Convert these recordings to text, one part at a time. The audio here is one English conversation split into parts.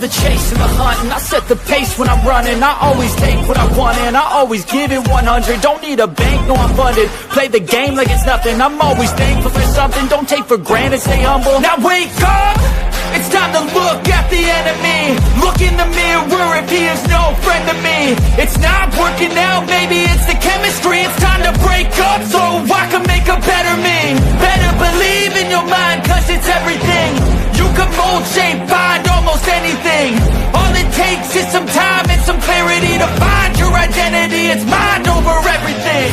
the chase and the hunt, and I set the pace when I'm running. I always take what I want and I always give it 100. Don't need a bank, no I'm funded. Play the game like it's nothing. I'm always thankful for something. Don't take for granted, stay humble. Now wake up! It's time to look at the enemy. Look in the mirror if he is no friend to me. It's not working out, maybe it's the chemistry. It's time to break up so I can make a better me. Better believe in your mind, cause it's everything. You can mold, shape, find almost anything. All it takes is some time and some clarity to find your identity. It's mind over everything.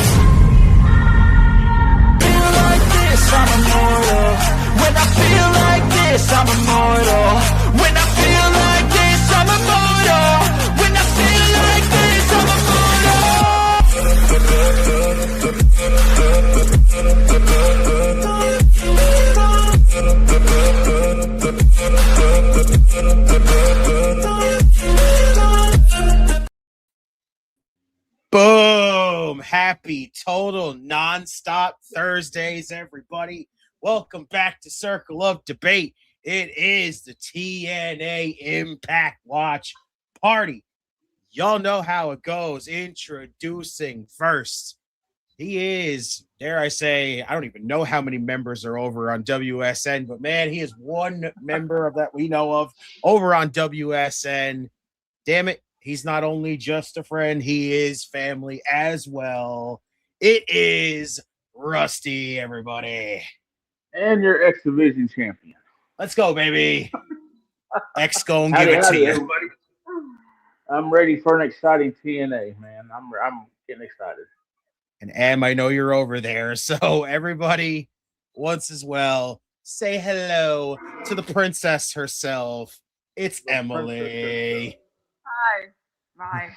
Feel like this, I'm immortal. When I feel like this, I'm immortal. When I feel like this, I'm immortal. When I feel like this, I'm immortal. Boom! Happy total non-stop Thursdays, everybody. Welcome back to Circle of Debate. It is the TNA Impact Watch Party. Y'all know how it goes. Introducing first. He is, dare I say, I don't even know how many members are over on WSN, but man, he is one member of that we know of over on WSN. Damn it, he's not only just a friend, he is family as well. It is Rusty, everybody. And your X Division champion. Let's go, baby. X gonna give it to you. Everybody. I'm ready for an exciting TNA, man. I'm getting excited. And Am, I know you're over there. So everybody, once as well, say hello to the princess herself. It's Emily. Hi.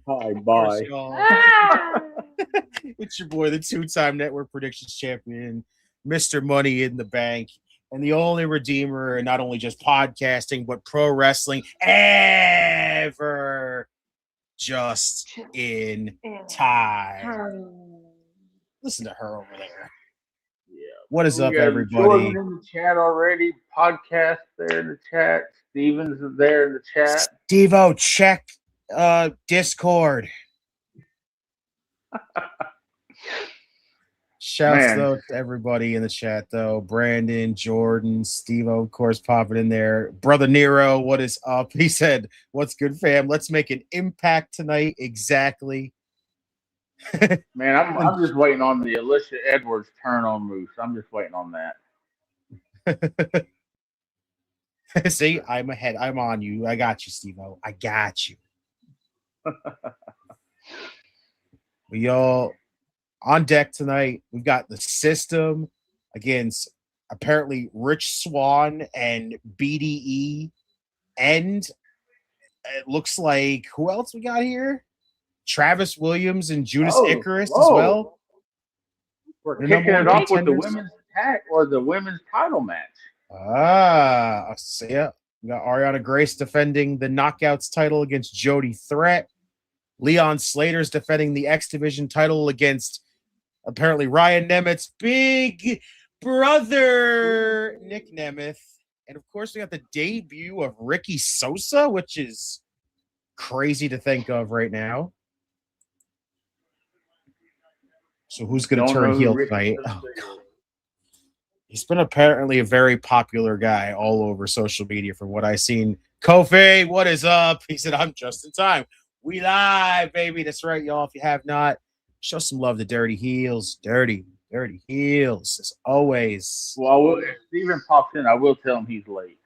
Hi, bye. It's your boy, the two-time Network Predictions champion, Mr. Money in the Bank, and the only redeemer, and not only just podcasting, but pro wrestling ever, just in time. Listen to her over there. Yeah. What is up, everybody? Jordan in the chat already. Podcast there in the chat. Steven's there in the chat. Steve-O, check Discord. Shouts though to everybody in the chat though. Brandon, Jordan, Steve-O, of course, popping in there. Brother Nero, what is up? He said, "What's good, fam? Let's make an impact tonight." Exactly. Man, I'm just waiting on the Alicia Edwards turn on Moose. I'm just waiting on that. See, I'm ahead. I'm on you. I got you, Steve-O. I got you. We all on deck tonight. We've got the System against apparently Rich Swann and BDE, and it looks like who else we got here? Travis Williams and Judas Icarus as well. We're kicking it off with the women's tag or the women's title match. So yeah, we got Arianna Grace defending the Knockouts title against Jody Threat. Leon Slater's defending the X Division title against apparently Ryan Nemeth's big brother, Nick Nemeth. And of course, we got the debut of Ricky Sosa, which is crazy to think of right now. So who's going to turn heel tonight? Oh, God. He's been apparently a very popular guy all over social media from what I've seen. Kofi, what is up? He said, I'm just in time. We live, baby. That's right, y'all. If you have not, show some love to Dirty Heels. Dirty Heels, as always. Well, if Steven pops in, I will tell him he's late.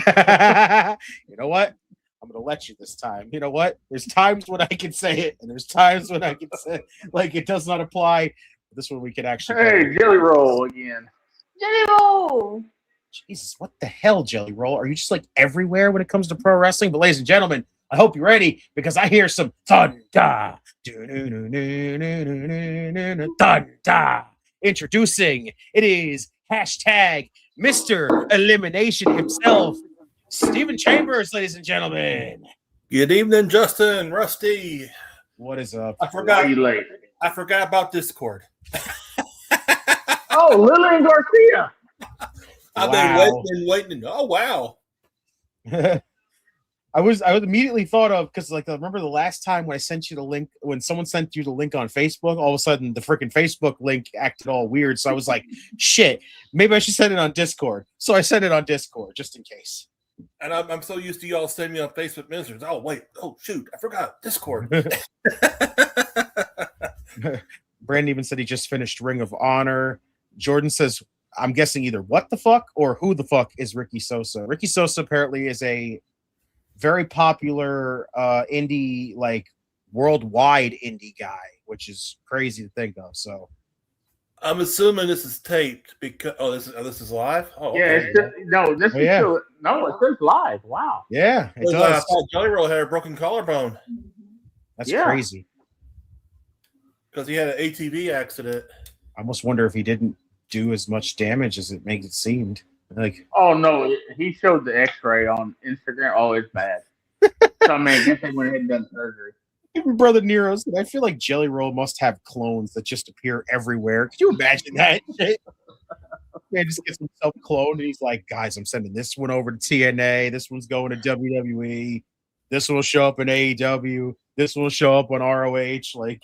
You know what? I'm going to let you this time. You know what? There's times when I can say it, and there's times when I can say like it does not apply. This one we can actually. Hey, Jelly Roll again. Jelly Roll. Jesus, what the hell, Jelly Roll? Are you just like everywhere when it comes to pro wrestling? But ladies and gentlemen, I hope you're ready because I hear some thunder. Thunder. Introducing, it is hashtag Mr. Elimination himself, Stephen Chambers, ladies and gentlemen. Good evening, Justin, Rusty. What is up? I forgot you late. I forgot about Discord. Oh, Lillian Garcia. I've been waiting. Oh wow! I was immediately thought of because remember the last time when I sent you the link when someone sent you the link on Facebook, all of a sudden the freaking Facebook link acted all weird. So I was like, shit, maybe I should send it on Discord. So I sent it on Discord just in case. And I'm so used to y'all sending me on Facebook messages. Oh wait, oh shoot, I forgot Discord. Brandon even said he just finished Ring of Honor. Jordan says, I'm guessing either what the fuck or who the fuck is Ricky Sosa. Ricky Sosa apparently is a very popular indie, worldwide indie guy, which is crazy to think of. So I'm assuming this is taped because this is live. Oh, yeah, okay. it's just, this is still, it says live. Wow. Yeah, it does. I thought Jelly Roll had a broken collarbone. That's crazy. Because he had an ATV accident. I almost wonder if he didn't do as much damage as it makes it seemed. Oh no, he showed the X-ray on Instagram. Oh, it's bad. So I mean, I guess they went ahead and done surgery. Even Brother Nero said, I feel like Jelly Roll must have clones that just appear everywhere. Could you imagine that shit? Man just gets himself cloned and he's like, guys, I'm sending this one over to TNA. This one's going to WWE. This one will show up in AEW. This one will show up on ROH.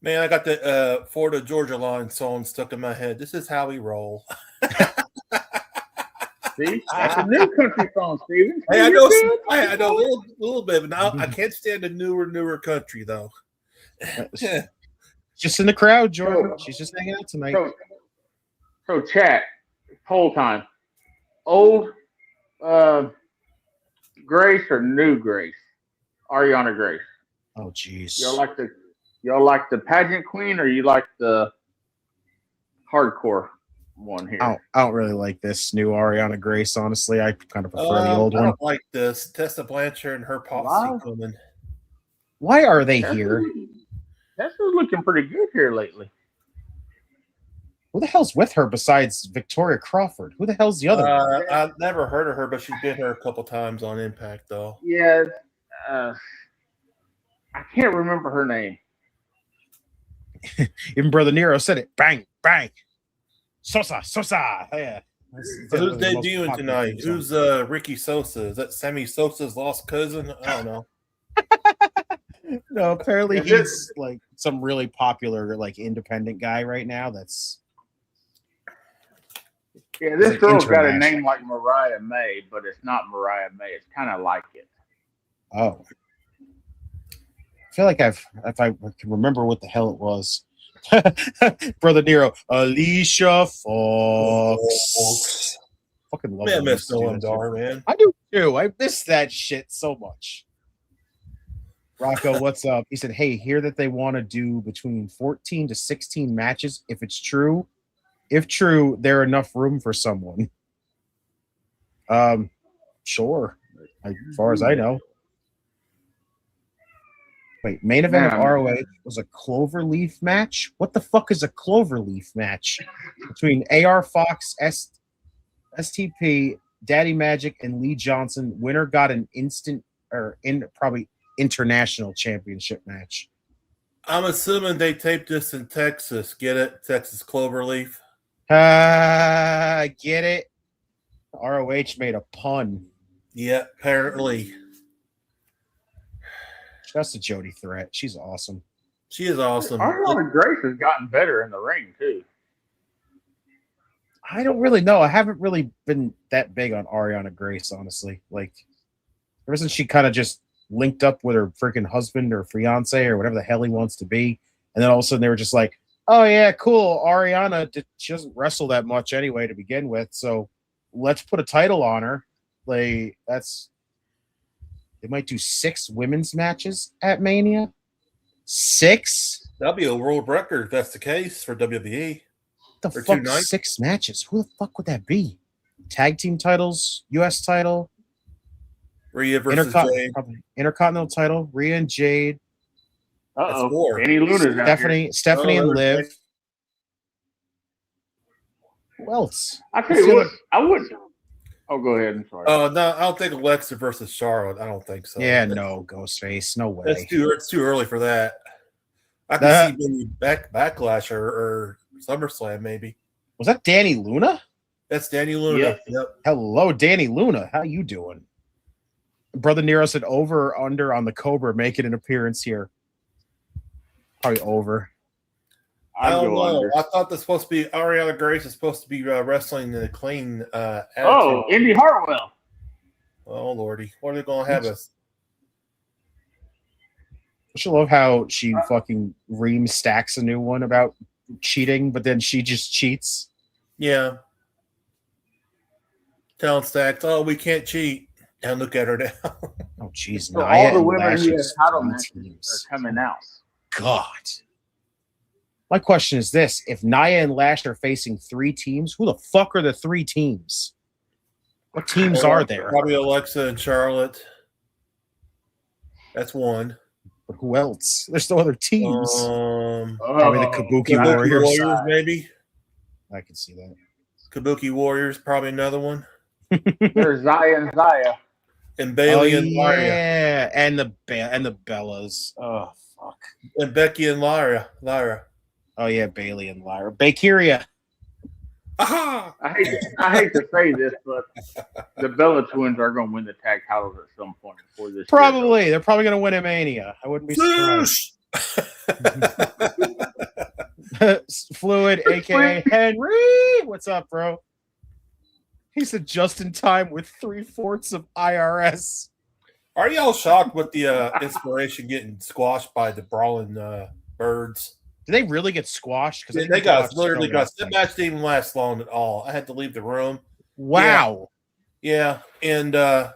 Man, I got the Florida Georgia Line song stuck in my head. This is how we roll. See, that's a new country song, Steven. Hey, I know a little bit, but now I can't stand the newer country though. Just in the crowd, Jordan. She's just hanging out tonight. So chat, poll time. Old Grace or new Grace? Arianna Grace. Oh, jeez. Y'all like the pageant queen or you like the hardcore one here? I don't really like this new Arianna Grace, honestly. I kind of prefer the old one. I don't like this. Tessa Blanchard and her posse woman. Why are they here? Tessa's looking pretty good here lately. Who the hell's with her besides Victoria Crawford? Who the hell's the other one? I've never heard of her, but she's been here a couple times on Impact, though. Yeah. I can't remember her name. Even Brother Nero said it. Bang, bang. Sosa. Yeah. Who's debuting tonight? Who's Ricky Sosa? Is that Sammy Sosa's lost cousin? I don't know. No, apparently he's some really popular independent guy right now. This girl's got a name like Mariah May, but it's not Mariah May. It's kind of like it. Oh. I feel like if I can remember what the hell it was. Brother Nero, Alicia Fox. Fucking love I miss Noam Dar, man. I do too. I miss that shit so much. Rocco, what's up? He said, hey, hear that they want to do between 14 to 16 matches. If true, there enough room for someone. Sure. As far as I know. Wait, main event of ROH was a cloverleaf match? What the fuck is a cloverleaf match? Between AR Fox, STP, Daddy Magic, and Lee Johnson. Winner got an probably international championship match. I'm assuming they taped this in Texas. Get it? Texas Cloverleaf. Get it? ROH made a pun. Yeah, apparently. That's a Jody threat. She's awesome. She is awesome. Arianna Grace has gotten better in the ring, too. I don't really know. I haven't really been that big on Arianna Grace, honestly. Ever since she kind of just linked up with her freaking husband or fiance or whatever the hell he wants to be. And then all of a sudden they were just like, oh, yeah, cool. Arianna, she doesn't wrestle that much anyway to begin with. So let's put a title on her. They might do 6 women's matches at Mania. 6? That'll be a world record if that's the case for WWE. What the fuck? 6 matches? Who the fuck would that be? Tag team titles, US title, Rhea versus Jade. Intercontinental title, Rhea and Jade. Danny Luna's Stephanie and Liv. Who else? I tell you what, I wouldn't. Oh, go ahead. I'm sorry. Oh no, I don't think Alexa versus Charlotte. I don't think so. Yeah, no, Ghostface, no way. It's too early for that. I can see maybe Backlash or SummerSlam maybe. Was that Danny Luna? That's Danny Luna. Yep. Hello, Danny Luna. How you doing? Brother Nero said over or under on the Cobra making an appearance here. Probably over. I don't know. Under. I thought this supposed to be Arianna Grace is supposed to be wrestling in a clean attitude. Oh, Indy Hartwell. Oh, Lordy. What are they going to have us? I love how she fucking Reem stacks a new one about cheating, but then she just cheats. Yeah. Talent stacked. Oh, we can't cheat. And look at her now. Oh, jeez. So all the women who have title matches are coming out. God. My question is this. If Nia and Lash are facing 3 teams, who the fuck are the 3 teams? What teams are there? Probably Alexa and Charlotte. That's one. But who else? There's no other teams. Probably the Kabuki Warriors. Maybe. I can see that. Kabuki Warriors, probably another one. There's Zaya. And Bailey and Lyra. Yeah, and the Bellas. Oh, fuck. And Becky and Lyra. Oh, yeah, Bailey and Lyra. Bakeria. Aha! I hate to say this, but the Bella twins are going to win the tag titles at some point before this. Probably. They're probably going to win at Mania. I wouldn't be surprised. Fluid, a.k.a. Henry. What's up, bro? He said just in time with 3/4 of IRS. Are y'all shocked with the inspiration getting squashed by the Brawling Birds? Did they really get squashed? Because they got literally got that match didn't even last long at all. I had to leave the room. Wow. Yeah. And I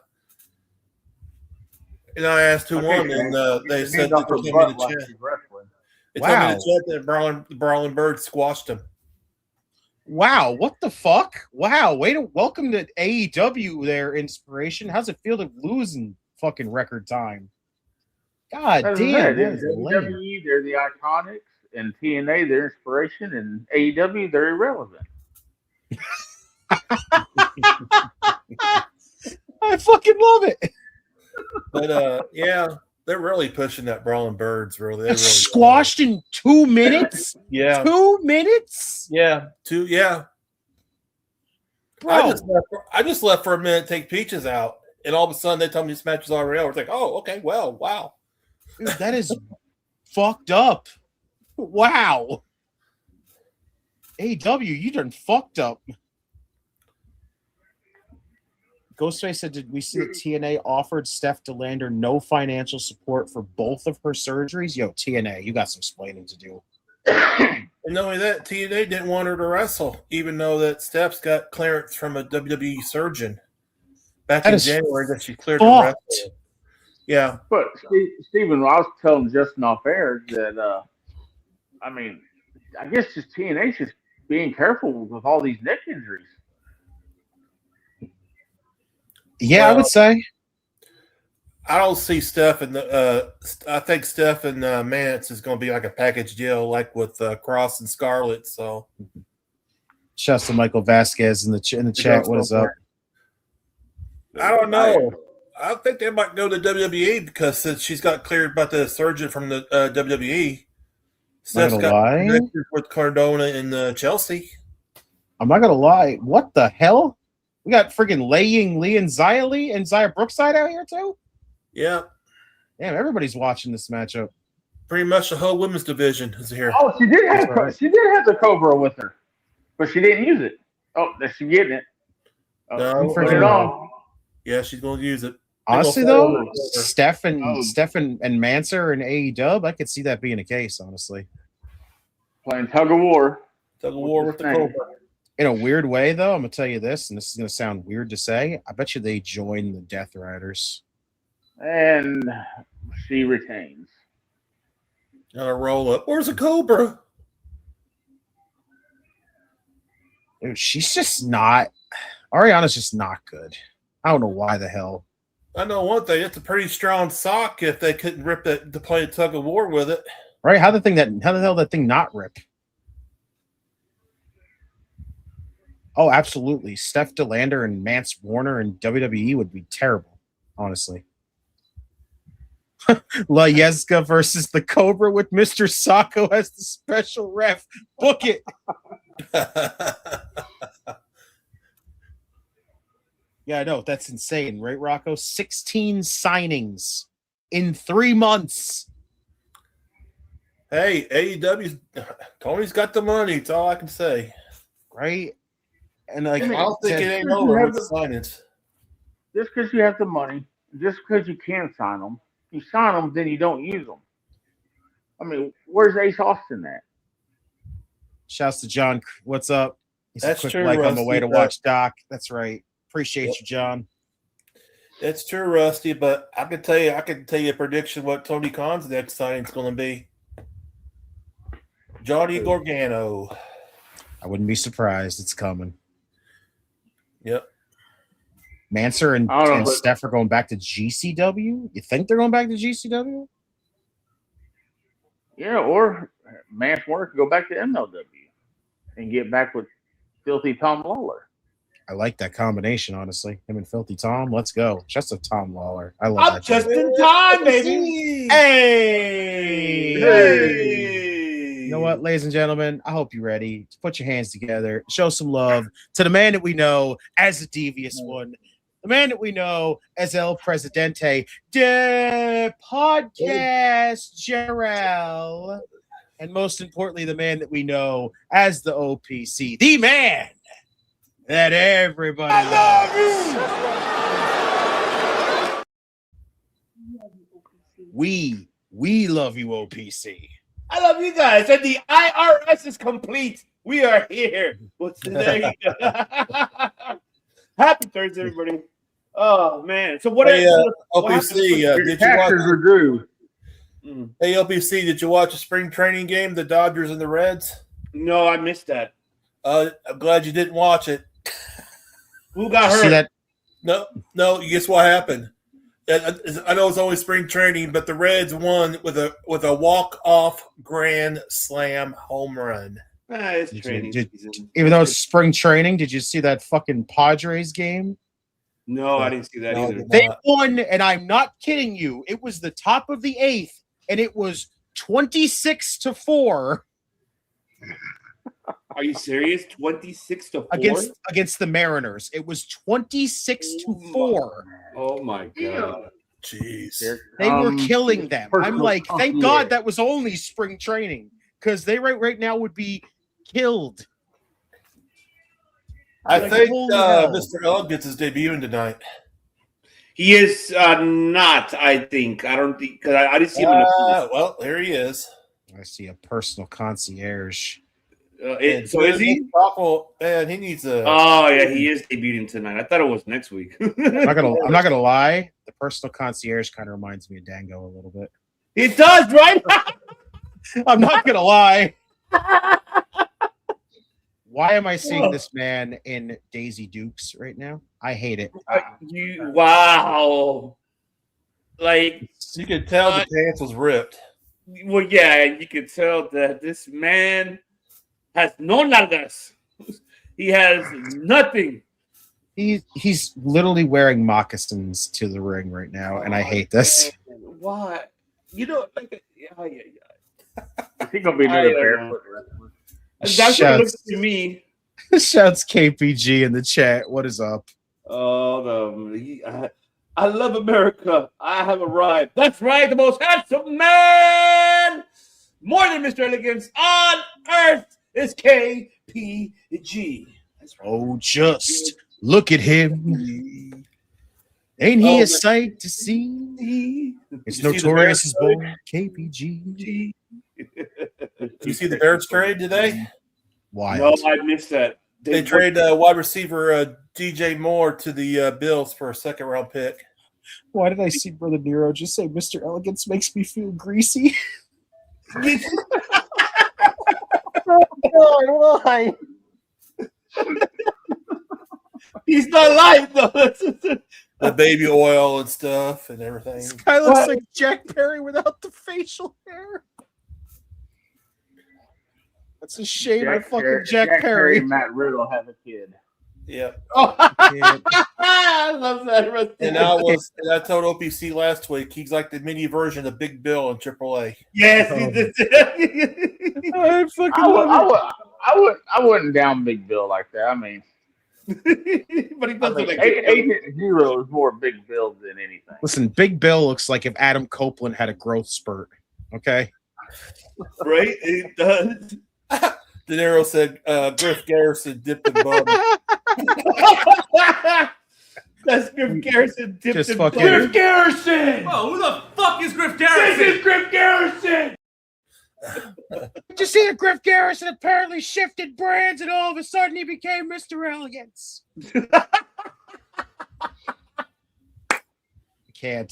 asked who won, and they said that they told me to chat. They told me to chat that the Brawling Birds squashed him. Wow, what the fuck? Wow, welcome to AEW there, Inspiration. How's it feel to lose in fucking record time? God damn. WWE, they're the Iconics, and TNA, they're Inspiration, and AEW, they're irrelevant. I fucking love it. But yeah, they're really pushing that Brawling Birds. Really, squashed in 2 minutes. Yeah, 2 minutes. Yeah, 2. Yeah, bro. I just left for a minute, take Peaches out, and all of a sudden they tell me this match is already over. It's like, oh, okay, well, wow, dude, that is fucked up. Wow, AEW, you done fucked up. Ghostface said, did we see that TNA offered Steph DeLander no financial support for both of her surgeries? Yo, TNA, you got some explaining to do. And not only that, TNA didn't want her to wrestle, even though that Steph's got clearance from a WWE surgeon back in January that she cleared to wrestle. Yeah. But, Steven, I was telling Justin off air that, I mean, I guess just TNA's just being careful with all these neck injuries. Yeah, I would say. I don't see Steph and I think Steph and Mance is going to be like a package deal, like with Cross and Scarlett. So, shouts to Michael Vasquez in the chat. What is up? I don't know. I think they might go to WWE because since she's got cleared by the surgeon from the WWE, Steph's got connected with Cardona and Chelsea. I'm not gonna lie. What the hell? We got freaking Lee and Zia Brookside out here too? Yeah. Damn, everybody's watching this matchup. Pretty much the whole women's division is here. Oh, she did have the Cobra with her, but she didn't use it. Oh, that's she getting it. Oh, no, put it on. Yeah, she's going to use it. Honestly, though, Steph and Manser and AEW, I could see that being a case, honestly. Playing tug of war. Tug of war with the Cobra. In a weird way, though, I'm going to tell you this, and this is going to sound weird to say. I bet you they join the Death Riders. And she retains. Gonna roll up. Where's the Cobra? Dude, she's just not. Ariana's just not good. I don't know why the hell. I know one thing. It's a pretty strong sock if they couldn't rip that to play a tug of war with it. Right? How the hell that thing not rip? Oh, absolutely. Steph DeLander and Mance Warner in WWE would be terrible, honestly. La Yesca versus the Cobra with Mr. Sacco as the special ref. Book it. Yeah, I know. That's insane, right, Rocco? 16 signings in 3 months. Hey, AEW's Tony's got the money. That's all I can say. Right? And like, I don't think it ain't over with the signings. Just because you have the money, just because you can sign them, you sign them, then you don't use them. I mean, where's Ace Austin at? Shouts to John. What's up? He's That's a quick true, like on Rusty, the way to but- watch Doc. That's right. Appreciate you, John. It's true, Rusty, but I can tell you a prediction what Tony Khan's next signing's going to be. Johnny Gargano. I wouldn't be surprised. It's coming. Yep. Manser and Steph are going back to GCW? You think they're going back to GCW? Yeah, or Mansour could go back to MLW and get back with Filthy Tom Lawler. I like that combination, honestly. Him and Filthy Tom. Let's go. Just a Tom Lawler. I love that. Just in time, baby. Hey! You know what, ladies and gentlemen? I hope you're ready to put your hands together, show some love to the man that we know as the Devious One, the man that we know as El Presidente de Podcast General, and most importantly, the man that we know as the OPC, the man that everybody loves. We love you, OPC. I love you guys. And the IRS is complete. We are here. What's the name? Happy Thursday, everybody. Oh, man. So what OPC, did you watch? Are due. Hey, OPC, did you watch a spring training game, the Dodgers and the Reds? No, I missed that. I'm glad you didn't watch it. Who got hurt? See that? No. Guess what happened? I know it's only spring training, but the Reds won with a walk-off grand slam home run. It's training season. Even though it's spring training, did you see that fucking Padres game? No, I didn't see that either. They won, and I'm not kidding you. It was the top of the 8th, and it was 26-4. Are you serious? 26-4 against the Mariners. It was 26-4. Oh my god! Jeez, they were killing them. I'm like, thank God that was only spring training, because they right now would be killed. I think Mr. Elegance is debuting tonight. He is not. I think. I don't think because I didn't see him in the well, there he is. I see a personal concierge. So is he? Man, he needs a. Oh yeah, he is debuting tonight. I thought it was next week. I'm not gonna lie. The personal concierge kind of reminds me of Dango a little bit. It does, right? I'm not gonna lie. Why am I seeing this man in Daisy Dukes right now? I hate it. Wow. Like you could tell the pants was ripped. Well, yeah, you could tell that this man has no nalgas. He has nothing. He's literally wearing moccasins to the ring right now, and I hate this. Why? You know, like, yeah. Is he gonna be another barefoot wrestler? That's what it looks to me. Shouts KPG in the chat. What is up? Oh, I love America. I have arrived. That's right, the most handsome man, more than Mr. Elegance on earth, is KPG. That's right. Oh, just look at him. Ain't he a sight to see? It's notorious as born KPG. Did you see the Bears trade today? Why? No, I missed that. They trade wide receiver DJ Moore to the Bills for a second-round pick. Why did I see Brother Nero just say Mr. Elegance makes me feel greasy? Why? He's not lying, though. The baby oil and stuff and everything. This guy looks like Jack Perry without the facial hair. That's a shame of fucking Jack Perry. And Matt Riddle have a kid. Yep. Oh, I love that. And I told OPC last week he's like the mini version of Big Bill in AAA. Yes, he did. I wouldn't down Big Bill like that. I mean, But he does look like Agent Zero is more Big Bill than anything. Listen, Big Bill looks like if Adam Copeland had a growth spurt. Okay. Right? It does. De Niro said Griff Garrison dipped in bum. That's Griff Garrison dipped Just in fucking- bum. Griff Garrison! Oh, who the fuck is Griff Garrison? This is Griff Garrison! Did you see that Griff Garrison apparently shifted brands and all of a sudden he became Mr. Elegance? Can't.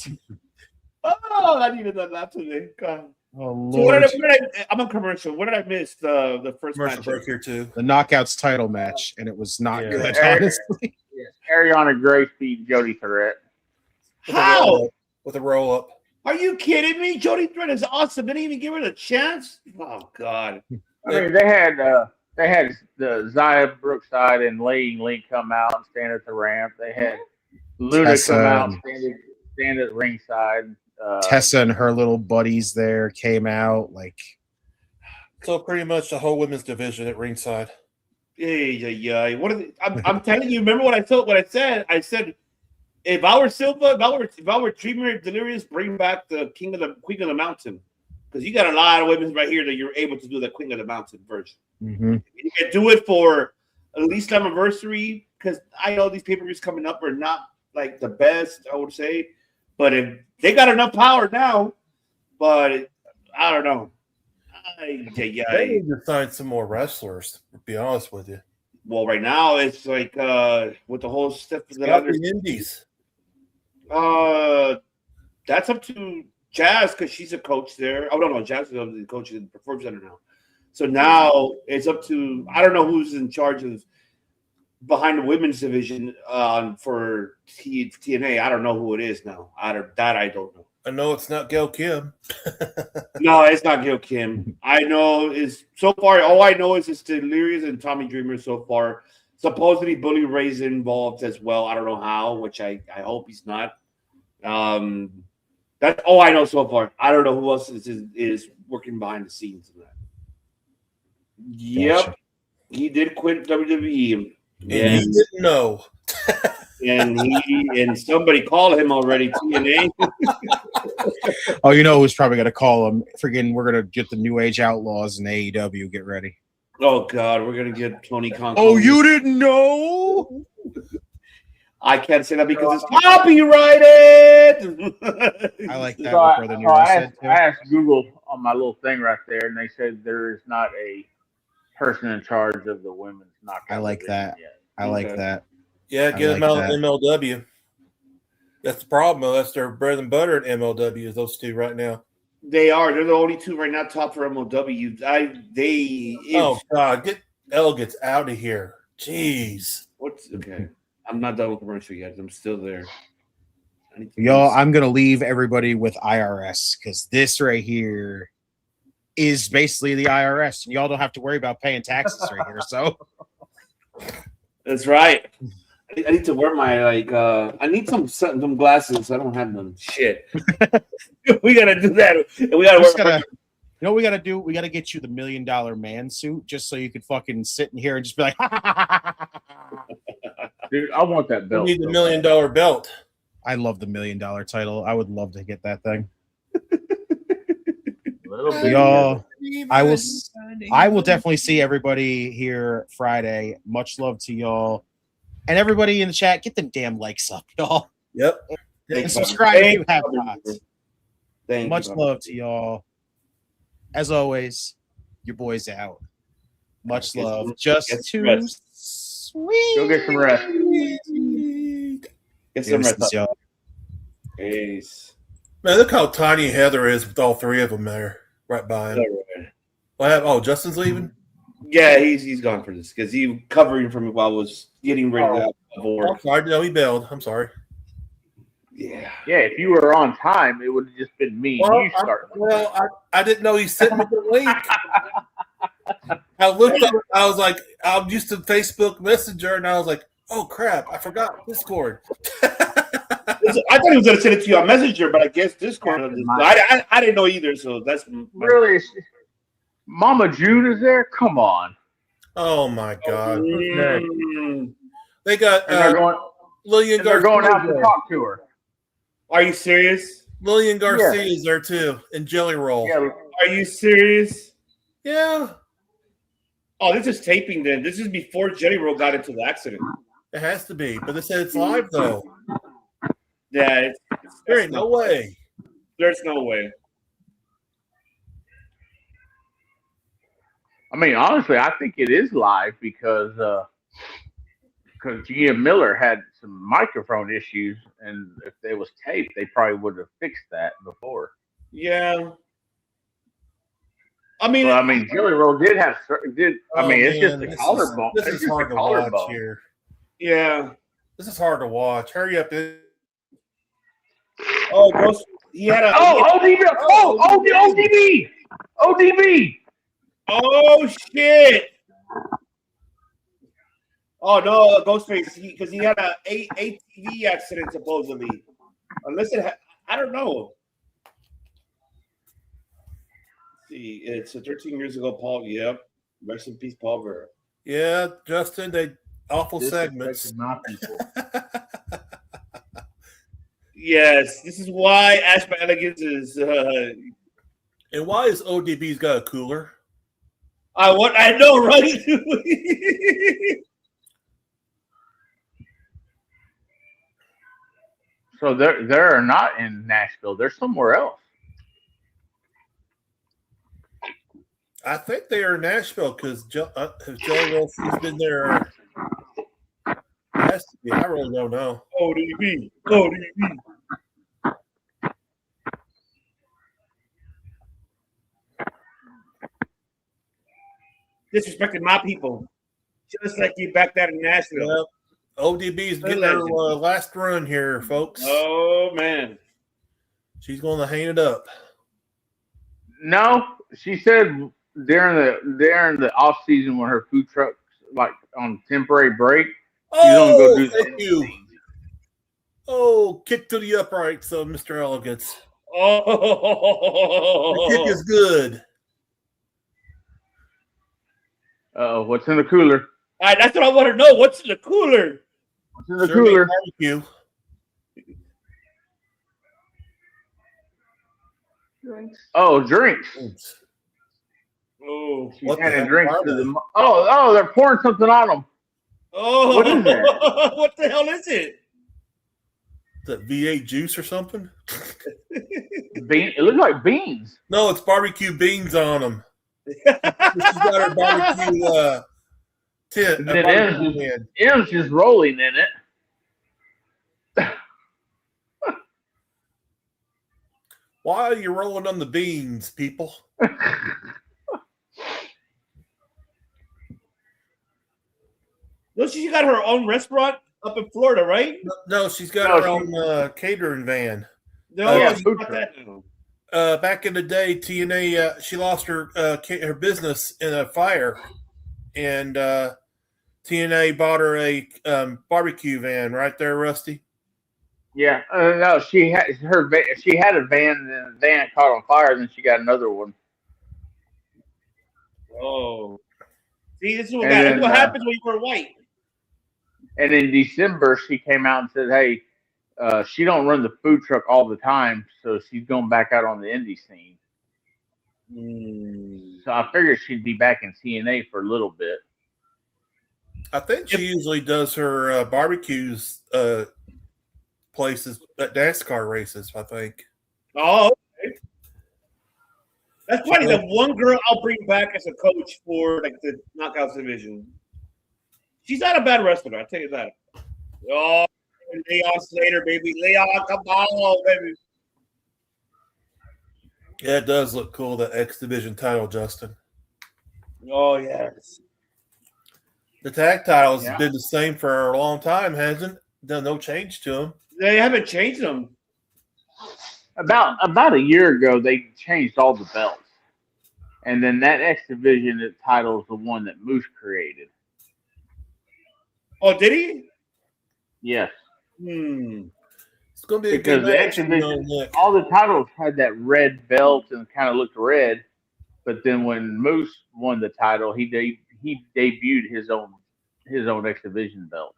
Oh, I needed that today. God. Oh, So Lord. I'm on commercial. What did I miss? The first Commercial match. break here too. The Knockouts title match, and it was not Yeah. good, Yeah. honestly. Arianna Grace beat Jody Threat. How? With a roll up. Are you kidding me? Jody Threat is awesome. Didn't even give her a chance. Oh God. I mean, they had the Zaya Brookside and Lei Link come out and stand at the ramp. They had Luna Tessa come out and- and stand at ringside. Tessa and her little buddies there came out. Like, So pretty much the whole women's division at ringside. Yeah. What are I'm telling you. Remember what I told? What I said? I said, if I were Silva, if I were Dreamer Delirious, bring back the Queen of the Mountain, because you got a lot of women right here that you're able to do the Queen of the Mountain version. mhm. You can do it for at least anniversary, because I know these pay-per-views coming up are not like the best, I would say, but if they got enough power now, but I don't know. They need to sign some more wrestlers, to be honest with you. Well, right now it's like with the whole stuff that Got the Indies. that's up to Jazz, because she's a coach there. Oh no, Jazz is the coach in the Performance Center now. So now it's up to, I don't know who's in charge of behind the women's division for TNA. I don't know who it is now. I don't know. I know it's not Gail Kim. No, it's not Gil Kim. I know is so far. All I know is it's Delirious and Tommy Dreamer so far. Supposedly Bully Ray's involved as well. I don't know how, which I hope he's not. That's all I know so far. I don't know who else is working behind the scenes of that. Yep, Gotcha. he did quit WWE. And he didn't know. and somebody called him already. TNA. Oh, you know who's probably gonna call him? Friggin', we're gonna get the New Age Outlaws in AEW. Get ready. Oh God, we're gonna get Tony Khan. Oh, you didn't know? I can't say that because it's copyrighted. I like that. So what Brother Nero said I asked Google on my little thing right there, and they said there is not a person in charge of the women's knockout. I like division that. yet. I like Okay. that. Yeah, I get like them out that. of MLW. That's the problem. That's their bread and butter at MLW is those two right now. They are. They're the only two right now top for MLW. Oh God, get Elegance out of here. Jeez. What's okay? I'm not done with commercial yet. I'm still there. I need to Y'all, I'm gonna leave everybody with IRS because this right here is basically the IRS, and y'all don't have to worry about paying taxes right here. So That's right. I need to wear my I need some glasses. I don't have them. Shit. We gotta do that. We gotta Just wear. gotta- you know what we gotta do? We gotta get you the $1 Million Man suit just so you could fucking sit in here and just be like, Dude, I want that You belt. need the so $1 million bad. belt. I love the $1 Million title. I would love to get that thing. Little bit. Y'all, I will definitely see everybody here Friday. Much love to y'all. And everybody in the chat, get them damn likes up, y'all. Yep. And subscribe if you have not. Thank Much you. love to y'all. As always, your boy's out. Much Get love. some- Just get some too rest. sweet. Go get some rest. Get some rest. Deuces, y'all. Peace. Man, look how tiny Heather is with all three of them there, right by him. What happened? Oh, Justin's leaving? Yeah, he's gone for this because he covering for me while I was getting ready to have Oh, work. sorry. No, he bailed. I'm sorry. Yeah. Yeah, if you were on time, it would have just been me. You start. I didn't know he sent me the link. I looked up, I was like, I'm used to Facebook Messenger, and I was like, oh crap, I forgot Discord. I thought he was going to send it to you on Messenger, but I guess Discord. I didn't know either, so that's Really? Mama June is there? Come on. Oh my god. Mm. They got and they're going. Lillian And they're Garcia. going out to talk to her. Are you serious? Lillian Garcia is there too, and Jelly Roll. Yeah. Are you serious? Yeah. Oh, this is taping then. This is before Jelly Roll got into the accident. It has to be, but they said it's live though. Yeah, there ain't no way. There's no way. I mean, honestly, I think it is live because Gia Miller had some microphone issues, and if it was taped, they probably would have fixed that before. Yeah. Jelly Roll did have. It's just the collarbone. This is hard to watch here. Yeah. This is hard to watch. Hurry up, dude. Oh, Ghost. He had a. ODB. ODB. ODB. Oh shit. Oh no, Ghostface, because he had a ATV accident supposedly. Unless I don't know. Let's see, it's 13 years ago, Paul. Yep. Rest in peace, Paul Vera. Yeah, Justin, they awful segments. Yes, this is why Ash by Elegance is. And why is ODB's got a cooler? I know, right? So they're not in Nashville. They're somewhere else. I think they are in Nashville because Jelly Roll, she's been there. Has to be. I really don't know. ODB. Disrespecting my people. Just like you back there in Nashville. Well, ODB's getting her last run here, folks. Oh, man. She's going to hang it up. No, she said during the off season when her food truck's like on temporary break, she's gonna go do thank you. Oh, kick to the upright, so Mr. Elegance. Oh, the kick is good. What's in the cooler? All right, that's what I want to know. What's in the cooler? What's in the cooler? Barbecue. Drinks. Oh, drinks. Oh, she's handing drinks to them. Oh, they're pouring something on them. Oh, what is that? What the hell is it? Is that V8 juice or something? It looks like beans. No, it's barbecue beans on them. She's got her barbecue tent. M's just rolling in it. Why are you rolling on the beans, people? No, she got her own restaurant up in Florida, right? No, she's got her own catering van. No, she's got that now. Back in the day, TNA, she lost her business in a fire, and TNA bought her a barbecue van right there, Rusty. Yeah, no, she had a van, and the van caught on fire, and then she got another one. Oh, see, this is what happens when you wear white. And in December, she came out and said, "Hey, she don't run the food truck all the time, so she's going back out on the indie scene." So I figured she'd be back in TNA for a little bit. I think she usually does her barbecues places at NASCAR races, I think. Oh, okay. That's probably the one girl I'll bring back as a coach for like the Knockouts division. She's not a bad wrestler, I'll tell you that. Oh, lay on Slater, baby. Lay on, come on, baby. Yeah, it does look cool, that X Division title, Justin. Oh, yes. The tag titles have been the same for a long time, hasn't it? Done no change to them. They haven't changed them. About a year ago, they changed all the belts. And then that X Division title is the one that Moose created. Oh, did he? Yes. It's going to be because the X Division, all the titles had that red belt and kind of looked red. But then when Moose won the title, he debuted his own X Division belt.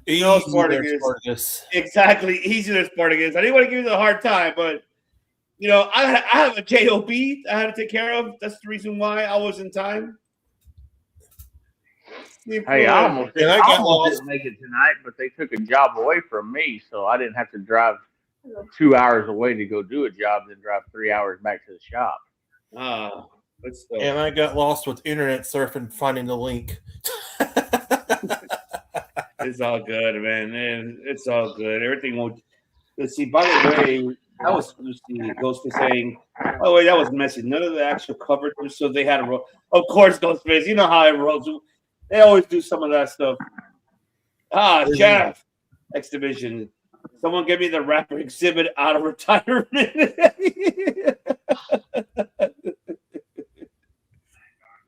No, Spartacus. Exactly. Easy there, Spartacus. I didn't want to give you the hard time, but I have a JOB I had to take care of. That's the reason why I was in time. Hey, I almost didn't make it tonight, but they took a job away from me, so I didn't have to drive 2 hours away to go do a job, then drive 3 hours back to the shop. And I got lost with internet surfing, finding the link. It's all good, man. It's all good. Everything will. Let's see. By the way, that was Ghostface saying, "Oh wait, that was messy. None of the actual coverage, so they had a roll. Of course, Ghostface. You know how it rolls. They always do some of that stuff. Jeff, X Division. Someone give me the rapper exhibit out of retirement."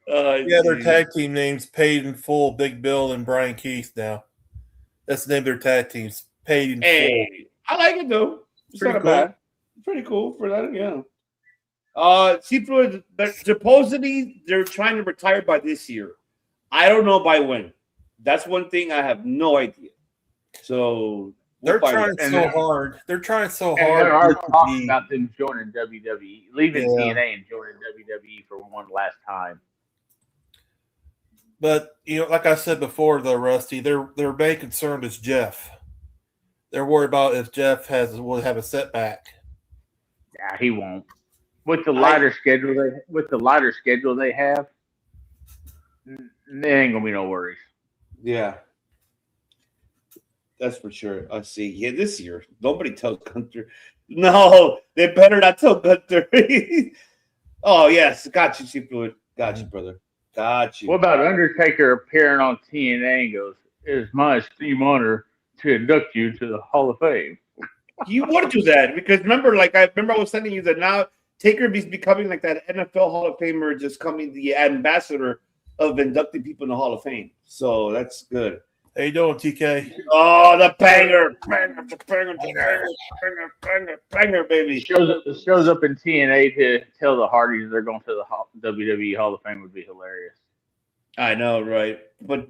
Their tag team names Paid in Full, Big Bill, and Brian Keith now. That's the name of their tag teams. Paid in Full. I like it though. It's not bad. It's pretty cool for that, yeah. Supposedly they're trying to retire by this year. I don't know by when. That's one thing I have no idea. So they're trying so hard. They're trying so hard. There are talks about them joining WWE, leaving TNA and joining WWE for one last time. But like I said before, though, Rusty, their main concern is Jeff. They're worried about if Jeff will have a setback. Yeah, he won't. With the lighter schedule they have, there ain't gonna be no worries. Yeah, that's for sure. I see. Yeah, this year nobody tells Gunther. No, they better not tell Gunther. Oh yes, got you, Seafluid. Got you, brother. Got you. What about Undertaker appearing on TNA and goes, "It is my esteemed honor to induct you to the Hall of Fame." You want to do that because I was telling you that now Taker is becoming like that NFL Hall of Famer, just coming the ambassador of inducting people in the Hall of Fame. So that's good. How you doing, TK? Oh, the banger, baby. Shows up in TNA to tell the Hardys they're going to the WWE Hall of Fame would be hilarious. I know, right? But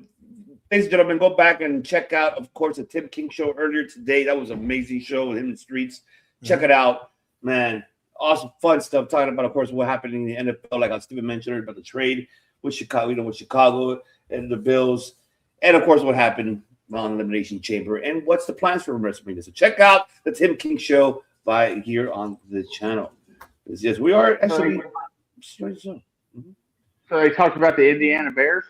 ladies and gentlemen, go back and check out, of course, the Tim King show earlier today. That was an amazing show with him in the streets. Check it out, man. Awesome, fun stuff. Talking about, of course, what happened in the NFL, like Steven mentioned about the trade with Chicago, with Chicago and the Bills, and of course, what happened on Elimination Chamber, and what's the plans for WrestleMania. So check out the Tim King show here on the channel. Yes, we are actually. So they talked about the Indiana Bears.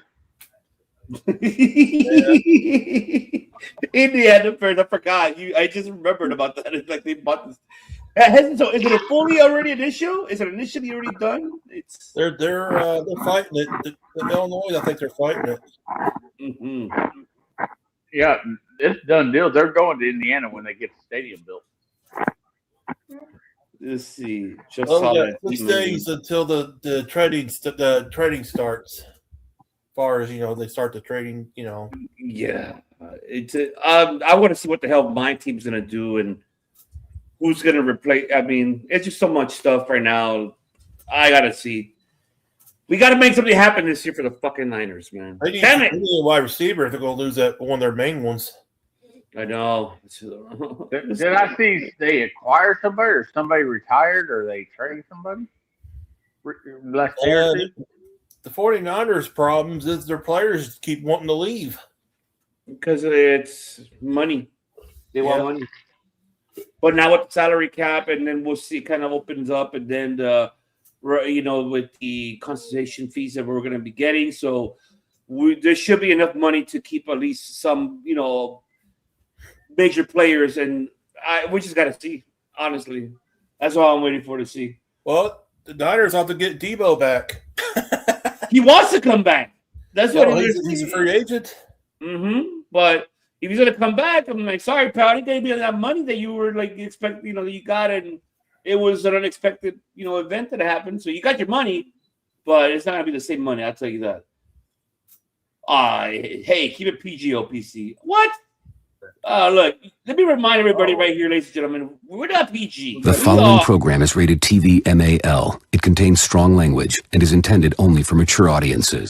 Indiana Bears. I forgot. I just remembered about that. It's like they bought this. So is it fully already an issue? Is it initially already done? They're fighting it. In Illinois, I think they're fighting it. Mm-hmm. Yeah, it's done deal. They're going to Indiana when they get the stadium built. Let's see. 6 days until the trading starts. As far as they start the trading. Yeah, I want to see what the hell my team's gonna do and who's gonna replace. I mean, it's just so much stuff right now. I gotta see. We got to make something happen this year for the fucking Niners, man. Damn it! A wide receiver if they're going to lose that one of their main ones. I know. Did I see they acquire somebody or somebody retired or they traded somebody? The 49ers' problems is their players keep wanting to leave. Because it's money. They want money. But now with the salary cap, and then we'll see, kind of opens up, and then with the consultation fees that we're going to be getting. So there should be enough money to keep at least some, major players. And we just got to see, honestly. That's all I'm waiting for to see. Well, the Niners have to get Debo back. He wants to come back. That's what it is. He's a free agent. Mm-hmm. But if he's going to come back, I'm like, sorry, pal, he gave me that money that you were like expecting, that you got it. And it was an unexpected, event that happened. So you got your money, but it's not going to be the same money. I'll tell you that. Hey, keep it PG, OPC. What? Look, let me remind everybody right here, ladies and gentlemen, we're not PG. The following program is rated TV MAL. It contains strong language and is intended only for mature audiences.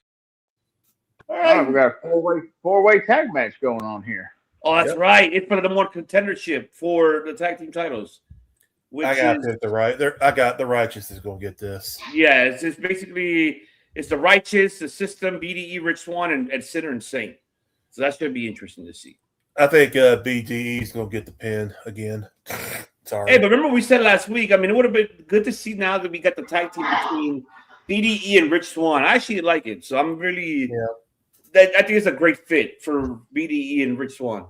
All right. We got a four-way tag match going on here. Oh, that's right. It's for the more contendership for the tag team titles. I got the Righteous is going to get this. Yeah, it's basically the Righteous, the System, BDE, Rich Swann, and Sinner and Saint. So that's going to be interesting to see. I think BDE is going to get the pin again. Sorry. Hey, but remember we said last week, I mean, it would have been good to see now that we got the tag team between BDE and Rich Swann. I actually like it. So I'm really I think it's a great fit for BDE and Rich Swann.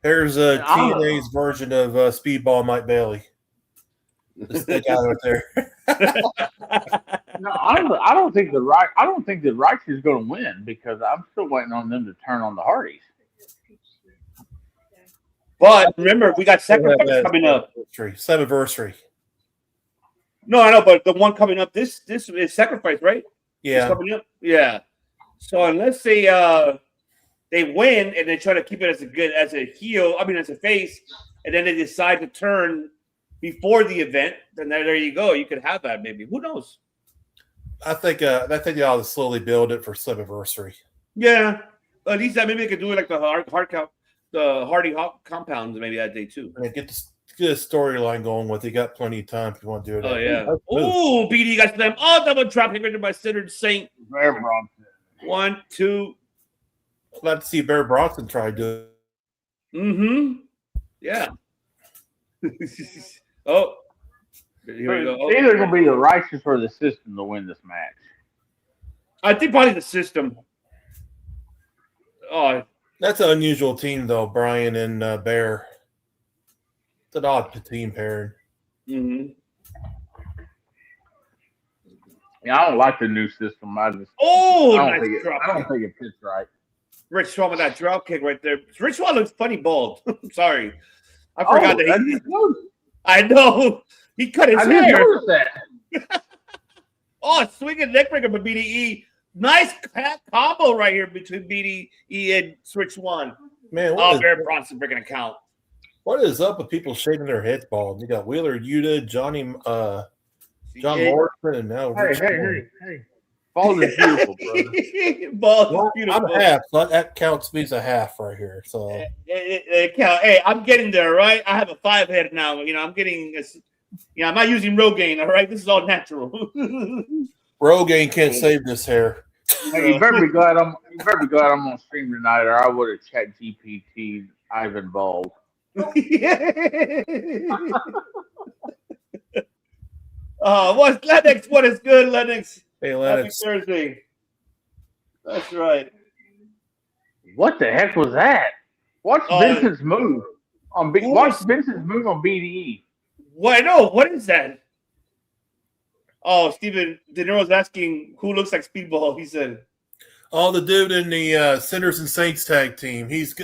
Here's TNA's version of Speedball Mike Bailey. Just stick out of it there. No, I don't think the Righteous is going to win because I'm still waiting on them to turn on the Hardys. But remember, we got Sacrifice coming up. Slammiversary. No, I know, but the one coming up, this is Sacrifice, right? Yeah. It's coming up? Yeah. So unless they win and they try to keep it as a heel, as a face, and then they decide to turn before the event, then there you go. You could have that maybe. Who knows? I think they ought to slowly build it for Slammiversary. Yeah. At least maybe they could do it like the Hardy Hawk compounds maybe that day too. And get a storyline going with it. You got plenty of time if you want to do it. Oh yeah. Oh, BD got slammed. Oh, double drop kick by Sinner Saint. Bear Bronson. 1, 2. Glad to see Bear Bronson try to do it. Mm-hmm. Yeah. Oh. Here we go. It's either going to be the Righteous or the System to win this match. I think probably the System. Oh, that's an unusual team, though, Brian and Bear. It's an odd team pairing. Mm-hmm. Yeah, I don't like the new System. I don't think it fits right. Rich Swann with that drop kick right there. Rich Swann looks funny bald. Sorry. I forgot that. I know. He cut his hair. I didn't notice that. Swinging neck breaker for BDE. Nice combo right here between BDE and Rich Swann. Man, Bear Bronson breaking a count. What is up with people shaving their heads bald? You got Wheeler Yuta, John Morrison, and now Hey. Bald is beautiful, brother. Bald is beautiful. I'm half. So that counts me as a half right here. So it count. Hey, I'm getting there, right? I have a 5 head now. I'm getting I'm not using Rogaine, all right? This is all natural. Rogaine can't save this hair. Hey, you better be glad I'm on stream tonight, or I would have checked GPT'd Ivan Bald. What's Lennox? What is good, Lennox? Hey, Lennox. Happy Thursday. That's right. What the heck was that? Watch Vincent's move on BDE. What? No, what is that? Oh, Steven De Niro's asking who looks like Speedball. He said, the dude in the Sinners and Saints tag team. He's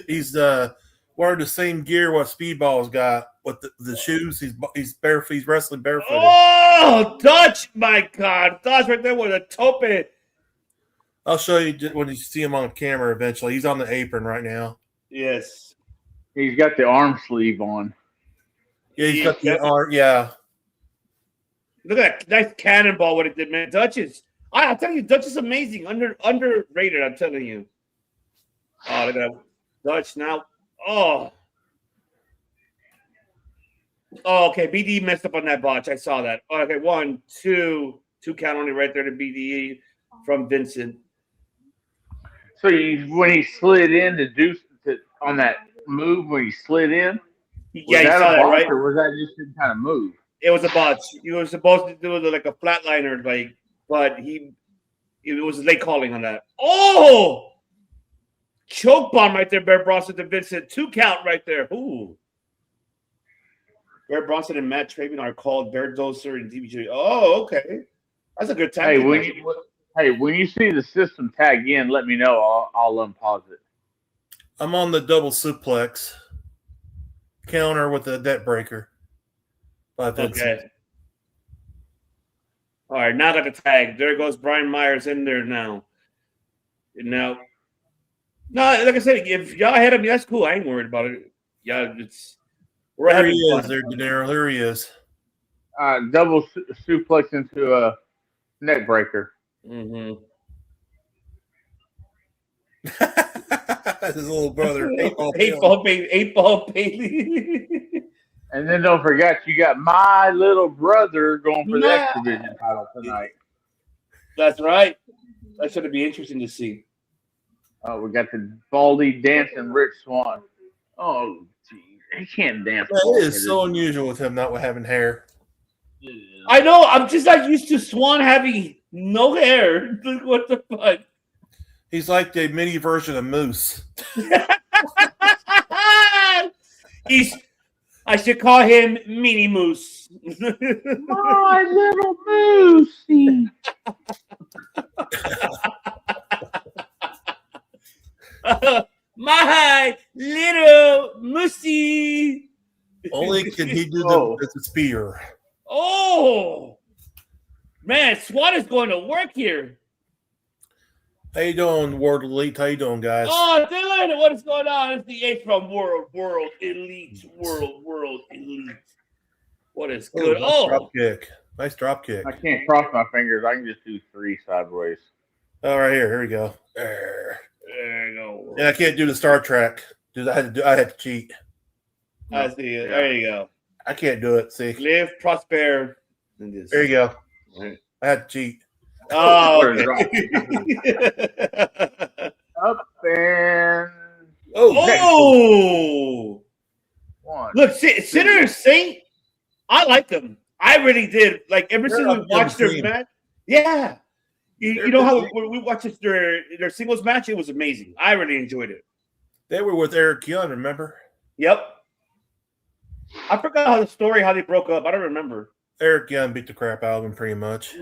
wearing the same gear what Speedball's got with the shoes. He's barefoot. He's wrestling barefooted. Oh, Dutch! My God, Dutch right there with a tope. I'll show you when you see him on camera eventually. He's on the apron right now. Yes, he's got the arm sleeve on. Yeah, he's got the arm. Yeah. Look at that nice cannonball! What it did, man. Dutch is. I tell you, Dutch is amazing. Underrated. I'm telling you. Oh, look at that. Dutch now. Oh, okay. BDE messed up on that botch. I saw that. Okay, 1, 2 count only right there to BDE from Vincent. So when he slid in on that move, when he slid in, yeah, you saw that, right? Or was that just some kind of move? It was a botch. He was supposed to do like a flatliner, but it was late calling on that. Oh. Choke bomb right there, Bear Bronson to Vincent. 2 count right there. Ooh. Bear Bronson and Matt Traven are called Bear Doser and DBJ. Oh, okay. That's a good tag. When you see the System tag in, let me know. I'll unpause it. I'm on the double suplex counter with the debt breaker. Okay. All right, now got the tag. There goes Brian Myers in there now. No, like I said, if y'all had him, that's cool. I ain't worried about it. Yeah, there he is, there, De Niro. There he is. Double suplex into a neck breaker. Mm-hmm. That's his little brother. 8-ball Bailey. And then don't forget, you got my little brother going for the X Division title tonight. That's right. That should be interesting to see. We got the baldy dancing Rich Swann. Oh, geez. He can't dance. That is so unusual with him not having hair. I know. I'm just not used to Swann having no hair. What the fuck? He's like the mini version of Moose. I should call him Mini Moose. My little Moosey. My little Moosey. Only can he do the spear. Oh, man, Swann is going to work here. How you doing, World Elite? How you doing, guys? Oh, Dylan, what is going on? It's the H from World Elite. What is good? Nice drop kick. Nice drop kick. I can't cross my fingers. I can just do 3 sideways. Oh, right here. Here we go. There you go. Yeah, I can't do the Star Trek. Dude, I had to cheat. I see it. There you go. I can't do it. See, live, prosper. There you go. Right. I had to cheat. Oh, Up and one. Look, Sinner and Saint. I like them. I really did. Like ever since we watched their match. Yeah, you know how we watched their singles match. It was amazing. I really enjoyed it. They were with Eric Young, remember? Yep. I forgot how they broke up. I don't remember. Eric Young beat the crap out of him pretty much.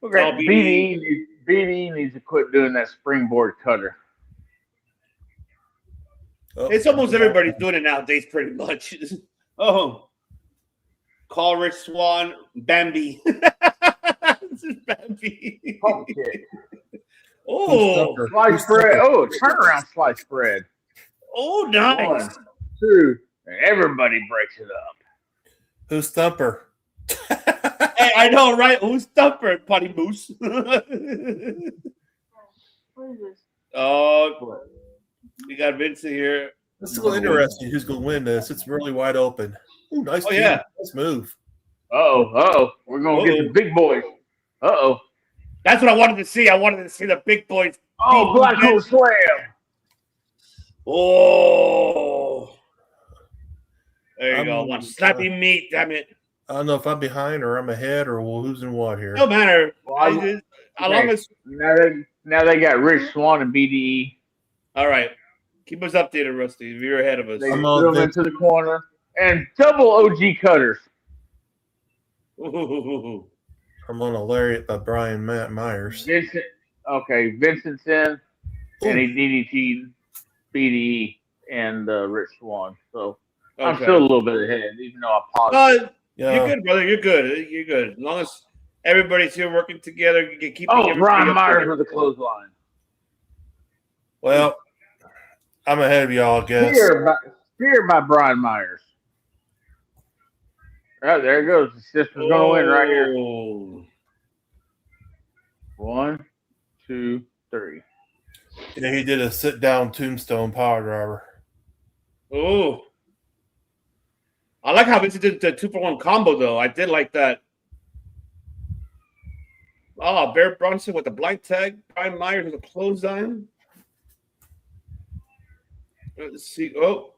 Okay, BD needs to quit doing that springboard cutter. Oh, it's almost everybody's doing it nowadays, pretty much. Oh, call Rich Swann Bambi. This is Bambi. Oh, slice spread. Oh, turnaround slice spread. Oh, nice. 1, 2, and everybody breaks it up. Who's Thumper? Hey, I know, right? Who's Thumper, Potty Moose? What is this? Oh, we got Vincent here. This is a little interesting. Who's going to win this? It's really wide open. Ooh, nice. Oh, yeah. Nice move. We're going to get the big boys. That's what I wanted to see. I wanted to see the big boys. Oh, Black Hole Slam. Oh. There you go. One slapping meat, damn it. I don't know if I'm behind or I'm ahead or who's in what here. No matter. Now they got Rich Swann and BDE. All right. Keep us updated, Rusty. You're ahead of us. They threw them into the corner. And double OG cutters. Ooh. I'm on a lariat by Brian Myers. Vincent's in. And he DDT'd BDE and Rich Swann. So I'm still a little bit ahead, even though I paused. You're good, brother. You're good. You're good. As long as everybody's here working together, you can keep. Brian Myers with the clothesline. Well, I'm ahead of y'all, I guess. Spear by Brian Myers. Right, there it goes. The sister's going to win right here. 1, 2, 3. Yeah, he did a sit-down tombstone power driver. Oh. I like how Vincent did the 2-for-1 combo, though. I did like that. Oh, Bear Bronson with the blind tag. Brian Myers with a clothesline. Let's see. Oh.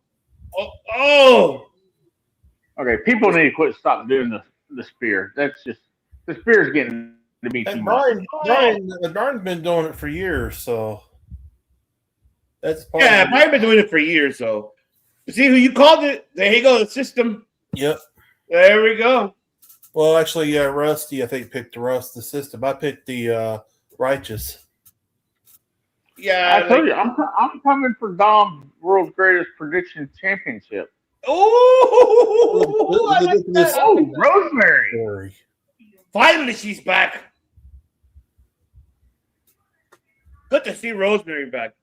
Okay, people need to stop doing the spear. That's just the spear's getting to be too much. Brian's been doing it for years, so that's Brian's been doing it for years, so see who you called it. There you go, the system. Yep. There we go. Well, actually, Rusty, I think picked the system. I picked the Righteous. Yeah, I told you, I'm coming for Dom's World's Greatest Prediction Championship. Oh, I like that. Oh, Rosemary. Finally, she's back. Good to see Rosemary back.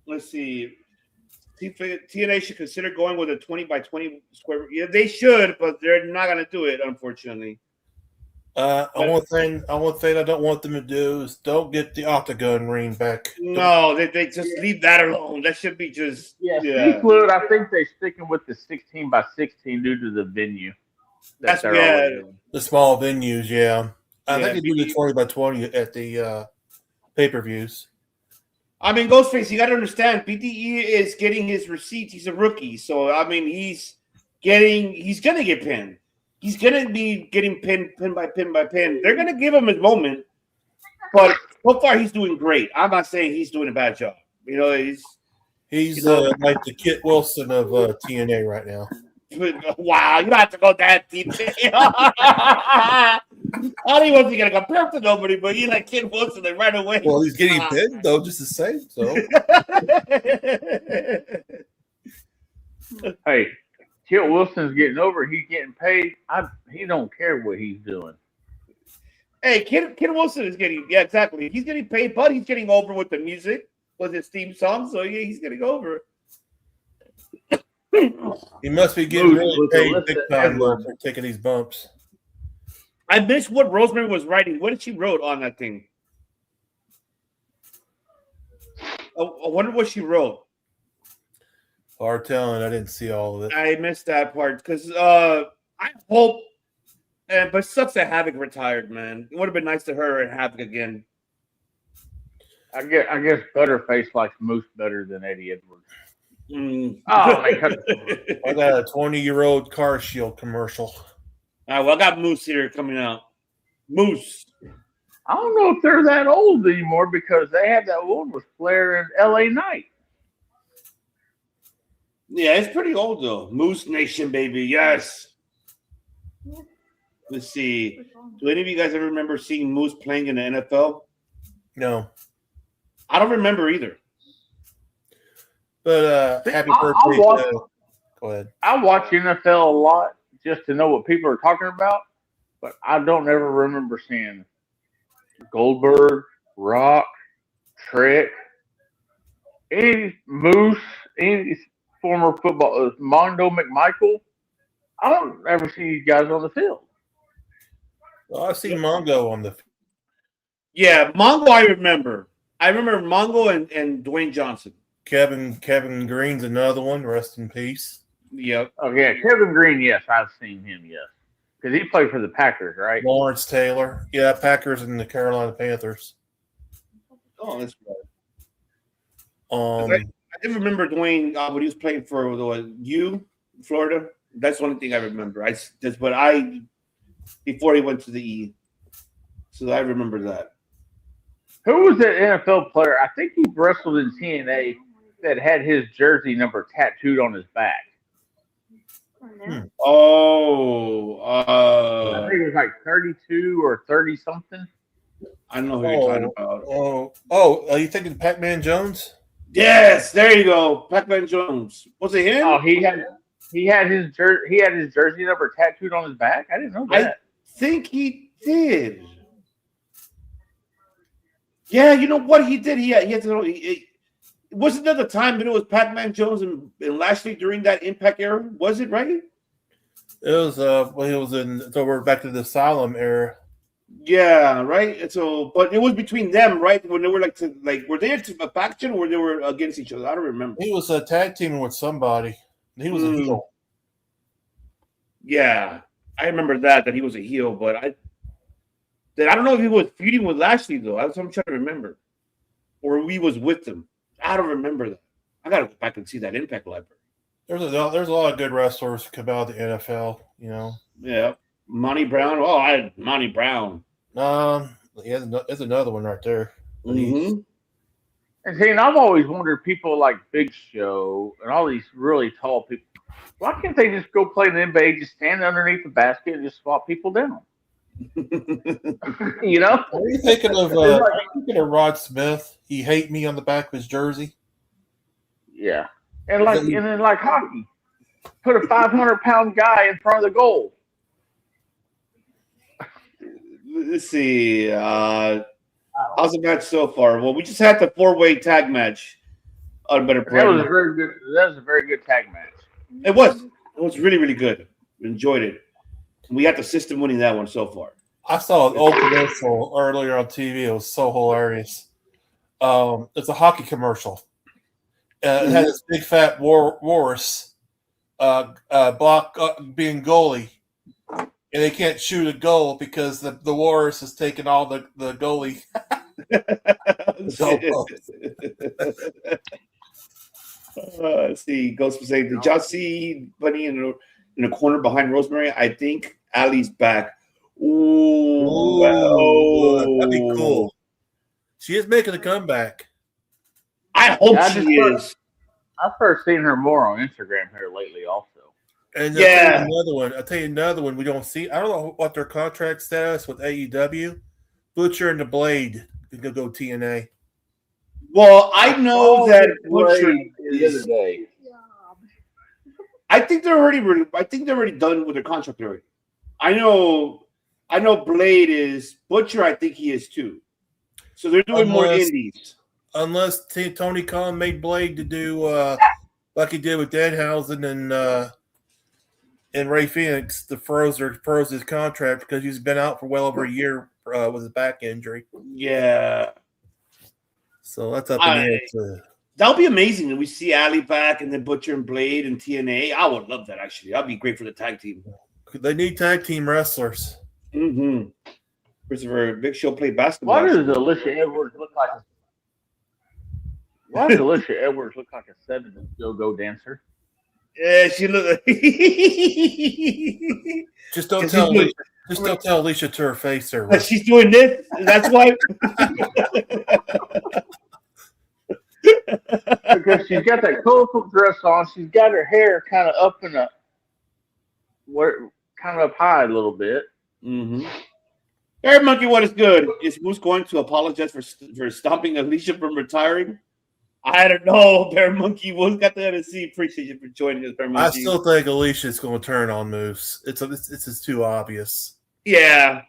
Let's see. TNA should consider going with a 20 by 20 square. Yeah, they should, but they're not going to do it, unfortunately. Only thing I don't want them to do is don't get the octagon ring back. No, they just leave that alone. That should be just Fluid. I think they're sticking with the 16x16 due to the venue. That's the small venues. Yeah, I think they do the 20x20 at the pay-per-views. I mean, Ghostface, you got to understand, BTE is getting his receipts. He's a rookie, so I mean, he's gonna get pinned. He's gonna be getting pin by pin by pin. They're gonna give him his moment, but so far he's doing great. I'm not saying he's doing a bad job. You know, he's like the Kit Wilson of TNA right now. Wow, you don't have to go that deep. I don't even wasn't gonna compare to nobody, but you like Kit Wilson right away. Well, he's getting pinned though, just the same. So hey. Kit Wilson's getting over. He's getting paid. He don't care what he's doing. Hey, Kit Wilson is getting exactly. He's getting paid, but he's getting over with the music, with his theme song. So yeah, he's getting over. He must be getting really paid big time for taking these bumps. I missed what Rosemary was writing. What did she wrote on that thing? I wonder what she wrote. Hard telling. I didn't see all of it. I missed that part because I hope, but it sucks that Havoc retired, man. It would have been nice to her and Havoc again. I guess Butterface likes Moose better than Eddie Edwards. Mm. Oh, I got a 20-year-old Car Shield commercial. All right, well, I got Moose here coming out. Moose. I don't know if they're that old anymore because they had that one with Flair and LA Knight. Yeah, it's pretty old though. Moose Nation, baby. Yes. Let's see. Do any of you guys ever remember seeing Moose playing in the NFL? No. I don't remember either. But happy birthday. Go ahead. I watch NFL a lot just to know what people are talking about, but I don't ever remember seeing Goldberg, Rock, Trek, any Moose, any former football, Mondo McMichael. I don't ever see these guys on the field. Well, I've seen Mongo on the field. Yeah, Mongo I remember. I remember Mongo and Dwayne Johnson. Kevin Green's another one. Rest in peace. Yep. Oh, yeah. Kevin Green, yes. I've seen him, yes. Because he played for the Packers, right? Lawrence Taylor. Yeah, Packers and the Carolina Panthers. Oh, that's right. I did remember Dwayne when he was playing for Florida. That's the only thing I remember. Before he went to the E. So I remember that. Who was that NFL player? I think he wrestled in TNA that had his jersey number tattooed on his back. Oh, I think it was like 32 or 30 something. I don't know who you're talking about. Are you thinking Pac-Man Jones? Yes, there you go, Pac-Man Jones. Was it him? Oh, he had his jersey number tattooed on his back. I didn't know that. I think he did. Yeah, you know what he did? He had to know. It wasn't another time, but it was Pac-Man Jones and Lashley during that Impact era. Was it right? It was when he was in. So we're back to the Asylum era. Yeah, right. And so, but it was between them, right? When they were were they a faction or they were against each other? I don't remember. He was tag teaming with somebody. He was a heel. Yeah, I remember that he was a heel, but I don't know if he was feuding with Lashley though. That's what I'm trying to remember, or he was with them. I don't remember that. I gotta go back and see that Impact library. There's a lot of good wrestlers who come out of the NFL. You know. Yeah, Monty Brown. Oh, I had Monty Brown. There's another one right there. Mm-hmm. And see, and I've always wondered, people like Big Show and all these really tall people, why can't they just go play in the NBA, just stand underneath the basket and just swap people down? You know? Are you thinking of Rod Smith? He hate me on the back of his jersey. Yeah, and then like hockey, put a 500-pound guy in front of the goal. Let's see. How's the match so far? Well, we just had the 4-way tag match on Better Play. That was a very good tag match. It was really, really good. Enjoyed it. We got the system winning that one so far. I saw an old commercial earlier on TV. It was so hilarious. It's a hockey commercial. It had this big fat walrus block being goalie, and they can't shoot a goal because the walrus has taken all the goalie. Let's see. Ghost was saying, did y'all see Bunny in a corner behind Rosemary? I think Allie's back. Ooh, that'd be cool. She is making a comeback. I hope she is. I've first seen her more on Instagram here lately, also. And I'll tell you another one we don't see. I don't know what their contract status with AEW. Butcher and the Blade can go TNA. Well, I know that Butcher the other day. I think they're already done with their contract already. I know Blade is Butcher. I think he is too. So they're doing more indies. Unless Tony Khan made Blade to do like he did with Danhausen and Ray Phoenix, froze his contract because he's been out for well over a year with his back injury. Yeah. So that's up in the air too. That would be amazing if we see Allie back and then Butcher and Blade and TNA. I would love that, actually. That'd be great for the tag team. They need tag team wrestlers. Mm-hmm. Christopher, Big Show played basketball. Why does Alicia Edwards look like a 7 go-go dancer? Yeah, she look. Just don't tell Alicia to her face, sir. She's doing this. That's why. Because she's got that colorful dress on. She's got her hair kind of up kind of up high a little bit. Mm-hmm. Hey, Monkey, what is good? Is Moose going to apologize for stopping Alicia from retiring? I don't know, Bear Monkey. We'll got the NSC. Appreciate you for joining us, Bear Monkey. I still think Alicia's going to turn on Moose. It's just too obvious. Yeah.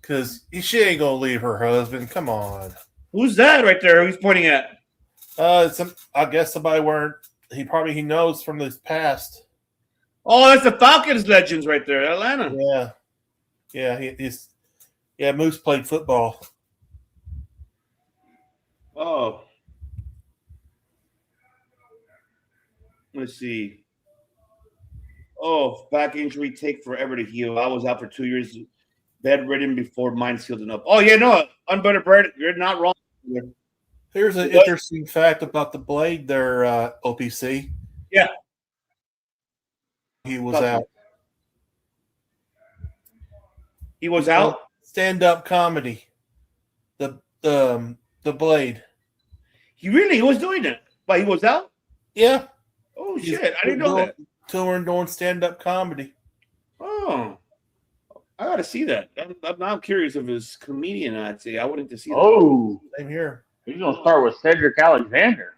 Because she ain't going to leave her husband. Come on. Who's that right there? Who's pointing at? I guess somebody he knows from his past. Oh, that's the Falcons legends right there, Atlanta. Yeah. Moose played football. Oh. Let's see. Oh, back injury take forever to heal. I was out for 2 years, bedridden before mine healed up. Oh, yeah, no, unbuttered bread. You're not wrong. Here's an interesting fact about the Blade there, OPC. Yeah. He was out. He was out? Stand-up comedy. The Blade. He was doing it, but he was out? Yeah. Oh, shit. I didn't know that. Touring doing stand-up comedy. Oh. I got to see that. I'm now curious of his comedian, I'd say. I wanted to see that. Oh. Same here. He's going to start with Cedric Alexander.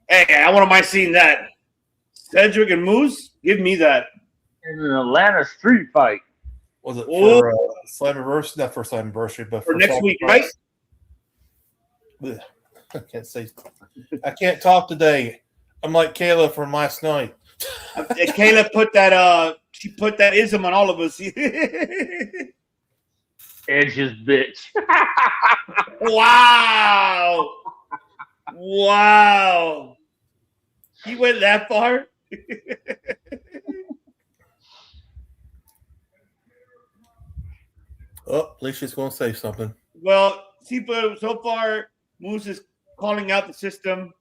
Hey, I wouldn't mind seeing that. Cedric and Moose, give me that. In an Atlanta street fight. Was it for Slammiversary? Not for Slammiversary, but for next week, right? I can't say. I can't talk today. I'm like Kayla from last night. Kayla put that. She put that ism on all of us. Edge's bitch. Wow. Wow. He went that far? Oh, Alicia's going to say something. Well, see, so far, Moose is calling out the system.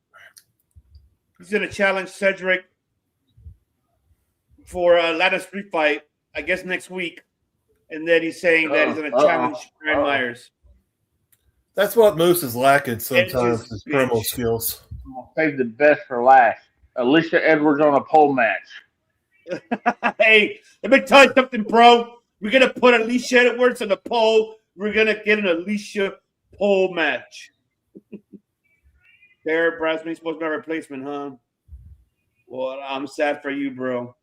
He's going to challenge Cedric for a ladder street fight, I guess, next week. And then he's saying that he's going to challenge Brian Myers. That's what Moose is lacking sometimes, his promo skills. I'm going to save the best for last. Alicia Edwards on a pole match. Hey, let me tell you something, bro. We're going to put Alicia Edwards on the pole. We're going to get an Alicia pole match. There, Brasman's supposed to be a replacement, huh? Well, I'm sad for you, bro.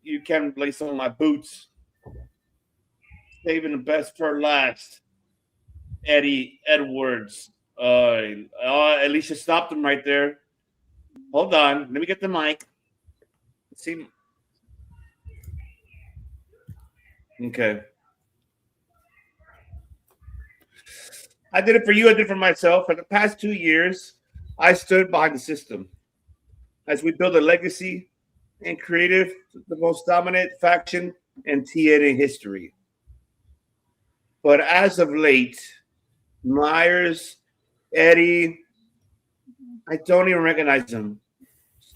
You can't replace some of my boots. Saving the best for last. Eddie Edwards. Alicia stopped him right there. Hold on. Let me get the mic. Let's see. Okay. I did it for you. I did it for myself. For the past 2 years, I stood behind the system as we build a legacy and creative, the most dominant faction in TNA history. But as of late, Myers, Eddie, I don't even recognize them.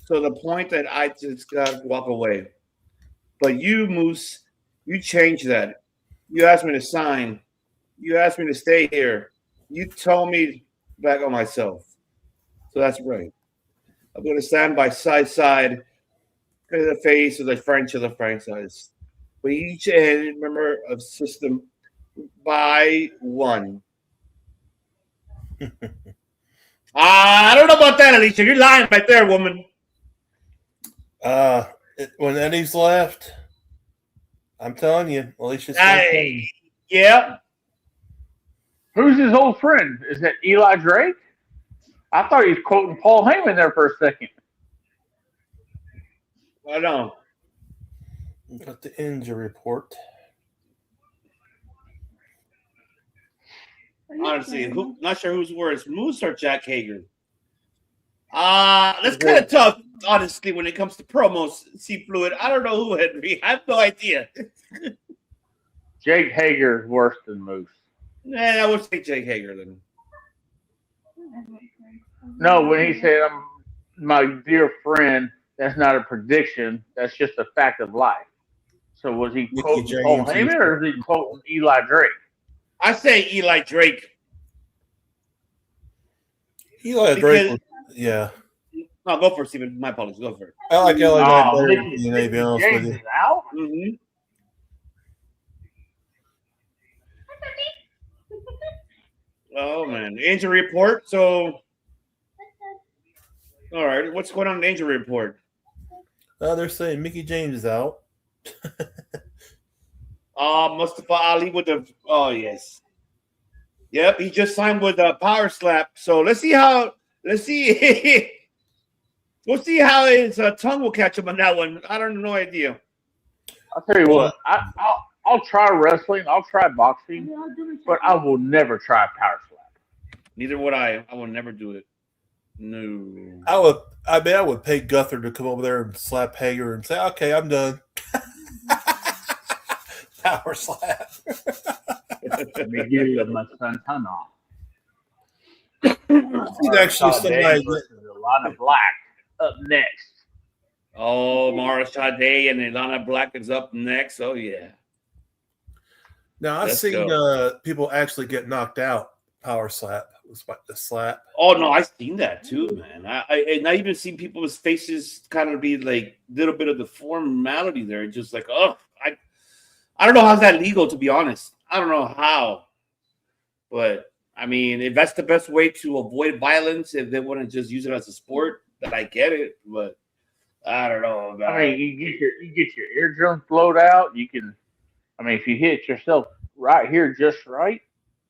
So the point that I just got to walk away. But you, Moose, you changed that. You asked me to sign. You asked me to stay here. You told me back on myself. So that's right. I'm going to stand by side in the face of the French of the franchise. We each member of system by one. I don't know about that, Alicia. You're lying right there, woman. When Eddie's left, I'm telling you, Alicia's yeah. Who's his old friend? Is that Eli Drake? I thought he was quoting Paul Heyman there for a second. I know. Got the injury report. Honestly, not sure who's worse, Moose or Jack Hager. That's kind of tough, honestly, when it comes to promos, C-Fluid. I don't know who, Henry. I have no idea. Jake Hager is worse than Moose. I would say Jake Hager then. No, when he said, my dear friend, that's not a prediction. That's just a fact of life. So was he quoting Paul Heyman or is he quoting Eli Drake? I say Eli Drake. Eli Drake, yeah. No, go for it, Steven. My apologies. Go for it. I like Eli Drake better than Mickey TNA, to be honest with you. James is out? Mm-hmm. Oh, man. Injury report. So, all right. What's going on in the injury report? They're saying Mickey James is out. Mustafa Ali with the yes. Yep, he just signed with Power Slap. So let's see how we'll see how his tongue will catch him on that one. I don't no idea. I'll tell you what, I'll try wrestling, I'll try boxing, but I will never try Power Slap. Neither would I. I would never do it. No. I would pay Guthrie to come over there and slap Hager and say, okay, I'm done. Power slap. Let me give you my Santana. Actually, somebody Alana Black up next. Oh, Mara Sade and Alana Black is up next. Oh, yeah. Now, I've seen people actually get knocked out. Power slap was like the slap. Oh, no, I've seen that too, man. I even seen people's faces kind of be like a little bit of the formality there. Just like, oh, I don't know how's that legal, to be honest. I don't know how. But, I mean, if that's the best way to avoid violence, if they want to just use it as a sport, then I get it. But I don't know about I mean, you get your eardrums blowed out. You can, I mean, if you hit yourself right here just right,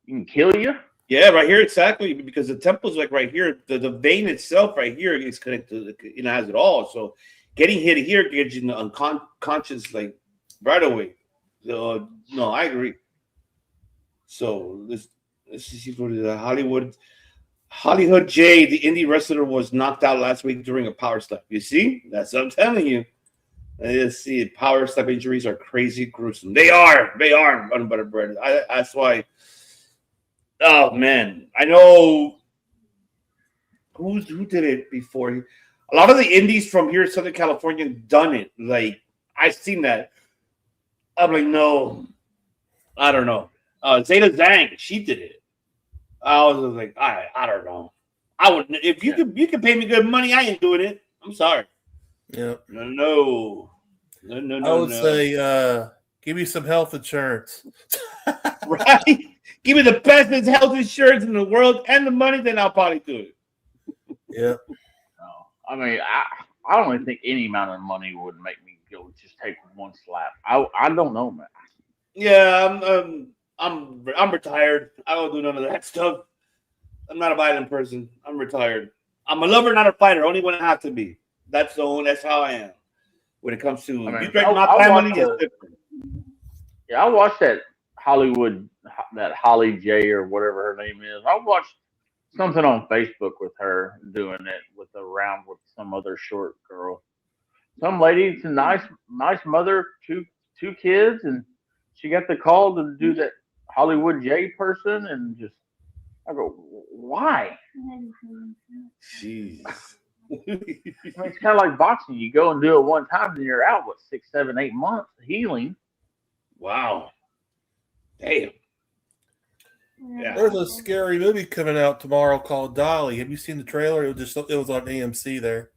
you can kill you. Yeah, right here, exactly. Because the temple's like right here. The vein itself right here is connected, has it all. So getting hit here gets you unconscious, like, right away. No, I agree. So let's see for the Hollywood J, the indie wrestler, was knocked out last week during a power slap. You see? That's what I'm telling you. Let's see. Power slap injuries are crazy gruesome. They are unbuttered bread. That's why. Oh man, I know who did it before. A lot of the indies from here in Southern California done it. Like I've seen that. I'm like, no, I don't know. Zeta Zhang, she did it. I was like, I don't know. I would if you can pay me good money, I ain't doing it. I'm sorry. Yeah. No. I would say, give me some health insurance. Right? Give me the best health insurance in the world and the money, then I'll probably do it. Yeah. No, I mean, I don't even think any amount of money would make me go just take one slap. I don't know, man. Yeah, I'm retired. I don't do none of that stuff. I'm not a violent person. I'm retired. I'm a lover, not a fighter. Only when I have to be. That's how I am. When it comes to I mean, you drink my family, it's different. Yeah, I watched that Hollywood, that Holly J or whatever her name is. I watched something on Facebook with her doing it with around with some other short girl. Some lady, it's a nice mother, two kids, and she got the call to do that Hollywood J person, and just I go, why? Jeez. I mean, it's kind of like boxing. You go and do it one time, then you're out. What 6, 7, 8 months healing? Wow. Damn. Yeah. There's a scary movie coming out tomorrow called Dolly. Have you seen the trailer? It was on AMC there.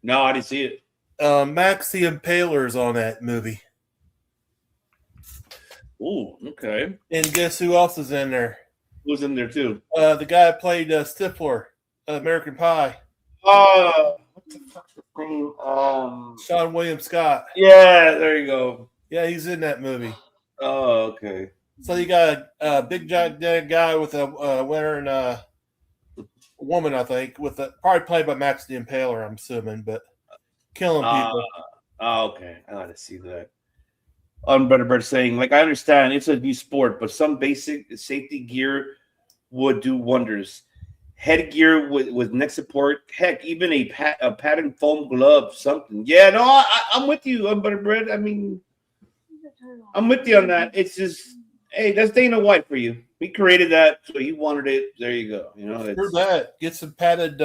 No, I didn't see it. Max the Impaler's on that movie. Ooh, okay. And guess who else is in there? Who's in there too? The guy that played Stifler, American Pie. What the fuck's his name? Sean William Scott. Yeah, there you go. Yeah, he's in that movie. Oh, okay. So you got a big giant dead guy with a wearing a woman, I think, with probably played by Max the Impaler, I'm assuming, but killing people. Okay. I gotta see that. Brother Bird saying, like, I understand it's a new sport, but some basic safety gear would do wonders. Headgear with neck support, heck, even a padded foam glove, something. Yeah, no, I'm with you, Brother Bird. I mean, I'm with you on that. It's just, hey, that's Dana White for you. He created that, so he wanted it. There you go. You know, Screw that. Get some pads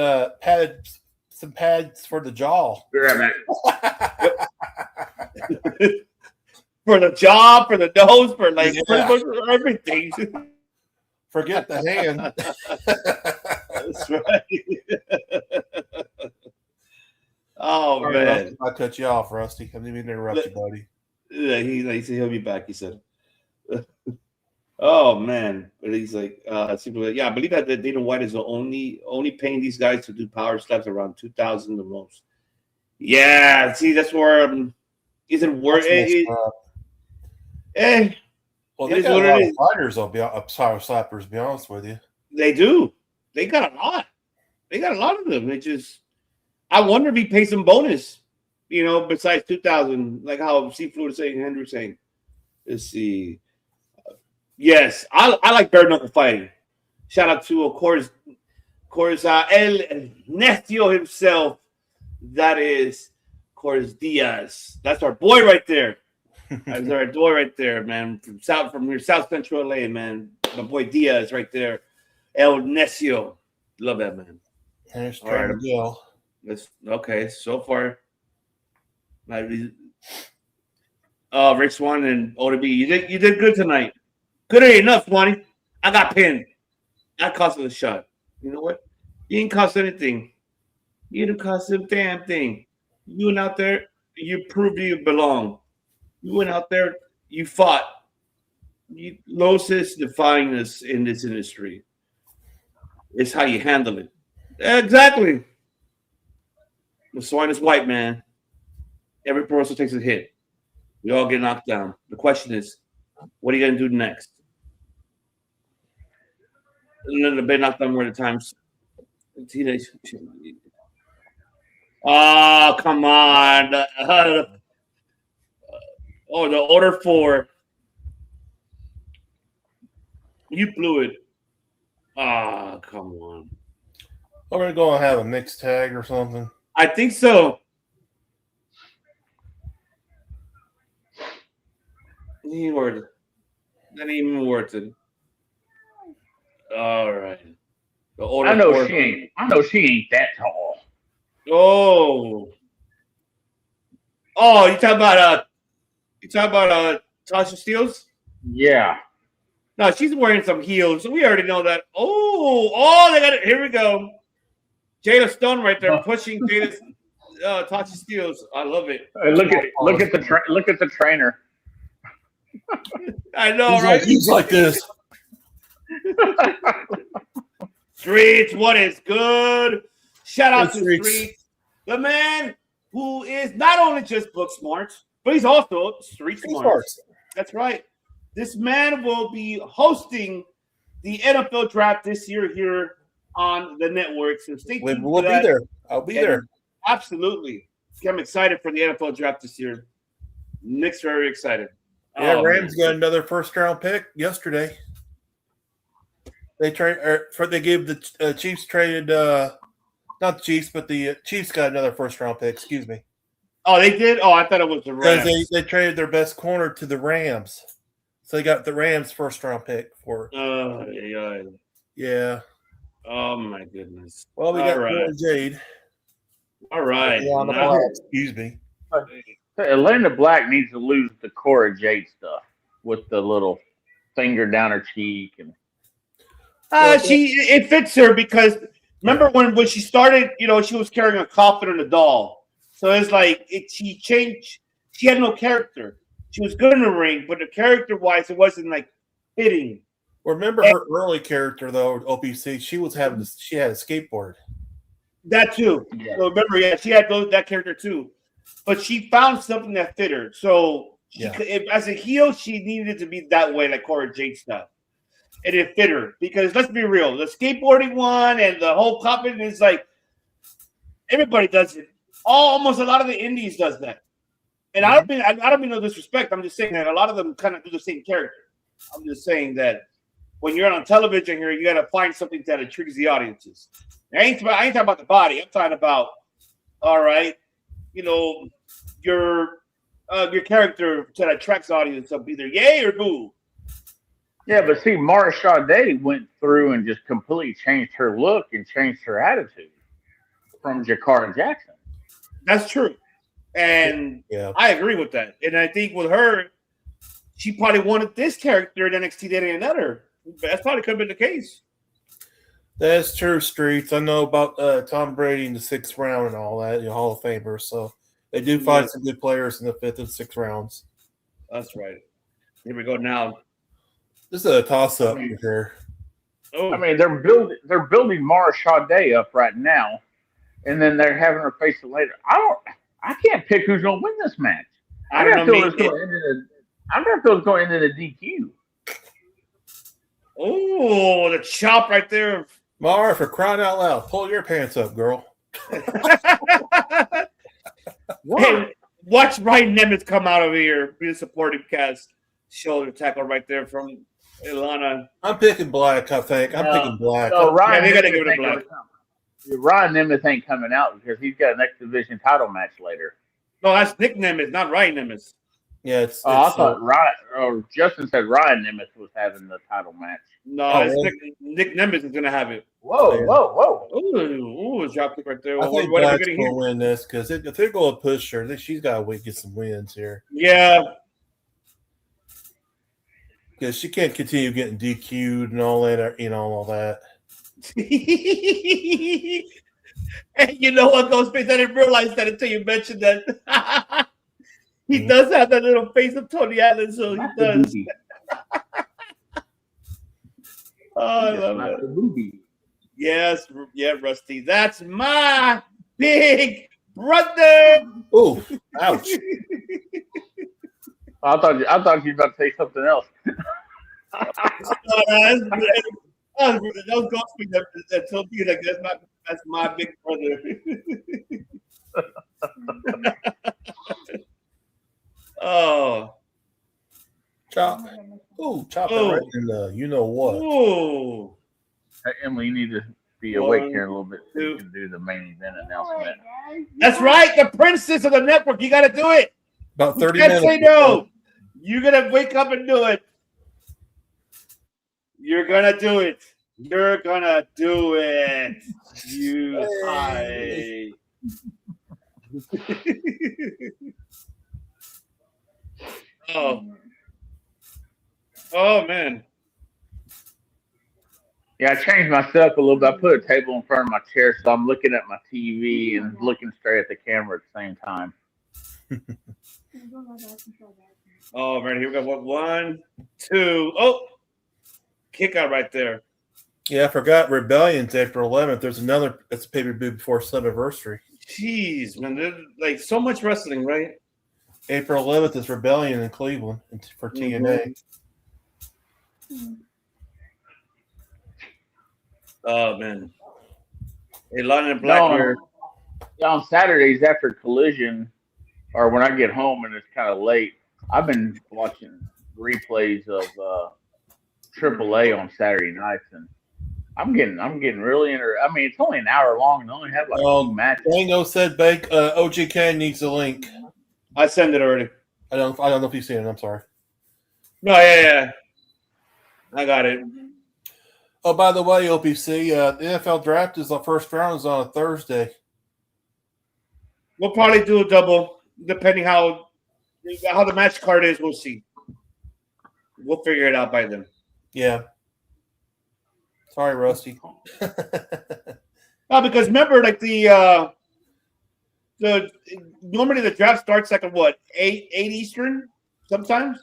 for the jaw. For the jaw, for the nose, for like pretty much everything. Forget the hand. That's right. Oh, Sorry, man. I cut you off, Rusty. I didn't mean to interrupt you, buddy. Yeah, he said he'll be back, he said. Oh, man. But he's like, yeah, I believe that Dana White is the only paying these guys to do power slaps around 2,000 the most. Yeah, see, that's where isn't worth it. Well, they got a lot of fighters on power slappers, to be honest with you. They do. They got a lot. They got a lot of them. It just, I wonder if he pays some bonus, besides 2,000, like how Seafood is saying, Henry's saying. Let's see. Yes, I like bare knuckle fighting. Shout out to, of course, El Necio himself. That is, of course, Diaz. That's our boy right there. That's our boy right there, man. From South Central LA, man. My boy Diaz right there. El Necio. Love that, man. There's all right, Bill. Okay, so far. Rick Swann and ODB, you did good tonight. Good enough, Swanee. I got pinned. That cost us a shot. You know what? You didn't cost anything. You didn't cost a damn thing. You went out there, you proved you belong. You went out there, you fought. Losses define us in this industry. It's how you handle it. Exactly. The Swann is white, man. Every person takes a hit. We all get knocked down. The question is, what are you going to do next? And then the been knocked down more than times. Oh, come on. The order 4. You blew it. Ah, come on. We're going to go and have a mixed tag or something. I think so. That ain't even worth it. All right. The order I know 4. she ain't that tall. Oh, you talking about Tasha Steelz? Yeah. No, she's wearing some heels. So we already know that. Oh, they got it. Here we go. Jada Stone right there pushing Tasha Steelz. I love it. Look at the trainer. I know, right? He's like this. Streets, what is good? Shout out to Streets, the man who is not only just book smart, but he's also street smart. That's right. This man will be hosting the NFL draft this year here on the network. So stay tuned. We'll be there. I'll be there. Absolutely. I'm excited for the NFL draft this year. Nick's very excited. Yeah, Rams got another first-round pick yesterday. They gave the Chiefs traded not the Chiefs, but the Chiefs got another first-round pick. Excuse me. Oh, they did. Oh, I thought it was the Rams. Because they traded their best corner to the Rams, so they got the Rams first-round pick for. Yeah. Oh my goodness. Well, we got Jade. All right. Excuse me. Alana Black needs to lose the Cora Jade stuff with the little finger down her cheek and. It fits her because remember when she started, she was carrying a coffin and a doll. So it's like she changed. She had no character. She was good in the ring, but the character-wise, it wasn't like fitting. Remember her early character though, OPC. She had a skateboard. That too. Yeah. So remember, she had that character too, but she found something that fit her. So as a heel, she needed to be that way, like Cora Jade stuff. And it fit her because let's be real, the skateboarding one and the whole coffin is like everybody does it. Almost a lot of the indies does that. And I don't mean no disrespect. I'm just saying that a lot of them kind of do the same character. I'm just saying that when you're on television here, you got to find something that intrigues the audiences. I ain't talking about the body. I'm talking about, all right, your character that attracts audience of either yay or boo. Yeah, but see, Mara Sade went through and just completely changed her look and changed her attitude from Jakara Jackson. That's true. And I agree with that. And I think with her, she probably wanted this character in NXT than another. That's probably could have been the case. That's true, Streets. I know about Tom Brady in the 6th round and all that, Hall of Famer. So they do find some good players in the 5th and 6th rounds. That's right. Here we go now. This is a toss-up here. I mean, they're building Mara Sade up right now, and then they're having her face it later. I can't pick who's going to win this match. I'm gonna feel it's going to end in a DQ. Oh, the chop right there. Mara, for crying out loud, pull your pants up, girl. Hey, watch Ryan Nemeth come out of here. Be a supportive cast. Shoulder tackle right there from Alana. I'm picking Black, I think. I'm picking Black. So Ryan they got to give it a Black. Ryan Nemeth ain't coming out because he's got an X Division title match later. No, that's Nick Nemeth, not Ryan Nemeth. Yeah, I thought Ryan or Justin said Ryan Nemeth was having the title match. No, Nick Nemeth is going to have it. Whoa. Ooh, a drop kick right there. I think Black's going to win this because if they're going to push her, she's got to get some wins here. Yeah. Because she can't continue getting DQ'd and all that, all that. And you know what, Ghostface? I didn't realize that until you mentioned that. He does have that little face of Tony Allen, so he does. I love it. Yes, Rusty. That's my big brother. Oh, ouch. I thought you were about to say something else. That was Ghostface that told me like that's my big brother. Oh. Chop. Ooh, chop it right in the you know what. Ooh. Emily, you need to be awake here in a little bit so you can do the main event announcement. That's right, the princess of the network. You got to do it. About 30 minutes. minutes. Say no. You're going to wake up and do it. You're going to do it. You're going to do it. You hey. Oh, man. Yeah, I changed my setup a little bit. I put a table in front of my chair, so I'm looking at my TV and looking straight at the camera at the same time. Oh, man, here we go. 1, 2. Oh, kick out right there. Yeah, I forgot Rebellion's April 11th. There's another. It's a pay-per-view before Slammiversary. Jeez, man, there's like so much wrestling, right? April 11th is Rebellion in Cleveland for TNA. Oh man, Alana Black here. On Saturdays after Collision, or when I get home and it's kind of late, I've been watching replays of AAA on Saturday nights, and I'm getting really interested. I mean, it's only an hour long and only have like 2 matches. Dango said OGK needs a link. I sent it already. I don't know if you've seen it. I'm sorry. No, yeah. I got it. Oh, by the way, OPC, the NFL draft is the first round is on a Thursday. We'll probably do a double, depending how the match card is. We'll see. We'll figure it out by then. Yeah. Sorry, Rusty. No, because remember, like the normally the draft starts like at what 8 Eastern sometimes.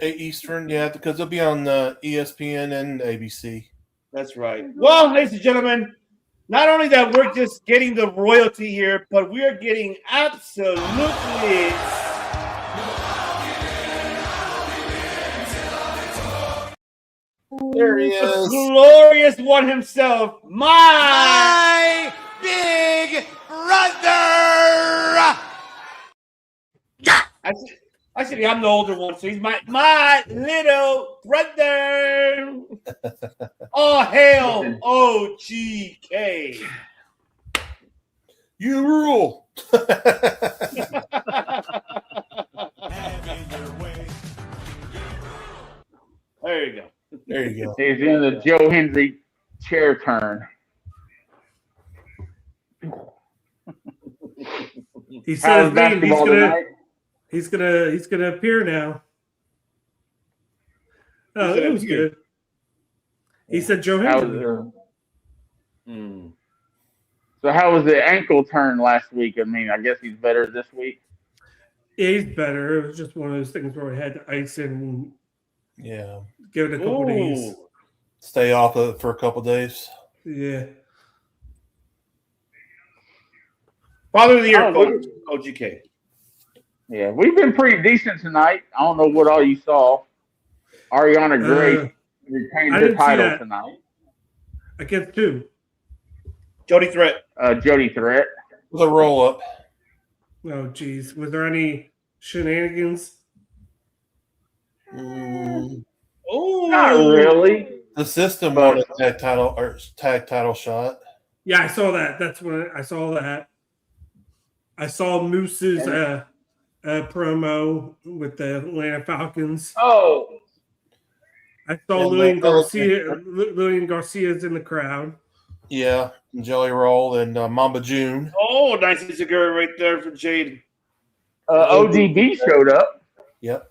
8 Eastern, yeah, because it'll be on ESPN and ABC. That's right. Well, ladies and gentlemen, not only that we're just getting the royalty here, but we are getting absolutely there he the is. glorious one himself, my big brother. Actually, I'm the older one, so he's my little brother. Oh, hail OGK. You rule. There you go. There you go. He's in the Joe Hendry chair turn. He said his name. He's gonna appear now. Oh, it was good. He said Joe Hendry. So how was the ankle turn last week? I mean, I guess he's better this week. Yeah, he's better. It was just one of those things where we had to ice it and give it a couple days. Stay off of it for a couple days. Yeah. Father of the Year, OGK. Yeah, we've been pretty decent tonight. I don't know what all you saw. Arianna Grace retained her title tonight. Against who? Jody Threat. Jody Threat. With a roll-up. Oh, geez. Was there any shenanigans? Oh, not really. The system won a tag title shot. Yeah, I saw that. That's when I saw that. I saw Moose's promo with the Atlanta Falcons. Oh, I saw Lillian Garcia. Lillian Garcia's in the crowd. Yeah, Jelly Roll and Mamba June. Oh, nice cigar right there for Jade. ODB showed up. Yep.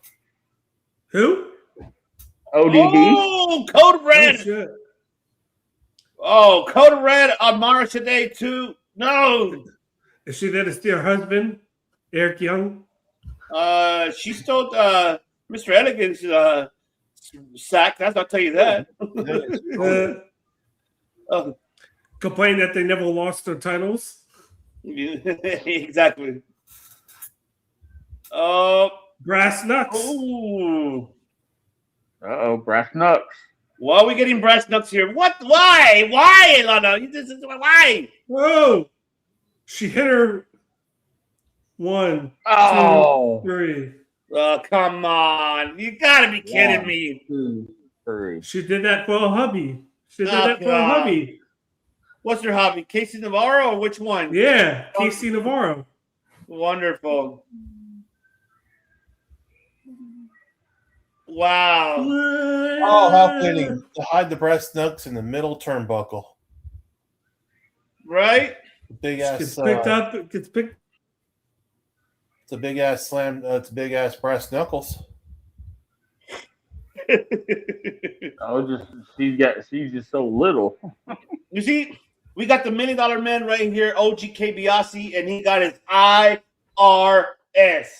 Who? ODB. Oh, Code Red. Oh, Code Red on Mara today too. No. Is she there to steal her husband, Eric Young? She stole Mr. Elegance sack. I'll tell you that. Complain that they never lost their titles. Exactly. Brass knucks. Ooh. Brass knucks. Why are we getting brass knucks here? What? Why? Why, Elayna? This is why? Whoa! She hit her 1, 2, 3. Oh, come on. You gotta be kidding me. 2, 3. She did that for a hubby. She did that for a hubby. What's her hobby? Casey Navarro or which one? Yeah, Casey Navarro. Wonderful. Wow. Oh, how fitting to hide the breast knucks in the middle turnbuckle. Right? Big ass. Gets picked up. Gets picked. It's a big ass slam. It's big ass brass knuckles. She's just so little. You see, we got the $1 million man right here, OGK Biasi, and he got his IRS.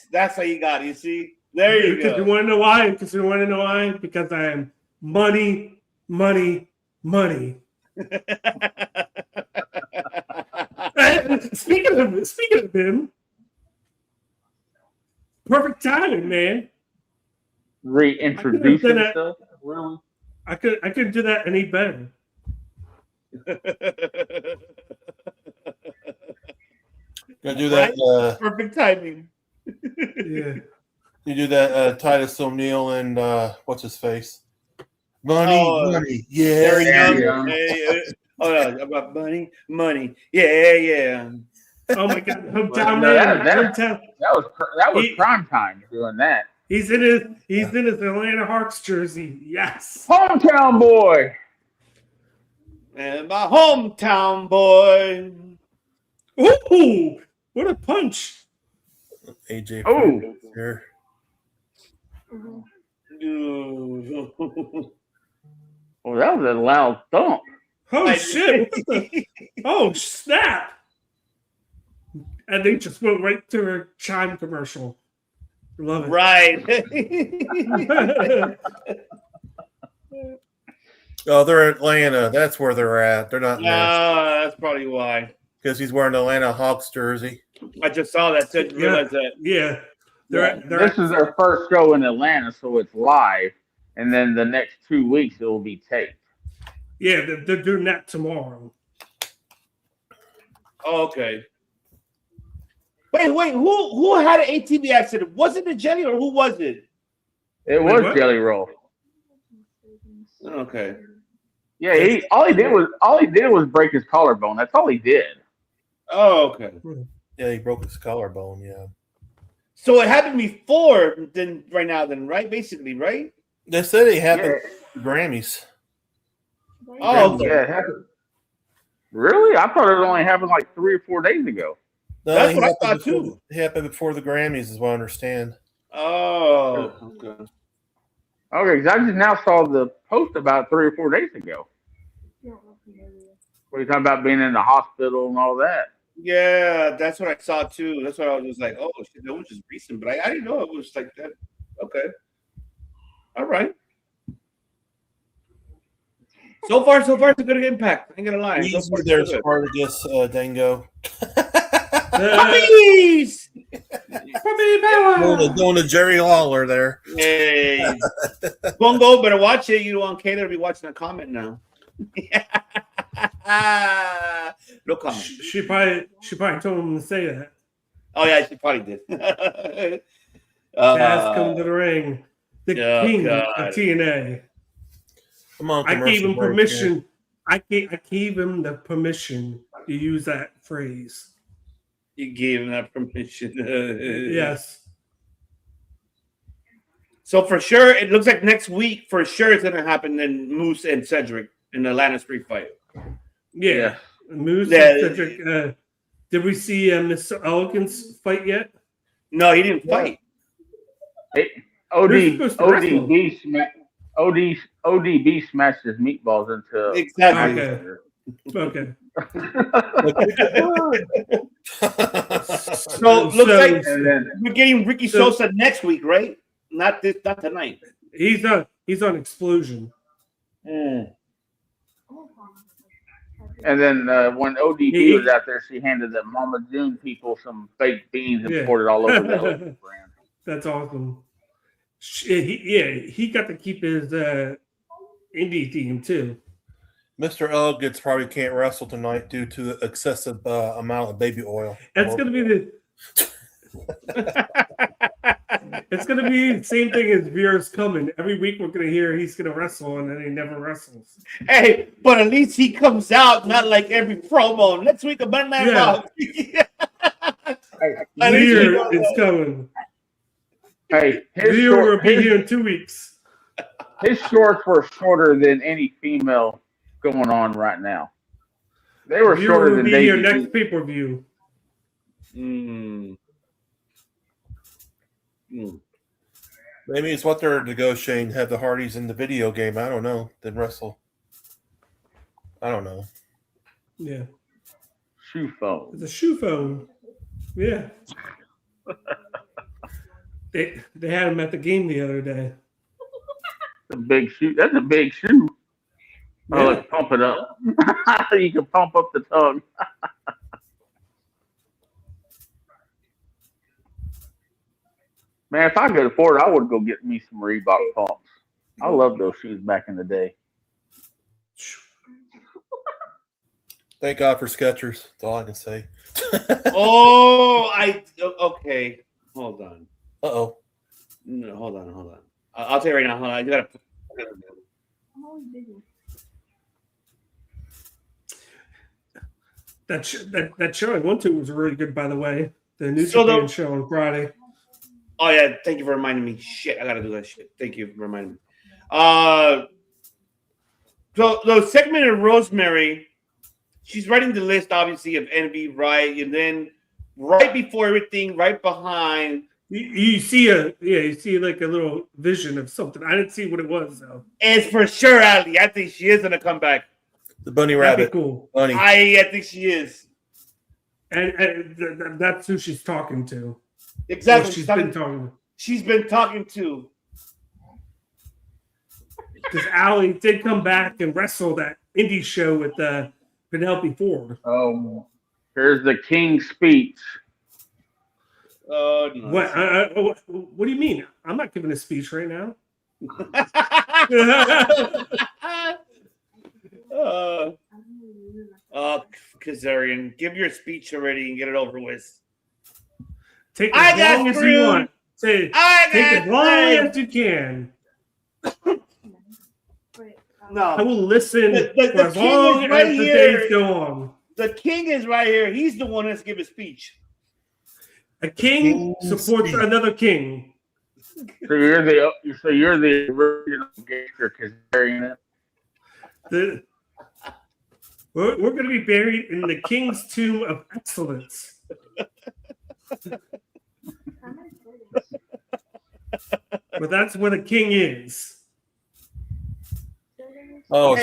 That's how you got it. You see, there you go. You want to know why? Because you want to know why? Because I am money, money, money. Speaking of him, perfect timing, man. Reintroduce himself. Really? I couldn't do that any better. Gonna do that. Perfect timing. Yeah. You do that Titus O'Neil and what's his face? Money. Yeah. About money. Yeah. Oh my God, hometown No, man. that was prime time doing that. He's in his Atlanta Hawks jersey. Yes. Hometown boy. And my hometown boy. Ooh, what a punch. AJ. Oh. Here. Well, that was a loud thump. Oh shit! Oh snap! And they just went right to a Chime commercial. Love it. Right. Oh, they're in Atlanta. That's where they're at. They're not. That's probably why. Because he's wearing the Atlanta Hawks jersey. I just saw that. Didn't realize that. Yeah. This is their first show in Atlanta, so it's live, and then the next 2 weeks it will be taped. Yeah, they're doing that tomorrow. Oh, okay. Wait. Who had an ATV accident? Was it the Jelly or who was it? It was Jelly Roll. Okay. Yeah, all he did was break his collarbone. That's all he did. Oh, okay. Yeah, he broke his collarbone. Yeah. So it happened before right? Basically, right? They said it happened at the Grammys. Oh, okay. Yeah, it happened. Really? I thought it only happened like 3 or 4 days ago. No, that's what I thought too. It happened before the Grammys, is what I understand. Oh, okay. Okay, because I just now saw the post about 3 or 4 days ago. Where you talking about being in the hospital and all that. Yeah, that's what I saw too. That's what I was just like, oh shit, that was just recent, but I didn't know it was like that. Okay. All right. So far, it's a good impact. I ain't gonna lie. Easy there, Spartacus Dango. Puppies! Puppy power! Going to Jerry Lawler there. Hey. Bongo, better watch it. You don't want Kayla to be watching a comment now. No comment. She probably told him to say that. Oh yeah, she probably did. Taz come to the ring. The king of TNA. Come on, I gave him permission. I gave him the permission to use that phrase. You gave him that permission. Yes. So for sure, it looks like next week for sure it's gonna happen in Moose and Cedric in the Atlanta Street fight. Yeah. Moose and Cedric. Did we see Mr. Elegance fight yet? No, he didn't fight. ODB smashed his meatballs into exactly. Okay. So looks like we're getting Ricky Sosa next week, right? Not tonight. He's on Explosion. And then when ODB was out there, she handed the Mama June people some fake beans and poured it all over the brand. That's awesome. He got to keep his indie theme too. Mr. Elegance probably can't wrestle tonight due to the excessive amount of baby oil. That's going to be it's going to be the same thing as Veer's coming. Every week we're going to hear he's going to wrestle, and then he never wrestles. Hey, but at least he comes out, not like every promo. Next week, a Batman Box. Veer is coming. Hey, Veer will be here in 2 weeks. His shorts were shorter than any female going on right now. They were shorter than Daisy. Your next pay-per-view. Maybe it's what they're negotiating. Have the Hardys in the video game. I don't know. Then wrestle. I don't know. Yeah. Shoe phone. It's a shoe phone. Yeah. They had him at the game the other day. A big shoe. That's a big shoe. Yeah. Oh, let's pump it up. You can pump up the tongue. Man, if I could afford it, I would go get me some Reebok pumps. I love those shoes back in the day. Thank God for Skechers. That's all I can say. Okay. Hold on. Uh-oh. No, hold on. I'll tell you right now. Hold on. You gotta. That show I went to was really good, by the way. The New Japan show on Friday. Oh yeah, thank you for reminding me. Shit, I gotta do that shit. Thank you for reminding me. So the segment of Rosemary, she's writing the list, obviously, of NB, right? And then right before everything, right behind, you see like a little vision of something. I didn't see what it was though. It's for sure, Ali. I think she is gonna come back. The bunny rabbit. Cool. Bunny. I think she is. And that's who she's talking to. Exactly. She's been talking to. Because Allie did come back and wrestle that indie show with Penelope Ford. Here's the King's speech. Oh, no. What do you mean? I'm not giving a speech right now. Kazarian, give your speech already and get it over with. Take as long as you want. Take as long as you can. No, I will listen for as long as the days go on. The king is right here. He's the one that's giving a speech. A king supports another king. So you're the original gangster Kazarian. We're going to be buried in the king's tomb of excellence. But that's what a king is. Oh,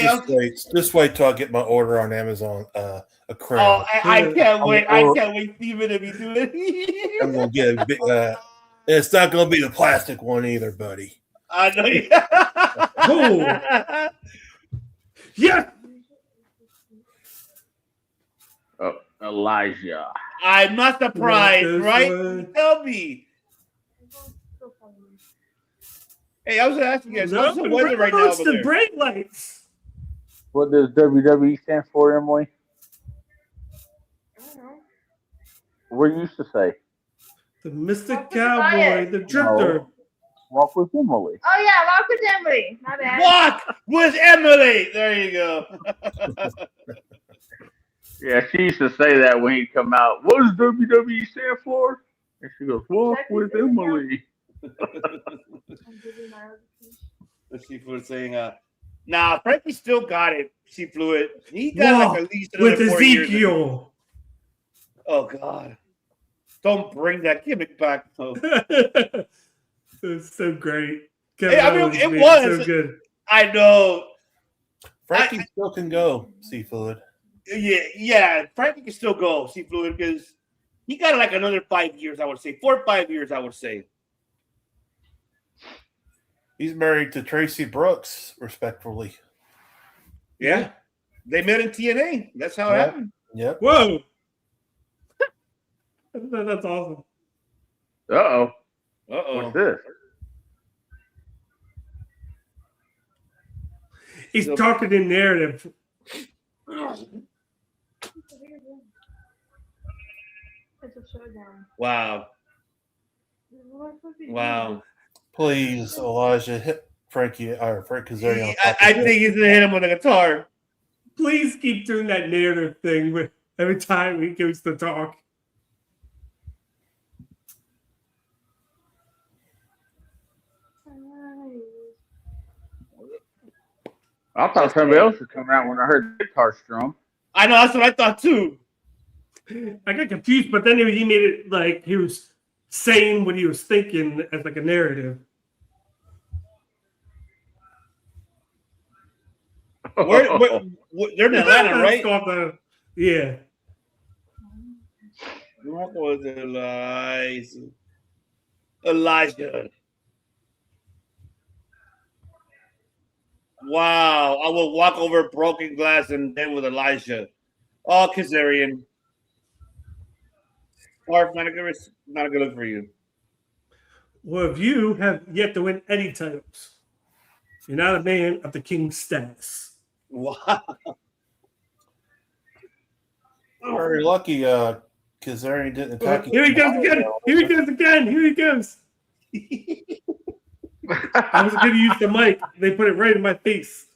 just wait till I get my order on Amazon. A crown. Oh, I can't wait. I can't wait, Steven, if you do it. I'm gonna get a big. It's not gonna be the plastic one either, buddy. I know. Oh. Yeah. Oh, Elijah. I'm not surprised, right? Tell me. Hey, I was asking you guys, what's the weather right now over the there? brake lights. What does WWE stand for, Emily? I don't know. What do you used to say? The Mystic Cowboy, the Drifter. No. Walk with Emily. Oh yeah, walk with Emily. My bad. Walk with Emily. There you go. Yeah, she used to say that when he'd come out. What does WWE stand for? And she goes, walk with Emily. Let's see for saying, nah, Frankie still got it. She flew it. He got like at least another with 4 years. Ezekiel. Oh God! Don't bring that gimmick back. Oh. It's so great. Hey, I mean, it was so good. I know. Frankie still can go seafood. Yeah. Frankie can still go seafood because he got like another 5 years. I would say 4 or 5 years. I would say. He's married to Tracy Brooks, respectfully. Yeah, they met in TNA. That's how it happened. Yep. Whoa. That's awesome. Uh-oh. Uh-oh. What's this? He's talking in narrative. It's a showdown. Wow. Wow. Please, Elijah, hit Frankie or Frank Kazarian. I think he's gonna hit him with a guitar. Please keep doing that narrative thing with every time he goes to talk. I thought somebody else was coming out when I heard the guitar strum. I know, that's what I thought too. I got confused, but then he made it like he was saying what he was thinking as like a narrative. They're in Atlanta, right? Yeah. What was Elijah. Wow. I will walk over broken glass and then with Elijah. Oh, Kazarian. Scarf, not a good look for you. Well, if you have yet to win any titles, you're not a man of the king's status. Wow. Very lucky Kazarian didn't attack you. Here he goes again. Here he goes again. Here he goes. I was going to use the mic. They put it right in my face.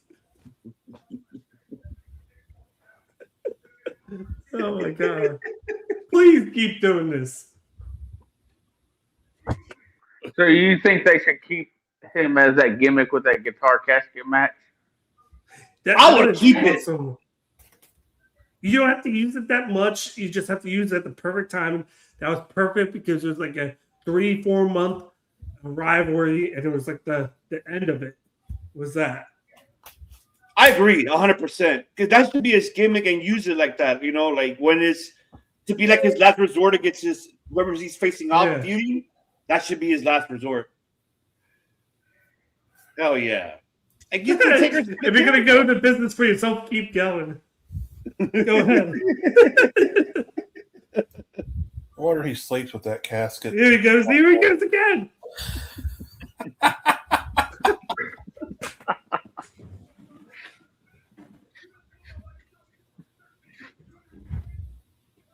Oh my god! Please keep doing this. So you think they should keep him as that gimmick with that guitar casket match? I would keep it. You don't have to use it that much. You just have to use it at the perfect time. That was perfect because it was like a 3-4 month rivalry, and it was like the end of it was that. I agree 100% because that should be his gimmick and use it like that. You know, like when it's to be like his last resort against his whoever he's facing off feuding. That should be his last resort. Hell yeah! And get the takers. If you're gonna go into business for yourself, keep going. Go ahead. I wonder if he sleeps with that casket. Here he goes. Here he goes again.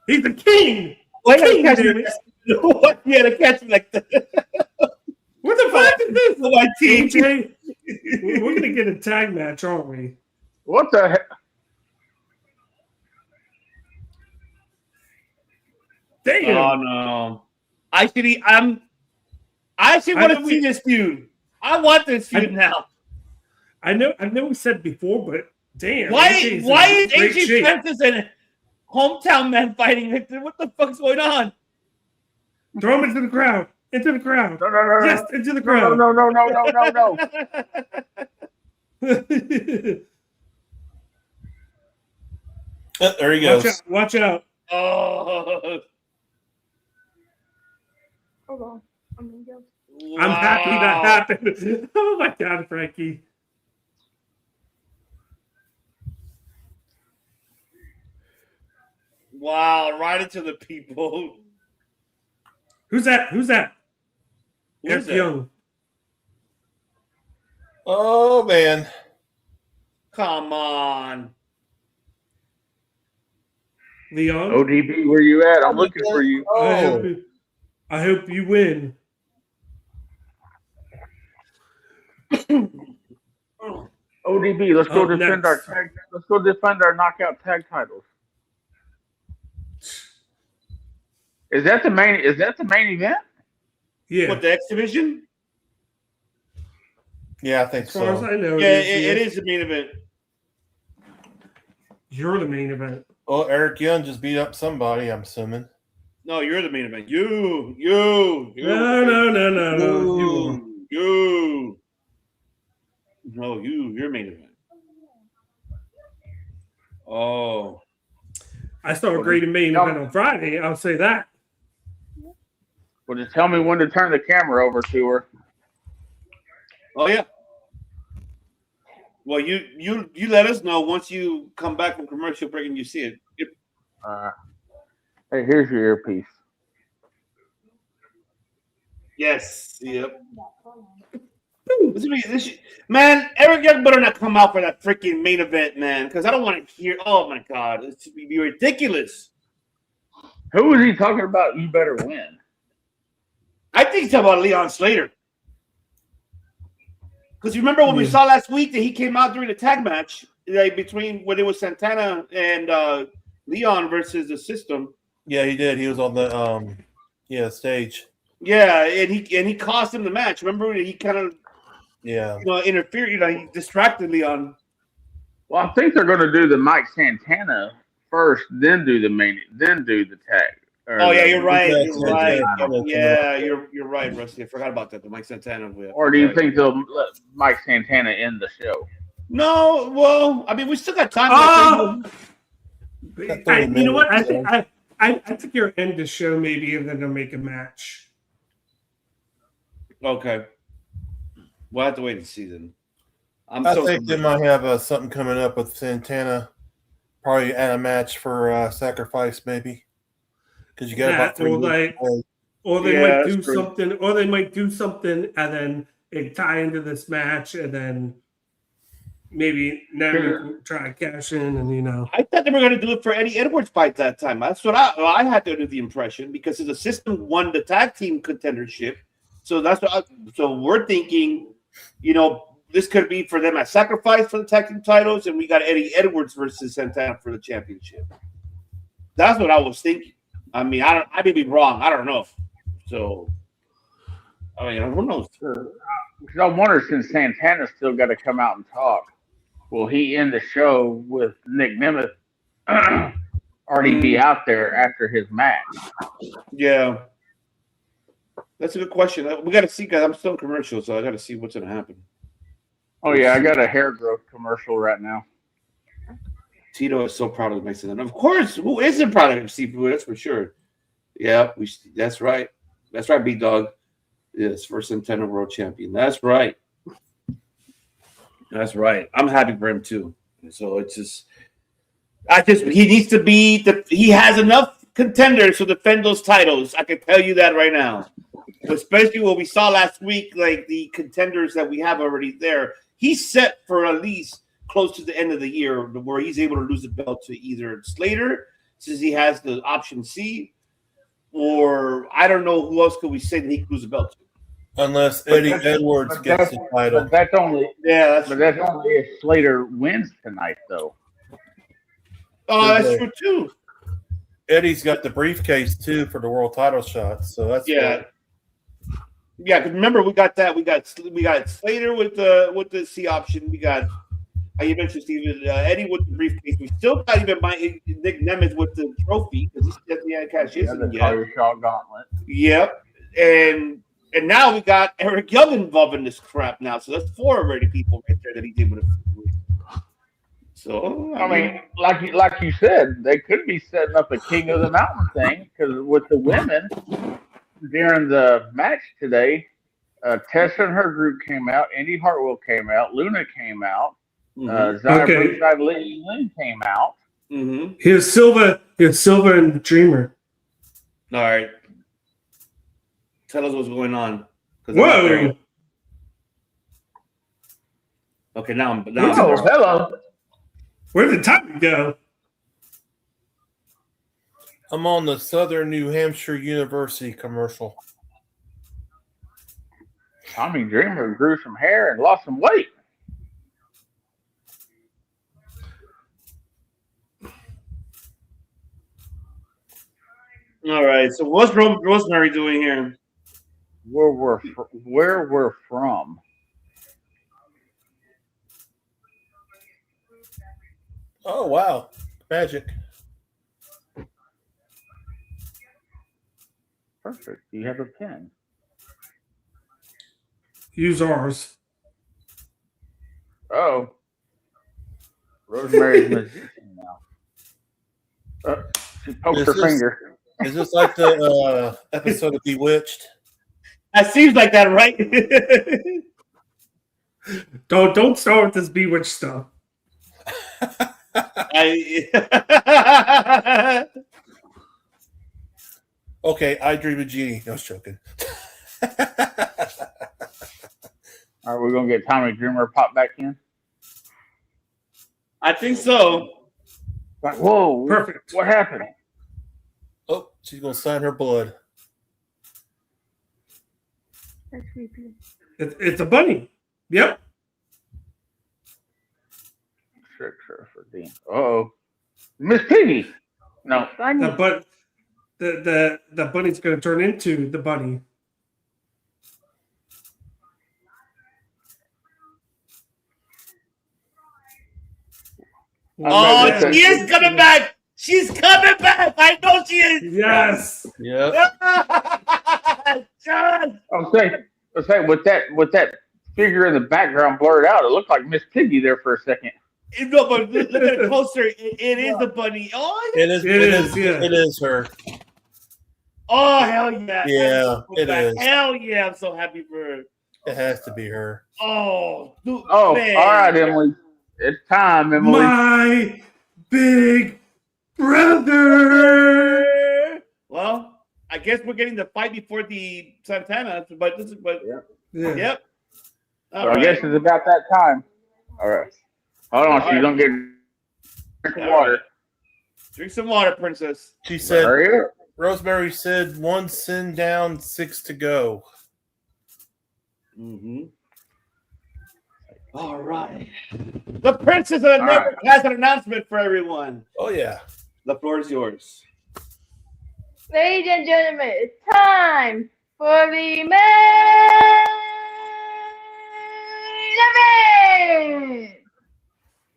He's the king. Why king, catch me? Yeah, to catch me like that. What the fuck is this? My team. AJ, we're gonna get a tag match, aren't we? What the heck? Damn. Oh no! I want to see this feud. I want this feud now. I know we said before, but damn. Why is AJ Styles and hometown man fighting? What the fuck's going on? Throw him into the crowd. Into the crowd. No. Yes, into the crowd. No. There he goes. Watch out. Oh. Hold on. I'm gonna go. Wow. I'm happy that happened. Oh my god, Frankie. Wow, right into the people. Who's that? Who's Eric that? Young. Oh man. Come on. Leon. ODB, where you at? I'm looking for you. I hope you win. ODB, let's go defend next. let's go defend our knockout tag titles. Is that the main event? Yeah. What, the X Division? Yeah, I think As far as so. I know, Yeah, it is the main event. You're the main event. Oh, Eric Young just beat up somebody, I'm assuming. No, you're the main event. You. No. You. No, you're main event. Oh. I saw a great main event on Friday. I'll say that. Well, just tell me when to turn the camera over to her. Oh yeah. Well, you let us know once you come back from commercial break and you see it. Yep. Hey, here's your earpiece. Yes. Yep. Man, Eric Young better not come out for that freaking main event, man, because I don't want to hear. Oh my god, it's be ridiculous. Who is he talking about? You better win. I think he's talking about Leon Slater. Because you remember when we saw last week that he came out during the tag match, like between when it was Santana and Leon versus the System. Yeah, he did. He was on the stage. Yeah, and he cost him the match. Remember he kind of interfered. He distracted Leon. Well, I think they're going to do the Mike Santana first, then do the tag. Oh yeah, you're right. You're right. Yeah, you're right, Rusty. I forgot about that. The Mike Santana. Or do you think they'll let Mike Santana end the show? No. Well, I mean, we still got time. You know what? I think you'll end the show maybe, and then they'll make a match. Okay. We'll have to wait and see then. I think they might have something coming up with Santana. Probably at a match for Sacrifice, maybe. Because you got about 3 weeks. Or they might do something. Or they might do something, and then it tie into this match, and then maybe Nemeth try to cash in, and I thought they were going to do it for Eddie Edwards fight that time. That's what I had under the impression because the System won the tag team contendership, So that's what. So we're thinking, this could be for them at sacrifice for the tag team titles, and we got Eddie Edwards versus Santana for the championship. That's what I was thinking. I mean, I may be wrong. I don't know. So, I mean, who knows? Because I wonder, since Santana's still got to come out and talk, will he end the show with Nick Nemeth already be out there after his match? Yeah. That's a good question. We got to see, because I'm still in commercial, so I got to see what's going to happen. Oh, yeah, I got a hair growth commercial right now. Tito is so proud of Mexican. And of course, who isn't proud of seafood? That's for sure. Yeah, that's right. That's right, Big Dog. Yes, first Santana World Champion. That's right. That's right. I'm happy for him too. So it's just, he needs to be he has enough contenders to defend those titles. I can tell you that right now. Especially what we saw last week, like the contenders that we have already there. He's set for at least close to the end of the year where he's able to lose the belt to either Slater, since he has the option C, or I don't know who else could we say that he could lose the belt to. Unless Eddie Edwards gets the title. But that's only if Slater wins tonight, though. Oh, that's true too. Eddie's got the briefcase too for the world title shot, so that's Good. Yeah, because remember we got that. We got Slater with the C option. We got, you mentioned Steven, Eddie with the briefcase. We still got even Nick Nemeth with the trophy because he definitely had cash in the title shot gauntlet. Yep, and now we got Eric Young involved in this crap now. So that's 4 already people right there that he's able to. So I mean, like you said, they could be setting up a King of the Mountain thing, because with the women during the match today, Tessa and her group came out, Indy Hartwell came out, Luna came out, Lynn came out. Mm-hmm. Here's Silva and Dreamer. All right, tell us what's going on. Whoa. Okay, now hello. Where did time go? I'm on the Southern New Hampshire University commercial. Tommy Dreamer grew some hair and lost some weight. All right. So what's Rosemary doing here? Where we're from. Oh wow, magic. Perfect. Do you have a pen? Use ours. Oh. Rosemary's musician now. She poked her finger. Is this like the episode of Bewitched? That seems like that, right? Don't start with this Bewitched stuff. Okay, I Dream of Genie. No, I was joking. All right, we're going to get Tommy Dreamer pop back in? I think so. Like, whoa. Perfect. What happened? Oh, she's going to sign her blood. That's creepy. It's a bunny. Yep. Trick Surfer Dean. Uh-oh. Miss Piggy. No. The bunny's going to turn into the bunny. Oh, she is coming back. She's coming back. I know she is. Yes. Yep. John. I'm saying with that figure in the background blurred out, it looked like Miss Piggy there for a second. No, but look at it closer. It is the bunny. Oh, It is her. Oh, hell yeah. Yeah, it is. Hell yeah. I'm so happy for her. It has to be her. Oh, dude, man. All right, Emily. It's time, Emily. My big brother. Well, I guess we're getting the fight before the Santana, but yep. So I guess it's about that time. All right. Hold on, she's gonna get some water. Drink some water, princess. She said, Rosemary said 1 sin down, 6 to go. Mm-hmm. All right. The Princess of the Network has an announcement for everyone. Oh, yeah. The floor is yours. Ladies and gentlemen, it's time for the main event.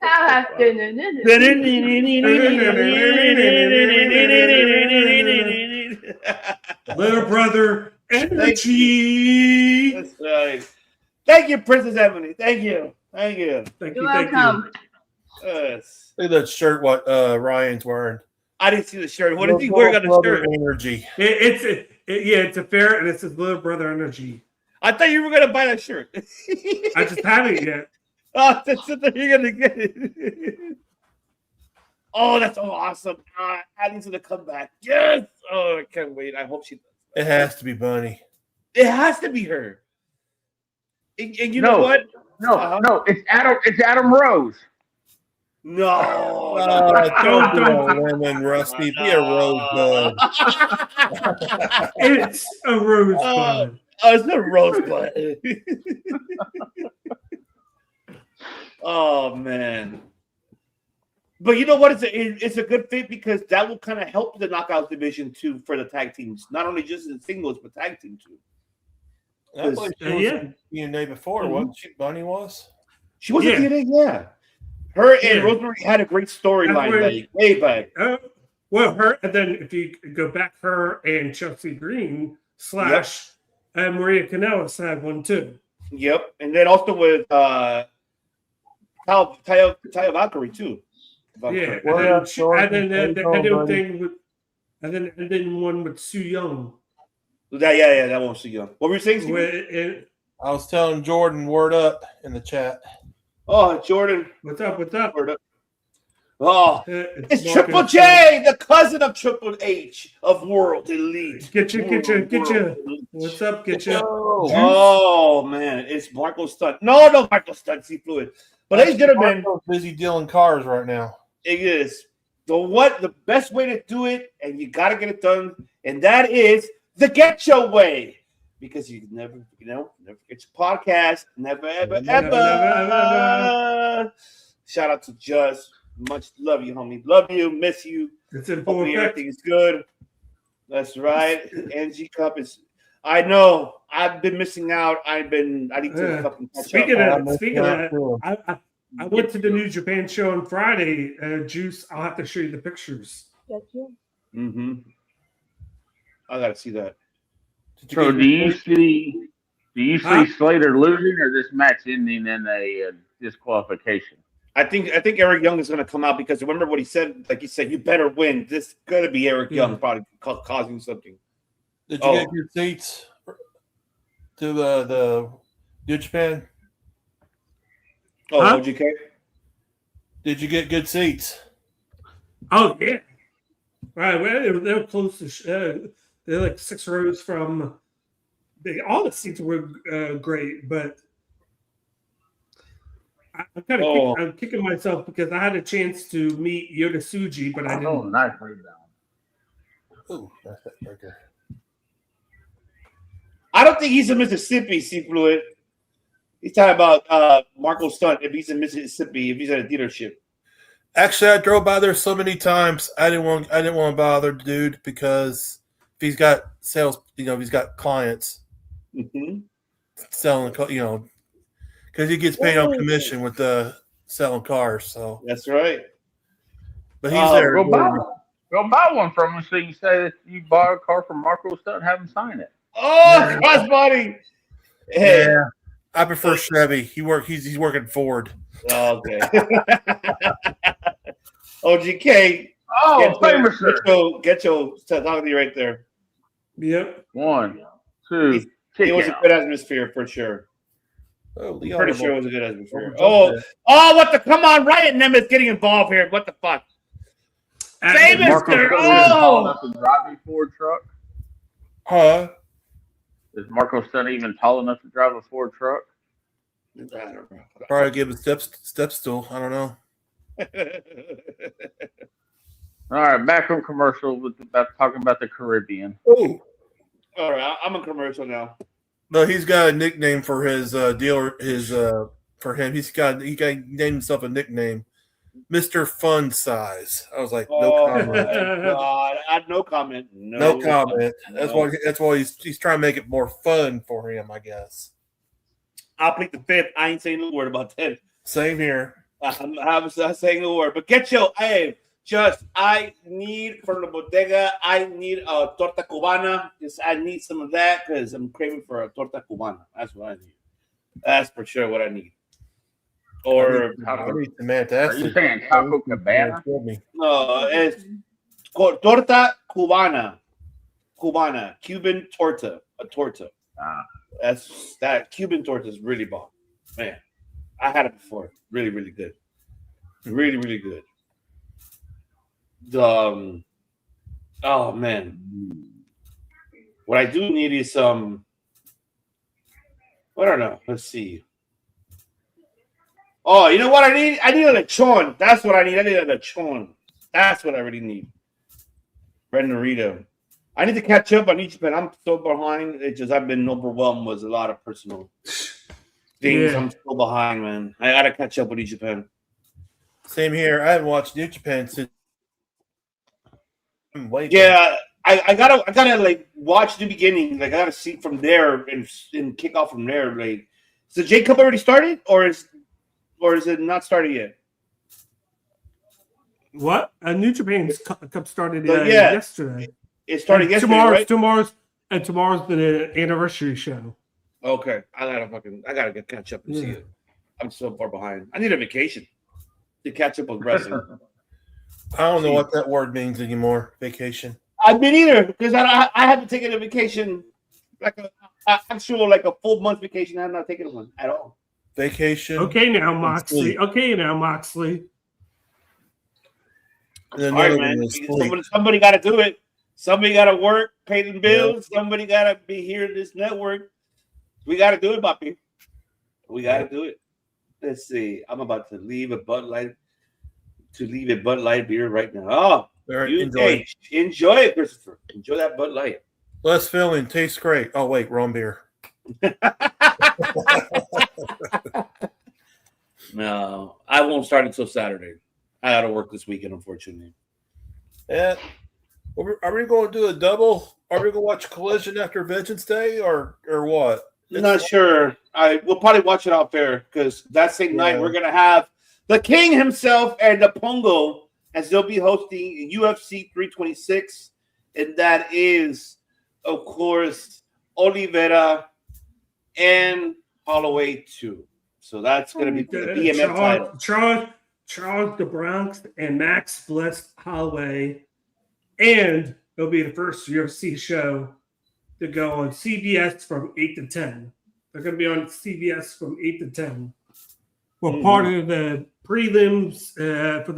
I'll have to. Little brother energy. That's right. Thank you, Princess Emily. Thank you. Thank you. Thank You're you. Thank welcome. you. Yes. Look at that shirt what Ryan's wearing. I didn't see the shirt. What is he wearing on the shirt? Energy. It's a fair, and it says little brother energy. I thought you were going to buy that shirt. I just haven't yet. Oh, that's something you're going to get it. Oh, that's so awesome. Adding to the comeback. Yes. Oh, I can't wait. I hope she does. It has to be Bunny. It has to be her. And you know what? No, it's Adam Rose. No, don't be a woman, Rusty. Be a rosebud. It's a rosebud. Oh, it's a rosebud. Oh man. But you know what? It's a good fit because that will kind of help the knockout division too for the tag teams, not only just in singles but tag team too. I believe she was in TNA before, wasn't she? Bunny was. She was in TNA, yeah. Her and Rosemary had a great storyline way back. Well, her, and then if you go back, her and Chelsea Green / Maria Kanellis had one too. Yep, and then also with Taya Valkyrie too. Yeah, and then one with Su Young. That one was Su Young. What were you saying? I was telling Jordan, word up in the chat. Oh, Jordan. What's up? Word up. Oh, it's Triple J, the cousin of Triple H of World Elite. Get you. What's up, get you? Oh, man. It's Marco Stunt. No, Marco Stunt, C Fluid. But ladies and gentlemen, Marco's busy dealing cars right now. It is. The best way to do it, and you got to get it done, and that is the Get Your Way. Because you never forget your podcast. Never. Shout out to Just. Much love you, homie. Love you. Miss you. It's in full effect. Everything is good. That's right. NG Cup is. I know. I've been missing out. I need to fucking catch up. Speaking of that, I went to the New Japan show on Friday. Juice, I'll have to show you the pictures. Mm-hmm. I gotta see that. So do you see Slater losing or this match ending in a disqualification? I think Eric Young is going to come out because remember what he said. Like he said, you better win. This is going to be Eric Young probably causing something. Did you get your seats to the New Japan? Oh, OGK. Did you get good seats? Oh yeah. Right. Well, they were close to. They're like 6 rows from. All the seats were great, but I'm kind of I'm kicking myself because I had a chance to meet Yoda Tsuji, but I didn't. Oh, nice rebound. Ooh, that's that burger. I don't think he's in Mississippi, C Fluid. He's talking about Marco Stunt if he's in Mississippi, if he's at a dealership. Actually, I drove by there so many times. I didn't want to bother the dude because if he's got sales, he's got clients selling, because he gets paid on commission with selling cars. So that's right. But he's there. Go buy one from him. So you say that you bought a car from Marco Stunt and have him sign it. Oh, crossbody. Hey. Yeah, I prefer Chevy. He's working Ford. Oh, okay. OGK. Oh, famous sir. Get your talking to you right there. Yep. 1, 2. It was a good atmosphere for sure. Oh, pretty sure it was a good atmosphere. What the? Come on, Riot Nemeth getting involved here. What the fuck? Famous sir. Oh. To drive a Ford truck? Huh? Is Marco Stunt even tall enough to drive a Ford truck? I don't know. Probably give a step stool. I don't know. All right, back from commercial about talking about the Caribbean. Oh, all right. I'm a commercial now. No, he's got a nickname for his dealer. For him, he named himself a nickname, Mr. Fun Size. I was like, no comment. God, I had no comment. No comment. That's why he's trying to make it more fun for him, I guess. I'll plead the fifth. I ain't saying a word about that. Same here. I'm not saying a word. But get your I need from the bodega. I need a torta cubana. I need some of that because I'm craving for a torta cubana. That's what I need. That's for sure what I need. Or Are you saying Taco Cabana? No, it's torta cubana. Cuban torta. A torta. That Cuban torta is really bomb. Man, I had it before. Really, really good. Really, really good. Oh man. What I do need is some. I don't know. Let's see. Oh, you know what I need? I need a lechon. That's what I need. I need a lechon. That's what I really need. Red Dorito. I need to catch up on each pen. I'm so behind. It's just I've been overwhelmed with a lot of personal things. Yeah. I'm so behind, man. I gotta catch up with each pen. Same here. I haven't watched New Japan since. Yeah, I gotta like watch the beginning. Like I gotta see from there and kick off from there. Like, is the J Cup already started, or is it not started yet? What? New Japan's Cup started yesterday. It started yesterday, right? Tomorrow's the anniversary show. Okay, I gotta catch up and see it. I'm so far behind. I need a vacation to catch up with wrestling. I don't know what that word means anymore. Vacation. I've been either because I haven't taken a vacation like a full month vacation. I'm not taking one at all. Vacation. Okay, now Moxley. All right, man. Somebody got to do it. Somebody got to work, pay the bills. Yeah. Somebody got to be here in this network. We got to do it, Boppy. We got to do it. Let's see. I'm about to leave a Bud Light beer right now. Oh, enjoy it, Christopher. Enjoy that Bud Light. Less filling, tastes great. Oh wait, wrong beer. No, I won't start until Saturday. I got to work this weekend, unfortunately. Yeah. Are we going to do a double? Are we going to watch Collision after Vengeance Day, or what? I'm not sure. We'll probably watch it out there because that same night we're gonna have the King himself and the Pongo as they'll be hosting UFC 326, and that is, of course, Oliveira and Holloway 2. So that's gonna be the BMF title. Charles the Bronx and Max Bliss Holloway, and it'll be the first UFC show to go on CBS from 8 to 10. They're going to be on CBS from 8 to 10. Well, part of the prelims for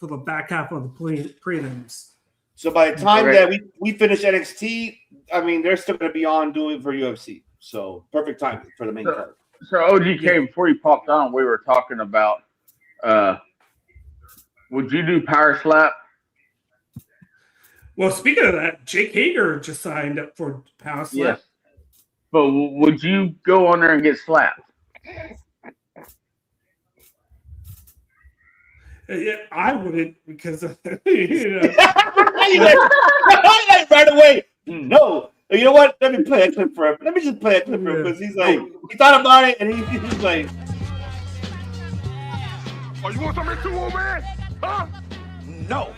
the back half of the prelims. So by the time that we finish NXT, I mean, they're still going to be on doing for UFC. So perfect time for the main card. So OGK, before you popped on, we were talking about would you do Power Slap? Well, speaking of that, Jake Hager just signed up for Power Slap. Yes. But would you go on there and get slapped? Yeah, I wouldn't because right away. No. You know what? Let me play a clip for him. Let me just play a clip for him because he's like, he thought about it and he's like, oh, you want something too, old man? Huh? No.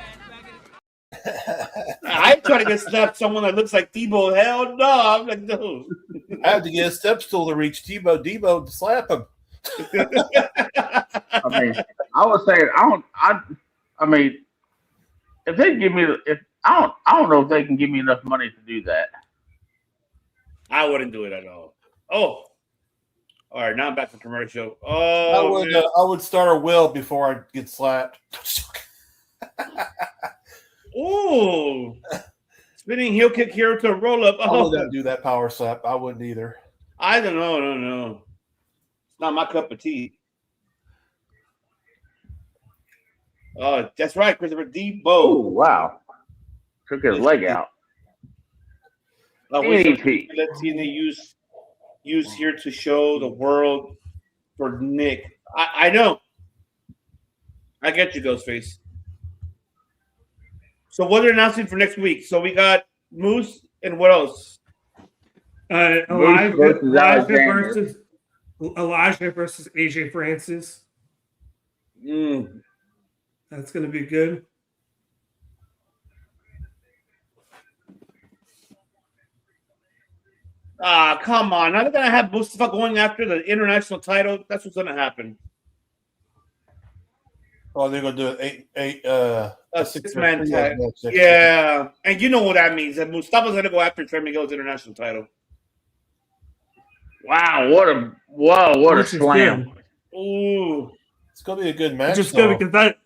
I ain't trying to get slapped someone that looks like Debo. Hell no. I'm like, no. I have to get a step stool to reach Debo to slap him. I mean, I was saying, I mean, if they give me, I don't know if they can give me enough money to do that. I wouldn't do it at all. Oh. All right, now I'm back to commercial. Oh, I would start a will before I get slapped. Oh, spinning heel kick here to a roll up. I wouldn't do that power slap. I wouldn't either. I don't know. No. It's not my cup of tea. Oh, that's right, Christopher Debo. Oh, wow. Took his leg out. Let's see they use used here to show the world for Nick. I know. I get you, Ghostface. So what are they announcing for next week? So we got Moose and what else? Elijah versus AJ Francis. That's going to be good. Come on. Now they're going to have Mustafa going after the international title. That's what's going to happen. Oh, they're going to do a six-man tag. Yeah. And you know what that means. That Mustafa's going to go after Trey Miguel's international title. Wow, what a slam. Good. Ooh. It's going to be a good match. Just good because that's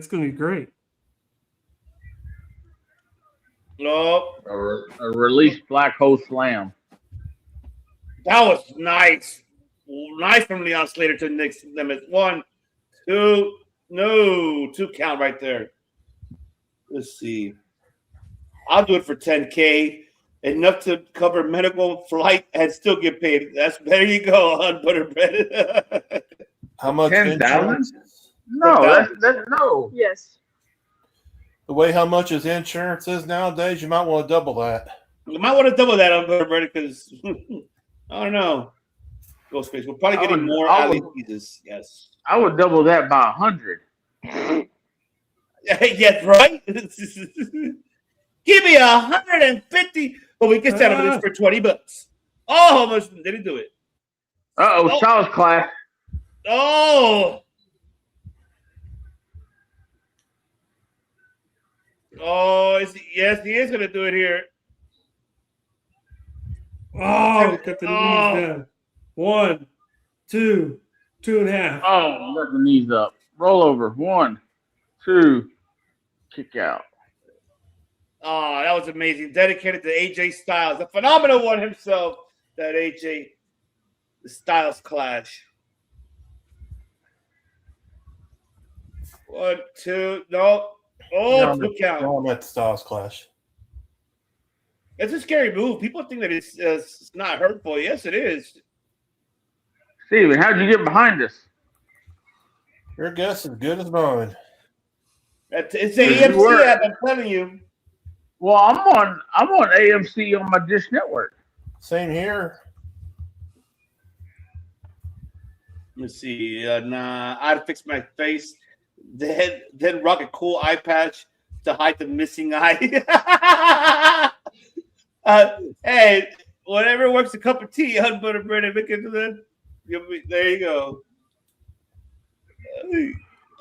going to be great. No. A release black hole slam. That was nice. Nice from Leon Slater to Nick Nemeth. 1, 2, no, 2 count right there. Let's see. I'll do it for $10K. Enough to cover medical, flight, and still get paid. There you go, on Butterbread. How much? 10,000? No, that's no. Yes. The way how much his insurance is nowadays, you might want to double that. You might want to double that on Butterbread because I don't know. Ghostface, we're probably getting more Ali pieces. Yes. I would double that by 100. Yes, right? Give me 150. But we can settle this for $20. Oh, almost didn't do it. Styles Clash. Oh, yes, he is going to do it here. Oh, got the knees down. 1, 2, 2.5. Oh, let the knees up. Roll over. 1, 2, kick out. Oh, that was amazing. Dedicated to AJ Styles, the phenomenal one himself, that AJ Styles Clash. 1, 2, no. Oh, 2 count. No, at Styles Clash. It's a scary move. People think that it's not hurtful. Yes, it is. Steven, how'd you get behind us? Your guess is good as mine. It's AMC app, I'm telling you. Well, I'm on AMC on my Dish Network. Same here. Let me see. Nah, I'd fix my face. Then rock a cool eye patch to hide the missing eye. Hey, whatever works a cup of tea, Butterbread, and make it to that. There you go.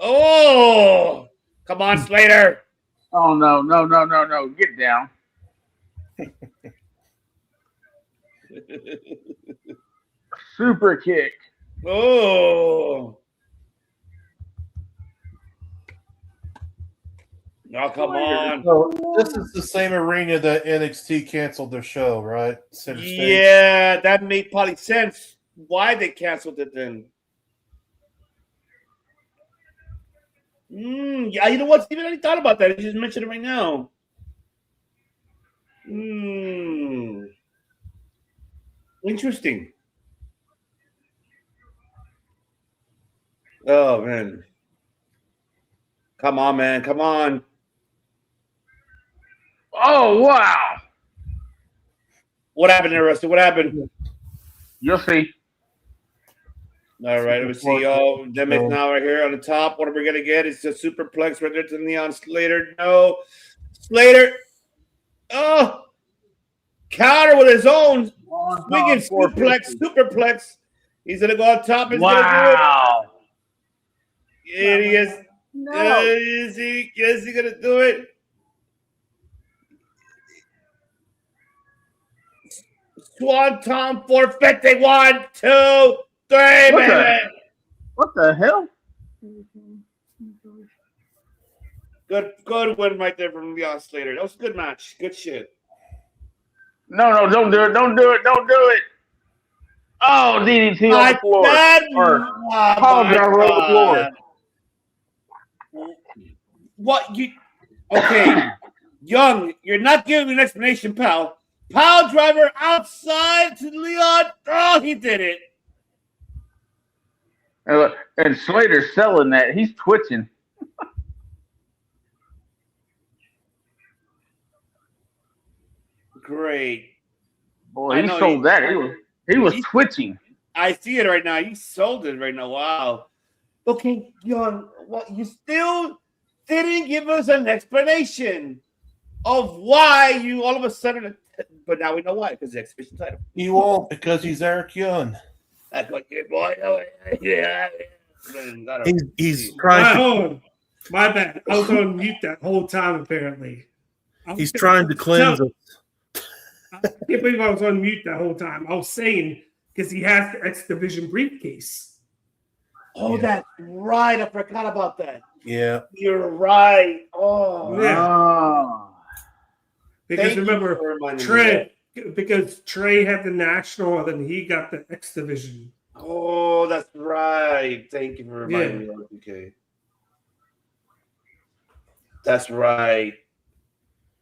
Oh, come on, Slater. Oh, no. Get down. Super kick. Oh. Oh, come on. So this is the same arena that NXT canceled their show, right? Yeah, that made probably sense why they canceled it then. Yeah, you know what, Steven? I already thought about that. I just mentioned it right now. Interesting. Oh, man. Come on, man. Come on. Oh, wow. What happened there, Rusty? What happened? You'll see. All right, let's see. Oh, Nemeth now right here on the top. What are we going to get? It's a superplex right there to Leon Slater. No. Slater. Oh. Counter with his own. Swinging superplex. He's going to go on top. He's going to do it. Idiot. No. Is he going to do it? Swanton forfeit. 1, 2, 3, baby. What the hell? Good win right there from Leon Slater. That was a good match. Good shit. No, don't do it. Don't do it. Oh, DDT on the floor. On the floor. What you? Okay, Young, you're not giving me an explanation, pal. Power driver outside to Leon. Oh, he did it. And Slater's selling that. He's twitching. Great. Boy, he sold that. He was twitching. I see it right now. He sold it right now. Wow. Okay, Leon, what you still didn't give us an explanation of why you all of a sudden, but now we know why, because the exhibition title. You won't, because he's Eric Young. That's what you boy. Yeah. He's trying. Oh, my bad. I was on mute that whole time. Apparently, He's trying to cleanse us. I can't believe I was on mute that whole time. I was saying because he has the X Division briefcase. Oh, that's right. I forgot about that. Yeah, you're right. Oh, yeah. Because remember, Trey. Because Trey had the national, and then he got the X Division. Oh, that's right. Thank you for reminding me. Okay, that's right.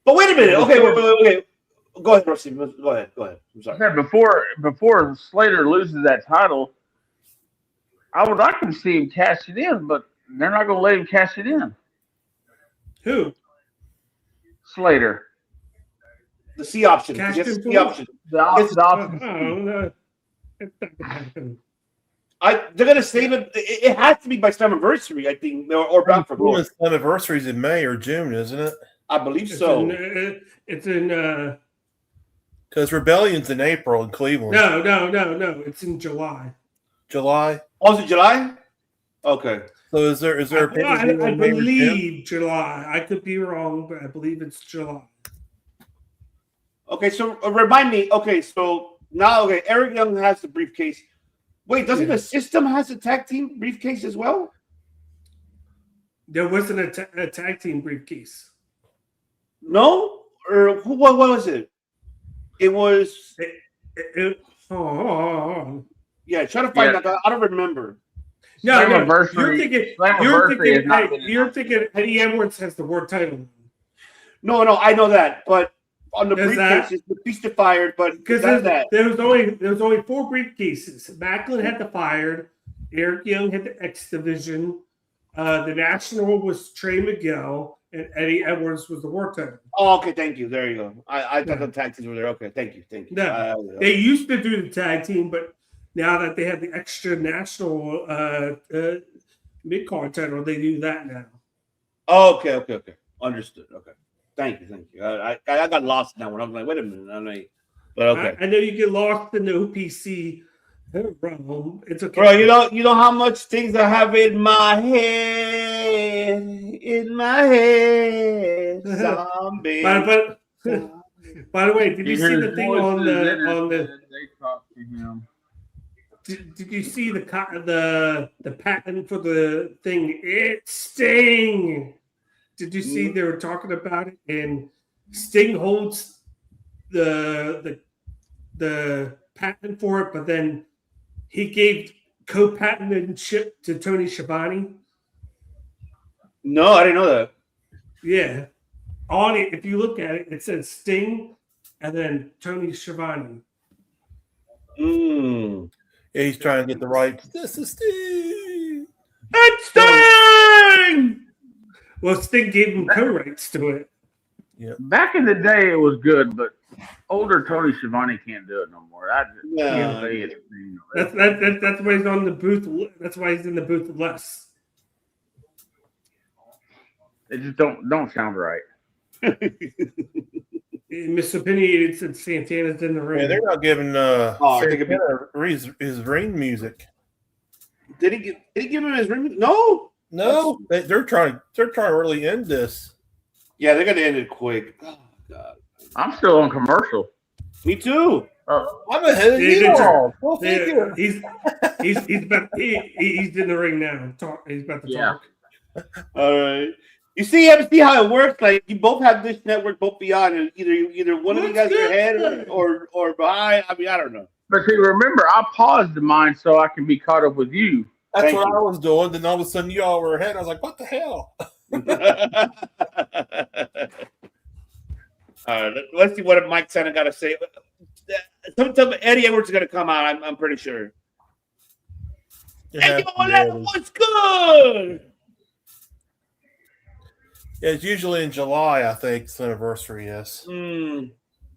But wait a minute. Okay, wait. Go ahead, Rusty. Go ahead. I'm sorry. Before Slater loses that title, I would like to see him cash it in, but they're not going to let him cash it in. Who? Slater. The C option. Cash Yes, in the option. The option. No. It's not going to happen. They're going to save it. It has to be by Slammiversary, I think, or Bound for Glory. Slammiversary's in May or June, isn't it? I believe so. It's in. Because Rebellion's in April in Cleveland. No. It's in July. July? Oh, is it July? Okay. So is there I believe July. I could be wrong, but I believe it's July. Okay, so remind me. Okay, so now, Eric Young has the briefcase. Wait, doesn't the system has a tag team briefcase as well? There wasn't a tag team briefcase. No? Or what was it? It was. Yeah, try to find out. I don't remember. No, you're thinking Eddie Edwards has the world title. No, I know that, but on the briefcase, it's the Beast of Fire, but because there was only 4 briefcases. Backley had the Fired, Eric Young had the X Division, the National was Trey Miguel, and Eddie Edwards was the world title. Oh, okay, thank you. There you go. I thought the tag teams were there. Okay, thank you. No, they used to do the tag team, but now that they have the extra national mid-card title, they do that now. Oh, okay. Understood. Okay. Thank you. I got lost in that one. I was like, wait a minute. But okay. I know you get lost in the OPC realm. It's okay. Bro, you know how much things I have in my head. Zombie. By the way, did you see the thing on the They talked to him. Did you see the patent for the thing? It's Sting. Did you see they were talking about it? And Sting holds the patent for it, but then he gave co-patentship to Tony Schiavone. No, I didn't know that. Yeah, on it, if you look at it, it says Sting and then Tony Schiavone. Yeah, he's trying to get the right. This is Sting. It's Sting. Well, Sting gave him co-rights to it. Yeah. Back in the day, it was good, but older Tony Schiavone can't do it no more. I just can't say it. That's why he's on the booth. That's why he's in the booth less. They just don't sound right. Misopinionated since Santana's in the ring. Yeah, they're not giving Santana his ring music. Did he give him his ring? No. They're trying to really end this. Yeah, they're gonna end it quick. Oh God. I'm still on commercial. Me too. I'm ahead of you all. He's in the ring now. He's about to talk. All right. You see how it works? Like you both have this network, both beyond, and either one of you guys are ahead or behind. I mean, I don't know. But see, remember, I paused mine so I can be caught up with you. That's what I was doing. Then all of a sudden, y'all were ahead. I was like, "What the hell?" Let's see what Mike Santa got to say. Some Eddie Edwards is going to come out. I'm pretty sure. Hey, what's good? Yeah, it's usually in July, I think, the anniversary is. Is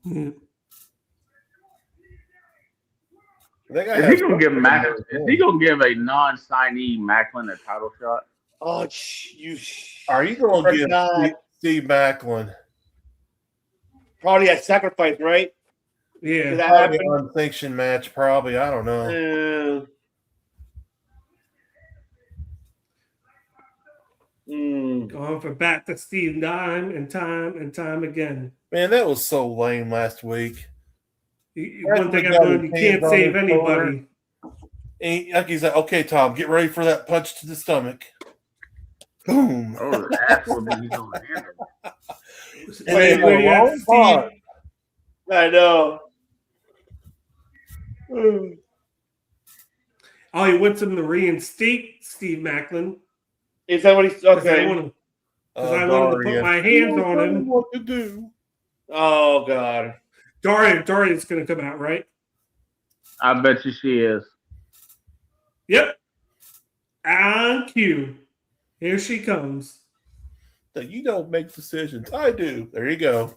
he gonna give a non-signee Macklin a title shot? Oh, are you going to give Steve Macklin? Probably a sacrifice, right? Yeah, that probably an unsanctioned match. Probably, I don't know. Going for back to Steve time and time again. Man, that was so lame last week. One thing I've learned, you can't save anybody. And like he's like, okay, Tom, get ready for that punch to the stomach. Boom. Oh, that's what he's going to handle. I know. Oh, he wants him to reinstate Steve Macklin. Is that what he's okay? Because I wanted to put my hands on him. What to do? Oh God, Dorian's going to come out, right? I bet you she is. Yep. On cue. Here she comes. You don't make decisions. I do. There you go.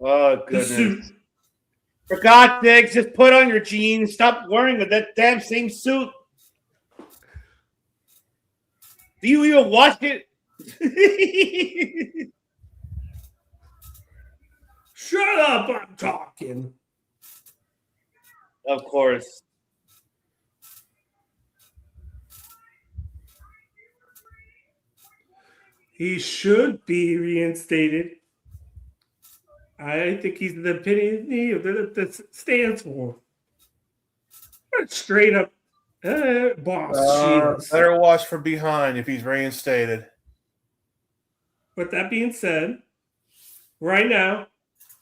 Oh goodness. For God's sakes, just put on your jeans. Stop wearing that damn same suit. Do you even watch it? Shut up, I'm talking. Of course. He should be reinstated. I think he's the epitome of that stands for. Straight up boss. Better watch from behind if he's reinstated. With that being said, right now,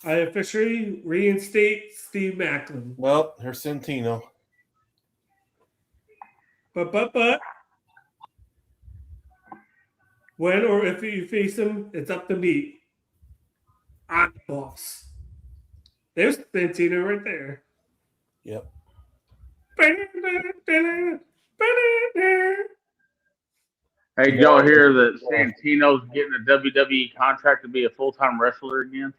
I officially reinstate Steve Macklin. Well, here's Santino. But when or if you face him, it's up to me. I'm the boss. There's Santino right there. Yep. Hey, did y'all hear that Santino's getting a WWE contract to be a full-time wrestler again?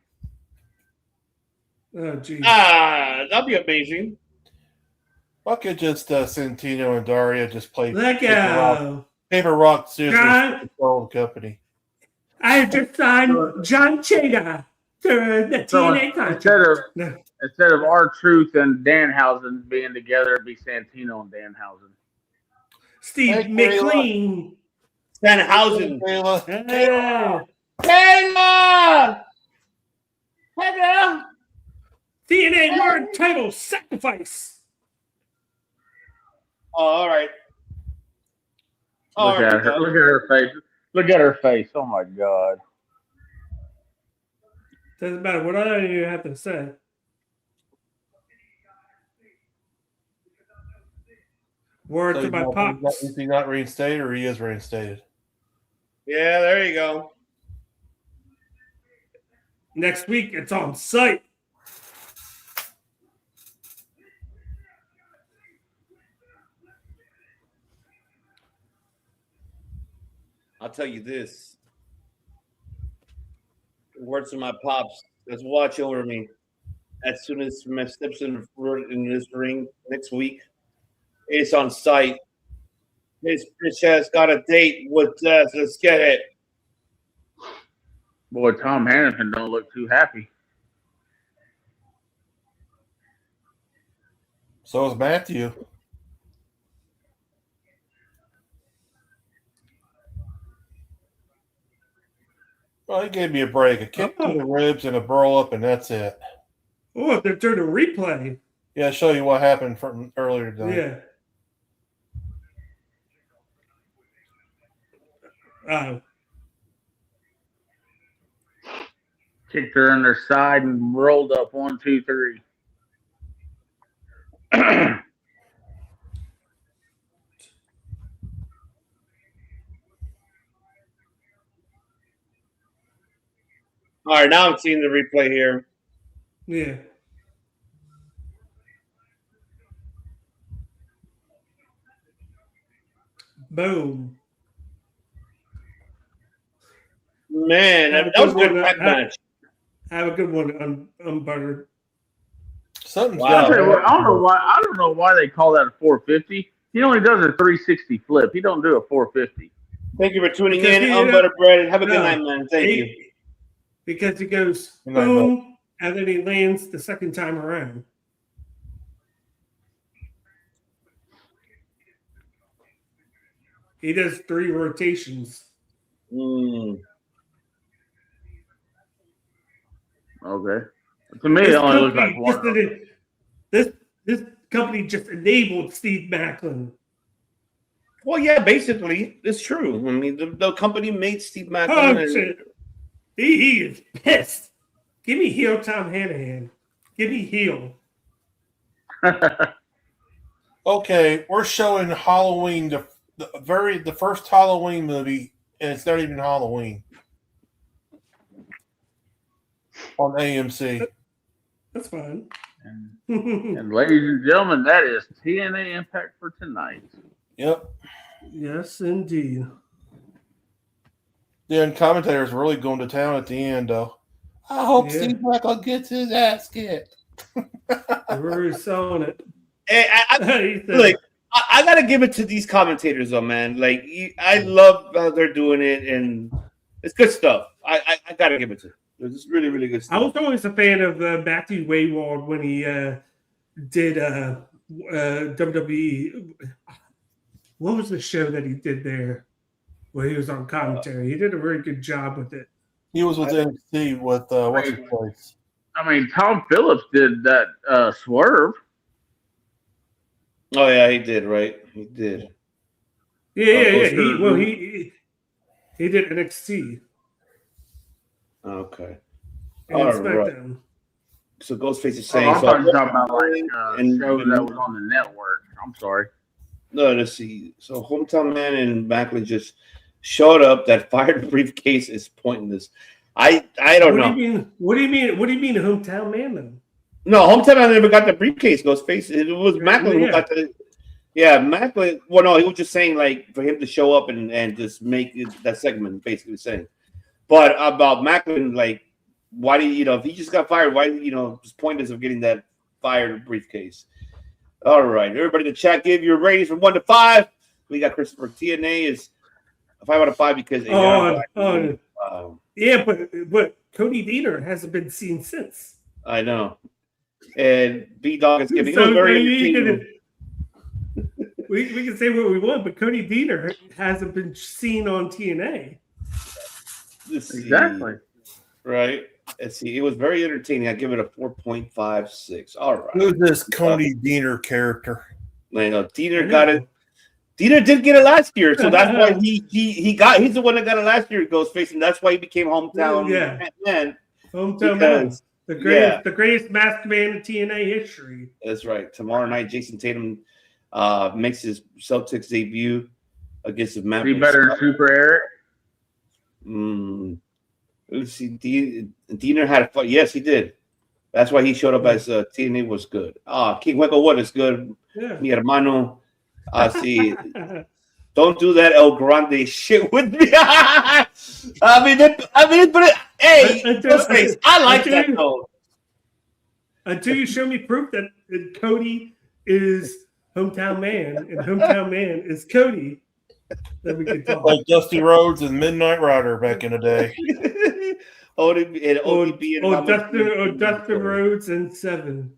Oh, geez. That'd be amazing. Why could just Santino and Daria just play paper, rock, scissors, control the company? I just signed John Cena to the TNA contract. Instead of R-Truth and Danhausen being together, it'd be Santino and Danhausen. Steve McLean. Danhausen. Kayla. Hello. TNA World Title Sacrifice. Oh, all right. Look at her. Look at her face. Look at her face. Oh my God. Doesn't matter what I even have to say. Word to my pops. Is he not reinstated or he is reinstated? Yeah, there you go. Next week, it's on site. I'll tell you this. Words to my pops. Let's watch over me. As soon as Smith steps in this ring next week, it's on site. This bitch has got a date with us. Let's get it. Boy, Tom Hannafin don't look too happy. So is Matthew. Well, he gave me a break. A kick to the ribs and a burl up, and that's it. Oh, they're doing a replay. Yeah, I'll show you what happened from earlier today. Yeah. Kicked her in their side and rolled up 1, 2, 3. All right, now I'm seeing the replay here. Yeah. Boom. Man, that was a good match. Have a good one, Unbuttered. Something's I don't know why they call that a 450. He only does a 360 flip. He don't do a 450. Thank you for tuning in, Unbuttered Bread, and have a good night, man. Thank you. Because he goes boom, and then he lands the second time around. He does 3 rotations. Okay. To me, it only looks like one. This company just enabled Steve Maclin. Well, yeah, basically, it's true. I mean, the company made Steve Maclin. He is pissed. Give me heel Tom Hanahan. Give me heel. Okay, we're showing Halloween, the first Halloween movie, and it's not even Halloween on AMC. That's fine. And ladies and gentlemen, that is TNA Impact for tonight. Yep. Yes, indeed. The commentators really going to town at the end, though. I hope Steve Maclin gets his ass kicked. We're selling it. Hey, I got to give it to these commentators, though, man. Like, I love how they're doing it, and it's good stuff. I got to give it to them. It's really, really good stuff. I was always a fan of Matthew Wayward when he did WWE. What was the show that he did there where he was on commentary? He did a very good job with it. He was with NXT with what's his place? I mean, Tom Phillips did that Swerve. Oh yeah, he did. Right, he did. Yeah. He did NXT. Okay. All right. So Ghostface is saying. I thought you were talking about show that was on the network. I'm sorry. No, let's see. So Hometown Man and Bakley just showed up. That fired briefcase is pointless. I don't know. What do you mean? What do you mean, Hometown Man? Then? No, Hometown Man never got the briefcase. Ghostface. It was Maclin who got the. Yeah, Maclin. Well, no, he was just saying like for him to show up and just make that segment, basically saying. But about Maclin, like, why do if he just got fired? Why it's pointless of getting that fired briefcase? All right, everybody in the chat, give your ratings from 1 to 5. We got Christopher. TNA is a 5 out of 5 because yeah, but Cody Deaner hasn't been seen since. I know, and B Dog is giving we can say what we want, but Cody Deaner hasn't been seen on TNA. Exactly. Right. Let's see. It was very entertaining. I give it a 4.56. All right. Who's this Cody Deaner character? I know. Deaner got it. Deaner did get it last year, so that's why he's the one that got it last year, Ghostface, and that's why he became hometown man. Hometown man. The greatest masked man in TNA history. That's right. Tomorrow night, Jason Tatum makes his Celtics debut against the Mavericks. Be better than Super Eric. Let's see. Deaner had a fight. Yes, he did. That's why he showed up as TNA was good. King Hueco, what is good? Yeah. Mi hermano. See. Don't do that El Grande shit with me. But hey, I like that though. Until you show me proof that Cody is hometown man and hometown man is Cody, then we can talk. Like Dusty Rhodes and Midnight Rider back in the day. Dustin Rhodes and 7.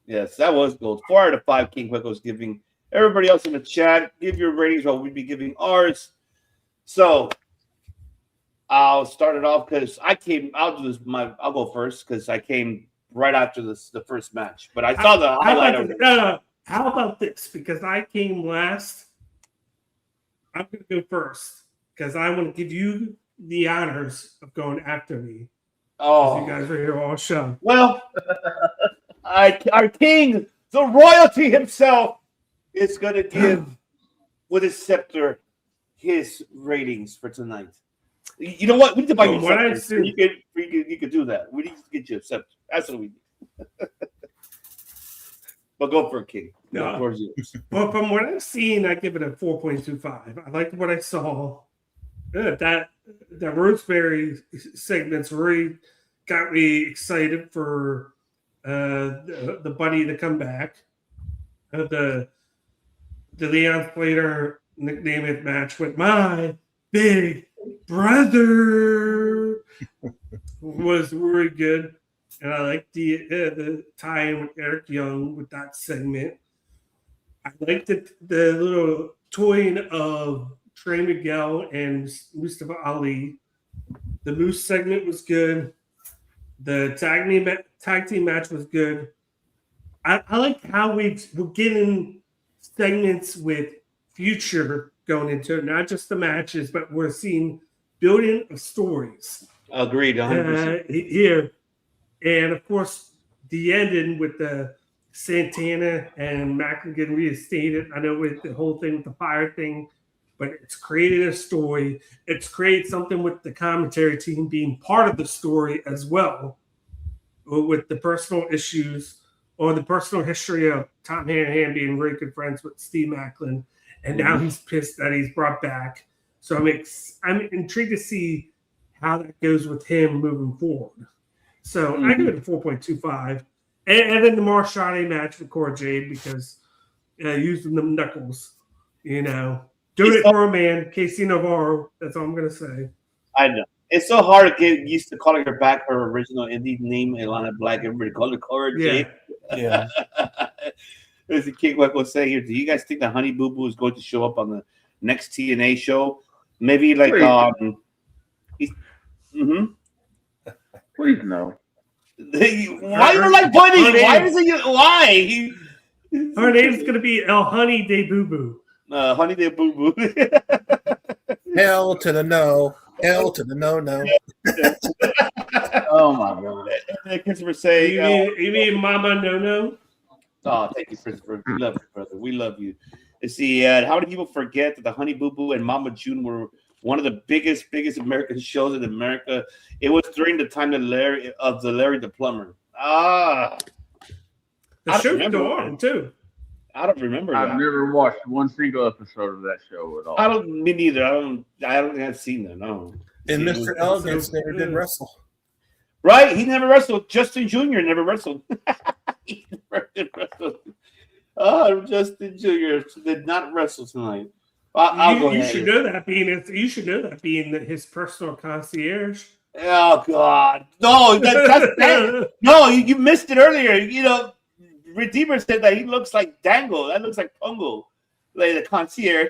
Yes, that was gold. 4 out of 5. King Hueco's giving. Everybody else in the chat, give your ratings while we'll be giving ours. So I'll start it off because I'll go first because I came right after the first match. But I saw the highlight of it. How about this? Because I came last, I'm going to go first because I want to give you the honors of going after me. Oh, you guys are here all show. Well, our king, the royalty himself, is going to give with his scepter his ratings for tonight. You know what? We need to buy you From what a I've scepter. seen- You could do that. We need to get you a scepter. That's what we need. But go for it, King. No. Of course, yours. But from what I've seen, I give it a 4.25. I liked what I saw. That Rosemary segments really got me excited for the Bunny to come back. The Leon Slater Nemeth match with my big brother was really good. And I like the tie-in with Eric Young with that segment. I liked the little toying of Trey Miguel and Mustafa Ali. The Moose segment was good. The tag team match was good. I like how we're getting segments with future going into it, not just the matches, but we're seeing building of stories. Agreed, 100%. Here. And of course, the ending with the Santana and Bakley getting reinstated. I know with the whole thing with the fire thing, but it's created a story. It's created something with the commentary team being part of the story as well, with the personal issues or the personal history of Tom Hanahan being very good friends with Steve Macklin, and now he's pissed that he's brought back. So I'm intrigued to see how that goes with him moving forward. So I give it a 4.25. And then the Sade match with Cora Jade because using them knuckles, do it for a man, Casey Navarro. That's all I'm going to say. I know. It's so hard to get used to calling her back her original indie name, Alana Black. Everybody called her Cora Jade. Yeah. As the King was saying here, do you guys think that Honey Boo Boo is going to show up on the next TNA show? Maybe like Please no. Why you like Bunny? Why is it? Why? Her name's going to be El Honey de Boo Boo. Honey de Boo Boo. Hell to the no. Hell to the no. Oh my God. Christopher saying, You mean Mama No No? Oh, thank you, Christopher. We love you, brother. We love you. Let's see. How many people forget that the Honey Boo Boo and Mama June were one of the biggest American shows in America? It was during the time of Larry the Plumber. The show could go on too. I don't remember that. I've never watched one single episode of that show at all. Me neither. I don't think I've seen that. No. And Mr. Elegance never did wrestle. Right? He never wrestled. Justin Jr. never wrestled. He never did wrestle. Oh, Justin Jr. did not wrestle tonight. I'll go ahead. You should know that being his personal concierge. Oh God, no! No, you missed it earlier. Redeemer said that he looks like Dangle. That looks like Pungo, like the concierge.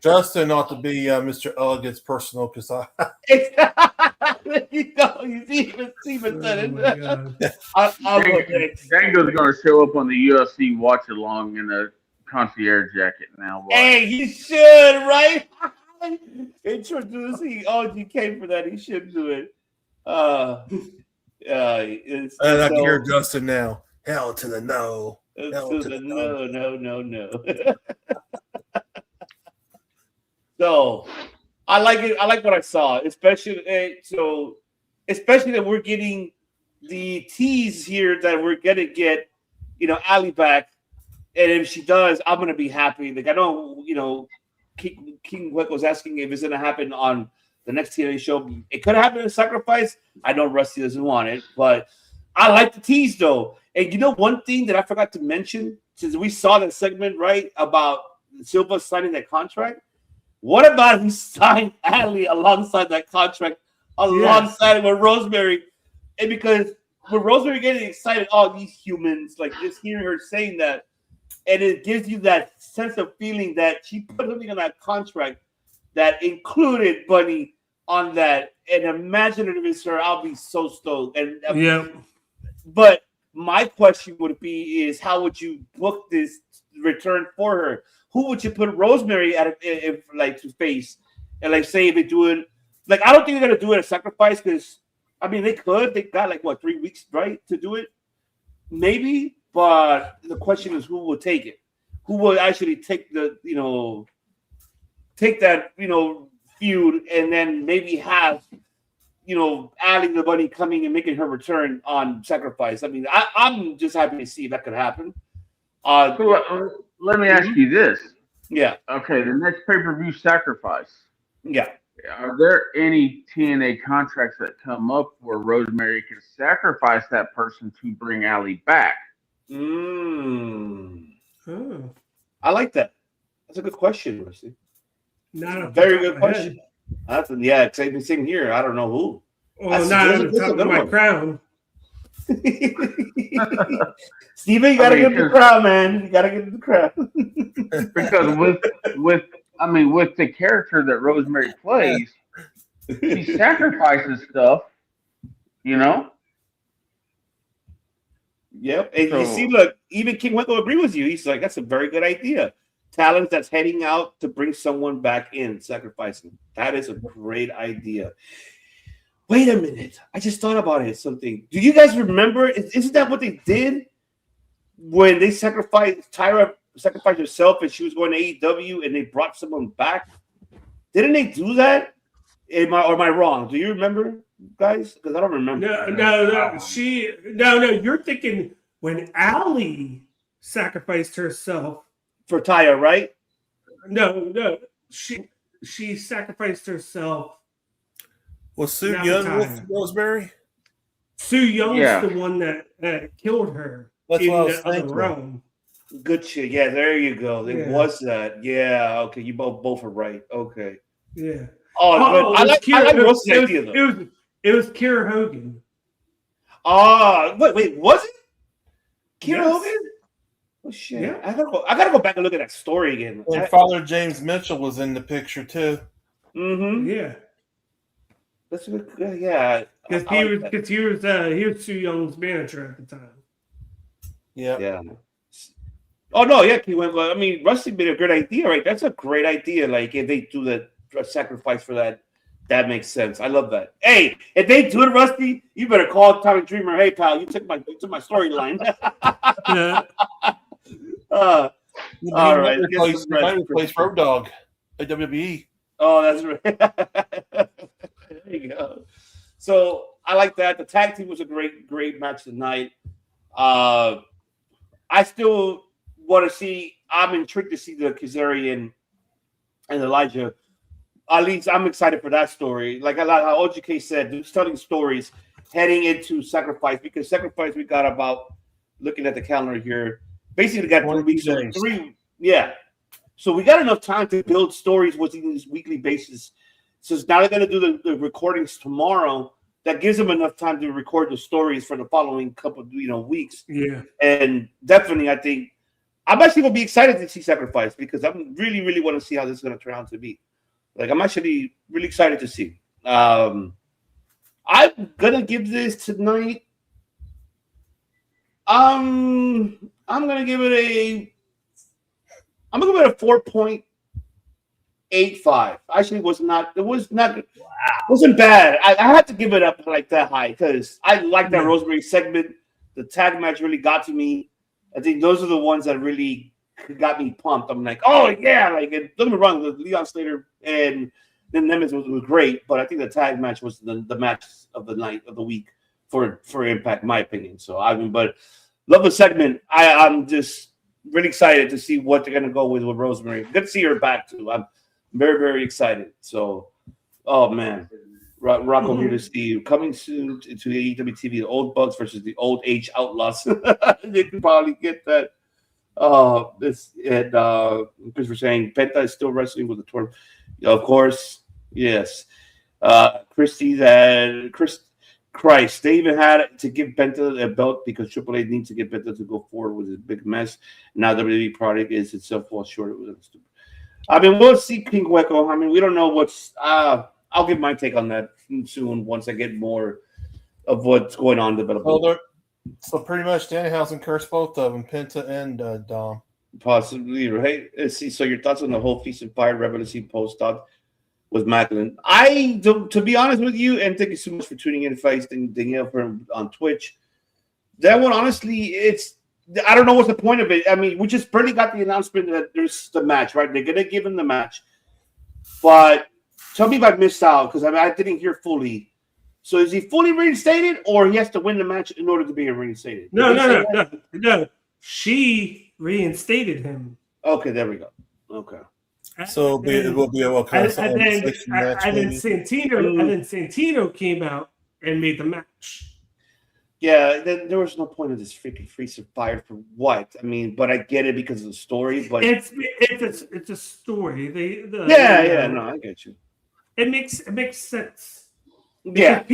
Justin ought to be Mr. Elegance personal because you even said it. I'll go next. Django's going to show up on the UFC watch along in a concierge jacket now. Hey, he should, right? Introducing OGK for that. He should do it. and I can hear Justin now. Hell to the no. Hell to the no. So I like it. I like what I saw, especially that we're getting the tease here that we're gonna get, Ali back, and if she does, I'm gonna be happy. Like I know, King Wick was asking if it's gonna happen on the next TNA show. It could happen in Sacrifice. I know Rusty doesn't want it, but I like the tease though. And one thing that I forgot to mention, since we saw that segment right about Silva signing that contract. What about if he signed Ali alongside that contract, alongside with Rosemary? And because with Rosemary getting excited, all these humans, like just hearing her saying that, and it gives you that sense of feeling that she put something on that contract that included Bunny on that. And imagine if it's her, I'll be so stoked. And but my question would be is how would you book this return for her? Who would you put Rosemary to face? And say if they do it, I don't think they're gonna do it a Sacrifice because they could. They got 3 weeks right to do it, maybe. But the question is who will take it? Who will actually take the take that feud, and then maybe have, Ali the Bunny coming and making her return on Sacrifice. I mean, I'm just happy to see if that could happen. So let me ask you this. Yeah. Okay, the next pay-per-view Sacrifice. Yeah. Are there any TNA contracts that come up where Rosemary can sacrifice that person to bring Ali back? Oh. I like that. That's a good question, Rusty. Not a very good question. Same here. I don't know who. Well, not on the top of my crown. Steven, you gotta get the crown, man. You gotta get the crown. Because with the character that Rosemary plays, she sacrifices stuff, Yep. And you see, look, even King Wendell agree with you. He's like, that's a very good idea. Talent that's heading out to bring someone back in, sacrificing. That is a great idea. Wait a minute. I just thought about it. Something. Do you guys remember? Isn't that what they did when they sacrificed Tyra? Sacrificed herself, and she was going to AEW, and they brought someone back. Didn't they do that? Am I wrong? Do you remember, guys? Because I don't remember. No. You're thinking when Ali sacrificed herself for Tyra, right? No. She sacrificed herself. Was Sue Young with Rosemary? Sue Young's the one that killed her. That's what I was thinking. Realm. Good shit. Yeah, there you go. It was that. Yeah. Okay. You both are right. Okay. Yeah. I like Rose's idea though. It was Kiera Hogan. Wait, was it Kiera Hogan? Oh shit! Yeah. I gotta go back and look at that story again. And Father James Mitchell was in the picture too. Mm-hmm. Yeah. That's good. Yeah. Because he was Sue Young's manager at the time. Yeah. Yeah. Oh no, yeah, he went. I mean, Rusty made a great idea, right? That's a great idea. Like if they do the sacrifice for that, that makes sense. I love that. Hey, if they do it, Rusty, you better call Tommy Dreamer. Hey, pal, you took my storyline. All right, replace Road Dogg at WWE. Oh, that's right. There you go. So I like that. The tag team was a great match tonight. I still want to see. I'm intrigued to see the Kazarian and Elijah. At least I'm excited for that story. Like how OGK said, they're telling stories heading into Sacrifice, because Sacrifice we got about, looking at the calendar here, basically got 3 weeks. Yeah. So we got enough time to build stories within this weekly basis. So now they're going to do the recordings tomorrow. That gives them enough time to record the stories for the following couple of weeks. Yeah. And definitely, I think I'm actually going to be excited to see Sacrifice, because I'm really want to see how this is going to turn out to be. Like, I'm actually really excited to see. I'm going to give this tonight. I'm going to give it a 4.85. Actually, it wasn't bad. I had to give it up like that high because I like that Rosemary segment. The tag match really got to me. I think those are the ones that really got me pumped. I'm like, oh yeah, like, don't get me wrong, the Leon Slater and then Nemeth was great, but I think the tag match was the match of the night, of the week for Impact, in my opinion. So but love the segment. I'm just really excited to see what they're gonna go with Rosemary. Good to see her back too. I'm very excited. So, oh man, Rocco here to see you. Coming soon to the AEW TV, the Old Bucks versus the Old Age Outlaws. You can probably get that. Chris was saying Penta is still wrestling with the tour. Of course, yes. Christy and Christ, they even had to give Penta a belt because AAA needs to get Penta to go forward with his big mess. Now WWE product is itself fall short. It was stupid. I mean, we'll see King Hueco. I mean, we don't know what's. I'll give my take on that soon once I get more of what's going on in development. So pretty much Danhausen cursed both of them, Penta and Dom. Possibly, right? Let's see. So your thoughts on the whole Feast and Fire Revelacy post-op with Macklin? To be honest with you, and thank you so much for tuning in, Feist and Danielle on Twitch. That one, honestly, I don't know what's the point of it. I mean, we just barely got the announcement that there's the match, right? They're going to give him the match. But tell me if I missed out because I didn't hear fully. So is he fully reinstated, or he has to win the match in order to be reinstated? No. She reinstated him. Okay, there we go. Okay. So it will be a kind of and then match. And then Santino came out and made the match. Yeah, then there was no point of this freaking free fired for what? I mean, but I get it because of the story. But it's a story. No, I get you. It makes sense. Because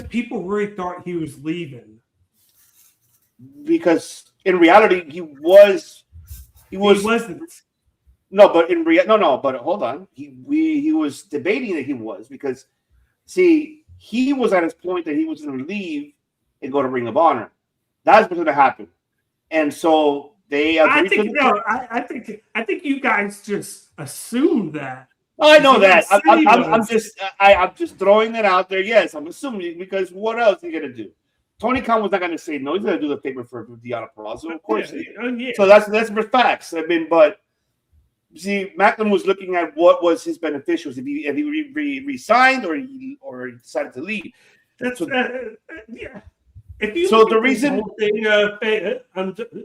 people really thought he was leaving. Because in reality, he wasn't. No, but but hold on. He was debating that he was because, see, he was at his point that he was going to leave and go to Ring of Honor. That's what's going to happen, and so they. I think you guys just assumed that. I know that. I'm just throwing it out there. Yes, I'm assuming because what else are you going to do? Tony Khan was not going to say no. He's going to do the paper for Deonna Purrazzo, of course. Yeah. So that's for facts. I mean, but. See, Macklin was looking at what was his beneficials if he resigned or he decided to leave. That's yeah. If you so the reason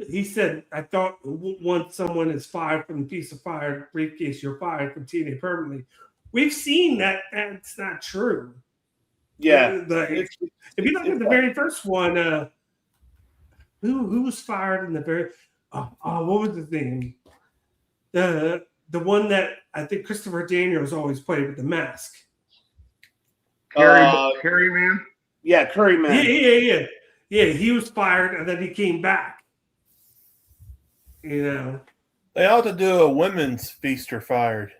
he said, I thought once someone is fired from the piece of fire briefcase, you're fired from TNA permanently. We've seen that that's not true. Yeah. If you look at the very first one, who was fired in the very what was his name? The one that I think Christopher Daniels always played with the mask. Curry Man? Yeah, Curry Man. Yeah, he was fired and then he came back. You know. They ought to do a women's feast or fired.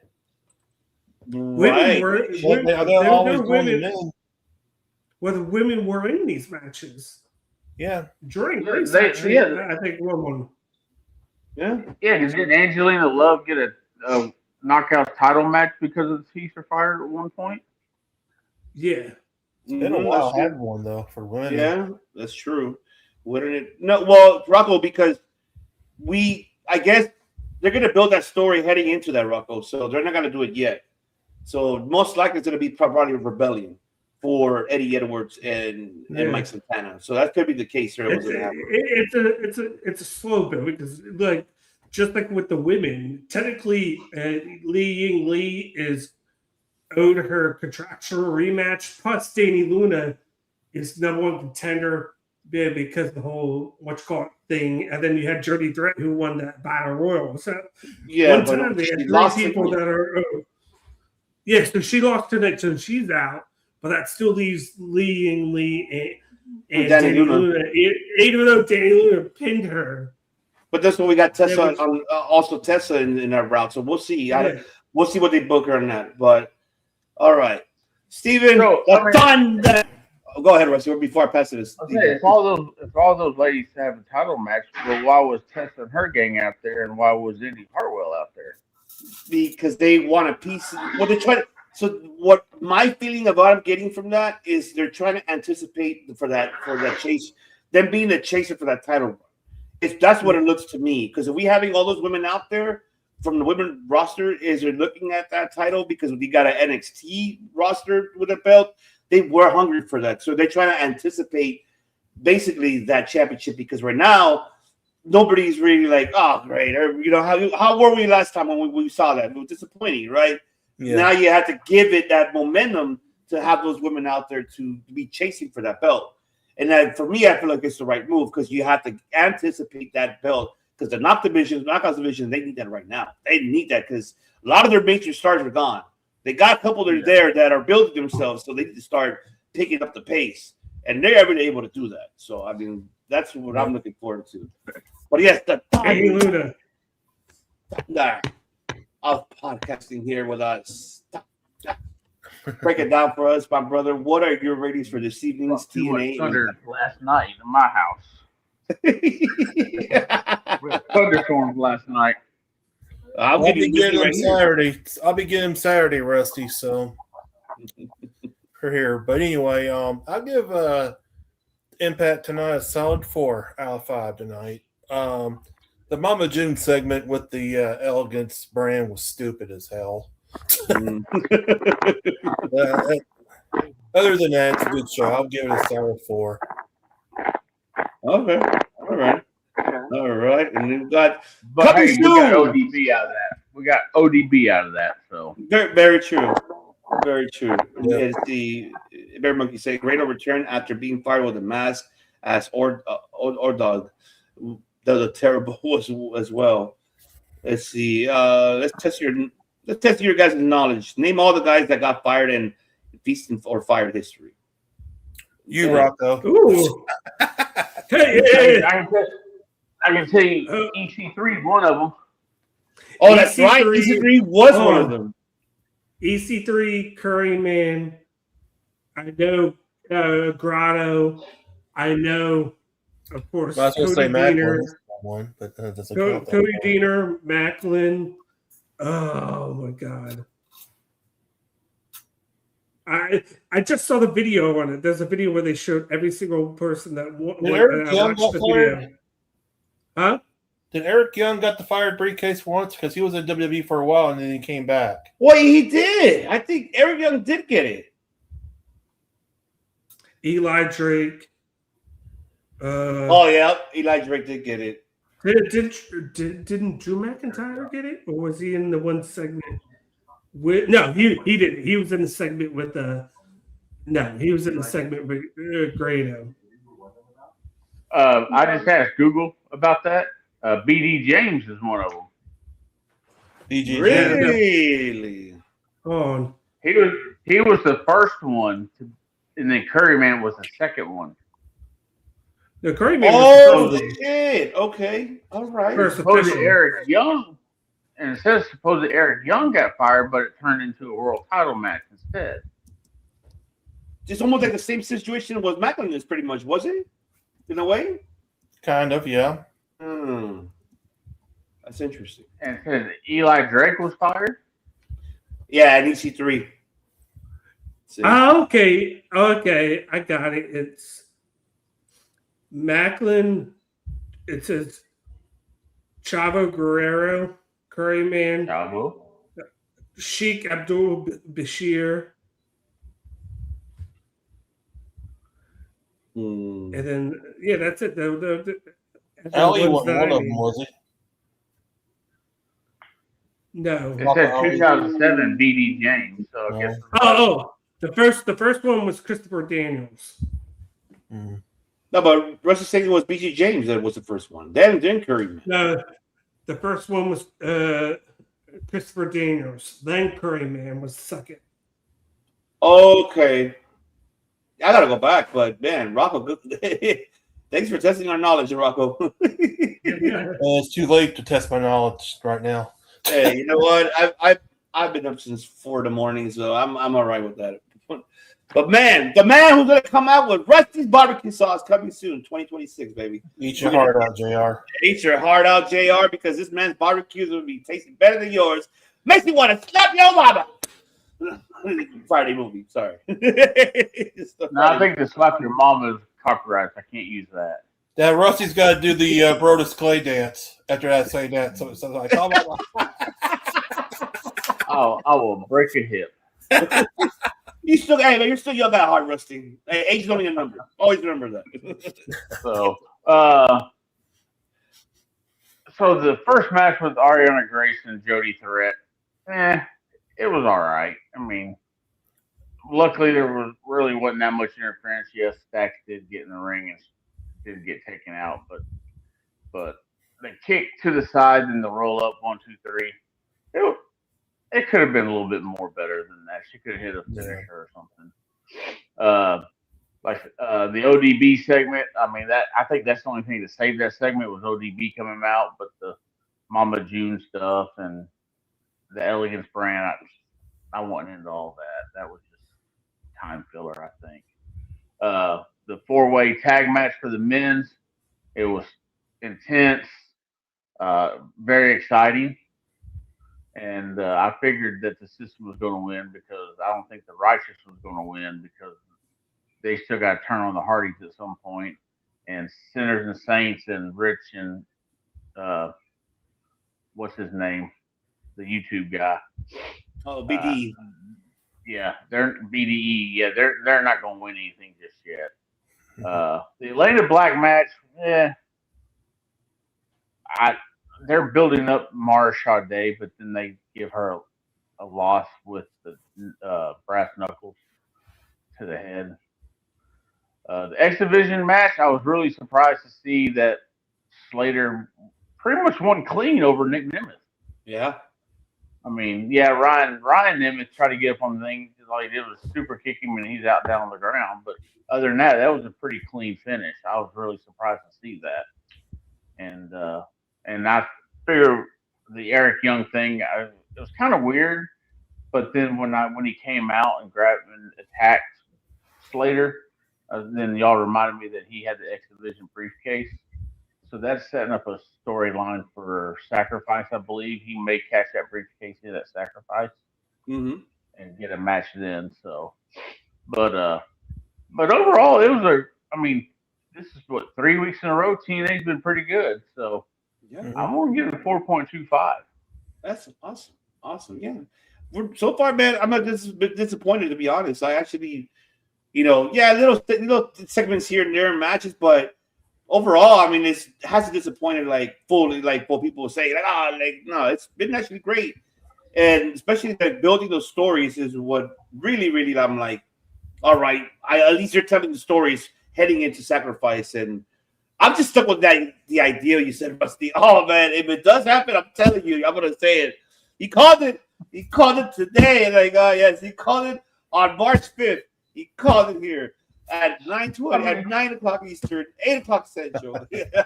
Right. They're always women. Well, the women were in these matches. Yeah. During these matches, I think one. Yeah. Yeah, did Angelina Love get a knockout title match because of the Feast or Fire at one point? Yeah. It's been a while. I had one, though, for women. Yeah, that's true. Wouldn't it? No, well, Rocco, because I guess they're going to build that story heading into that, Rocco, so they're not going to do it yet. So most likely it's going to be probably a rebellion for Eddie Edwards and Mike Santana. So that could be the case here. It's a slow build because, like, just like with the women, technically, Li Ying Li is owed her contractual rematch. Plus, Danny Luna is number one contender because the whole thing. And then you had Jody Dredd who won that battle royal. So one time they had three people that are owed. Yeah, so she lost tonight, so she's out. But that still leaves Li Ying Li and Danny Luna. Even though Danny Luna pinned her. But that's when we got Tessa also Tessa in that route. So we'll see. We'll see what they book her on that. But all right. Steven, go ahead, Rusty, before I pass it to Steven. Okay, if all those ladies have a title match, well, why was Tessa and her gang out there and why was Indy Hartwell out there? Because they want a piece. Well, they're trying to. So what my feeling of what I'm getting from that is they're trying to anticipate for that chase, them being the chaser for that title. That's what it looks to me. Because if we having all those women out there from the women roster, is they're looking at that title because we got an NXT roster with a belt. They were hungry for that, so they're trying to anticipate basically that championship. Because right now nobody's really like, oh great, or, you know, how were we last time when we saw that? It was disappointing, right? Yeah. Now you have to give it that momentum to have those women out there to be chasing for that belt. And that, for me, I feel like it's the right move because you have to anticipate that belt because the knockouts division, they need that right now. They need that because a lot of their major stars are gone. They got a couple that are there that are building themselves, so they need to start picking up the pace. And they're able to do that. So, I mean, that's what I'm looking forward to. But yes, the Luna of podcasting here with us. Break it down for us, my brother. What are your ratings for this evening's TNA? Thunder last night in my house. We had thunderstorms last night. I'll be getting him Saturday. I'll be getting him Saturday, Rusty. So for here, but anyway, I'll give Impact tonight a solid 4 out of 5 tonight. The Mama June segment with the Elegance brand was stupid as hell. Other than that, it's a good show. I'll give it a solid 4. Okay. All right. And we've got But hey, we got ODB out of that. We got ODB out of that. So very, very true. Very true. Yeah. Let's see. Bear Monkey say Grado return after being fired with a mask as Ordog. That was a terrible as well. Let's see. Let's test your guys' knowledge. Name all the guys that got fired in Feast or Fired history. You, Rocco. Ooh. I can tell you EC3 is one of them. Oh, that's right. EC3 was one of them. EC3, Curryman. I know Grotto. I know, of course, Cody Deaner. One, but that's Cody Deaner, Macklin. Oh my God! I just saw the video on it. There's a video where they showed every single person that watched the video. Huh? Did Eric Young got the fired briefcase once because he was in WWE for a while and then he came back? Well, he did. I think Eric Young did get it. Eli Drake. Eli Drake did get it. Didn't Drew McIntyre get it, or was he in the one segment? No, he didn't. He was in the segment with he was in the segment with Grado. I just asked Google about that. BD James is one of them. BD really? Oh, he was the first one, and then Curryman was the second one. The Curryman. Oh, they did. Okay, all right. Supposedly Eric Young, and it says supposedly Eric Young got fired, but it turned into a world title match instead. It's almost like the same situation with Macklin is pretty much, was it? In a way? Kind of, yeah. That's interesting. And it says Eli Drake was fired? Yeah, and EC3. Okay. I got it. It's Macklin. It says Chavo Guerrero, Curryman, Chavo, Sheik Abdul Bashir. And then, that's it. Ellie wasn't one of them, was he? No. It said 2007 BD James. So I guess. The first one was Christopher Daniels. No, but Rusty saying it was BG James that was the first one. Then Curryman. No, the first one was Christopher Daniels. Then Curryman was second. Okay. I gotta go back, but man, Rocco, thanks for testing our knowledge, Rocco. It's too late to test my knowledge right now. Hey, you know what? I've been up since 4 a.m, so I'm all right with that. But man, the man who's gonna come out with Rusty's barbecue sauce coming soon, 2026, baby. Eat your heart out, JR. Eat your heart out, JR, because this man's barbecues will be tasting better than yours. Makes me want to slap your mama. Friday movie, sorry. No, I think the slap your mama is copyright. I can't use that. Yeah, Rusty's got to do the Brodus Clay dance after that say that. So like, I will break a hip. You're still young at heart, Rusty. Hey, age is only a number. Always remember that. So the first match with Arianna Grace and Jody Threat, it was all right. I mean, luckily there wasn't that much interference. Yes, Stacks did get in the ring and did get taken out, but the kick to the side and the roll up 1, 2, 3, it could have been a little bit more better than that. She could have hit a finisher or something. The ODB segment. I mean, I think that's the only thing that saved that segment was ODB coming out, but the Mama June stuff and the Elegance brand, I wasn't into all that. That was just time filler, I think. The 4-way tag match for the men's, it was intense, very exciting. And I figured that the system was going to win because I don't think the Righteous was going to win because they still got to turn on the Hardys at some point. And Sinners and Saints and Rich and what's his name? The YouTube guy. Oh, BDE. Yeah, they're BDE. Yeah, they're not going to win anything just yet. The Elayna Black match, they're building up Mara Sade, but then they give her a loss with the brass knuckles to the head. The X Division match, I was really surprised to see that Slater pretty much won clean over Nick Nemeth. Yeah. I mean, yeah, Ryan Nemeth tried to get up on the thing. All he did was super kick him, and he's out down on the ground. But other than that, that was a pretty clean finish. I was really surprised to see that. And I figure the Eric Young thing, it was kind of weird. But then when he came out and grabbed and attacked Slater, then y'all reminded me that he had the X Division briefcase. So that's setting up a storyline for Sacrifice, I believe. He may catch that briefcase in at Sacrifice and get a match then. So, but overall, it was this is what 3 weeks in a row. TNA's been pretty good. So, I'm gonna give it a 4.25. That's awesome. Yeah. So far, man, I'm not disappointed, to be honest. I actually, little segments here and there in matches, but overall, I mean, it hasn't disappointed fully, what people say. No, it's been actually great. And especially building those stories is what really, I'm like, all right, at least you're telling the stories heading into Sacrifice. And I'm just stuck with the idea you said, Rusty. Oh, man, if it does happen, I'm telling you, I'm going to say it. He called it today. Yes, he called it on March 5th. He called it here at 9:20, at 9 o'clock Eastern, 8 o'clock Central. Because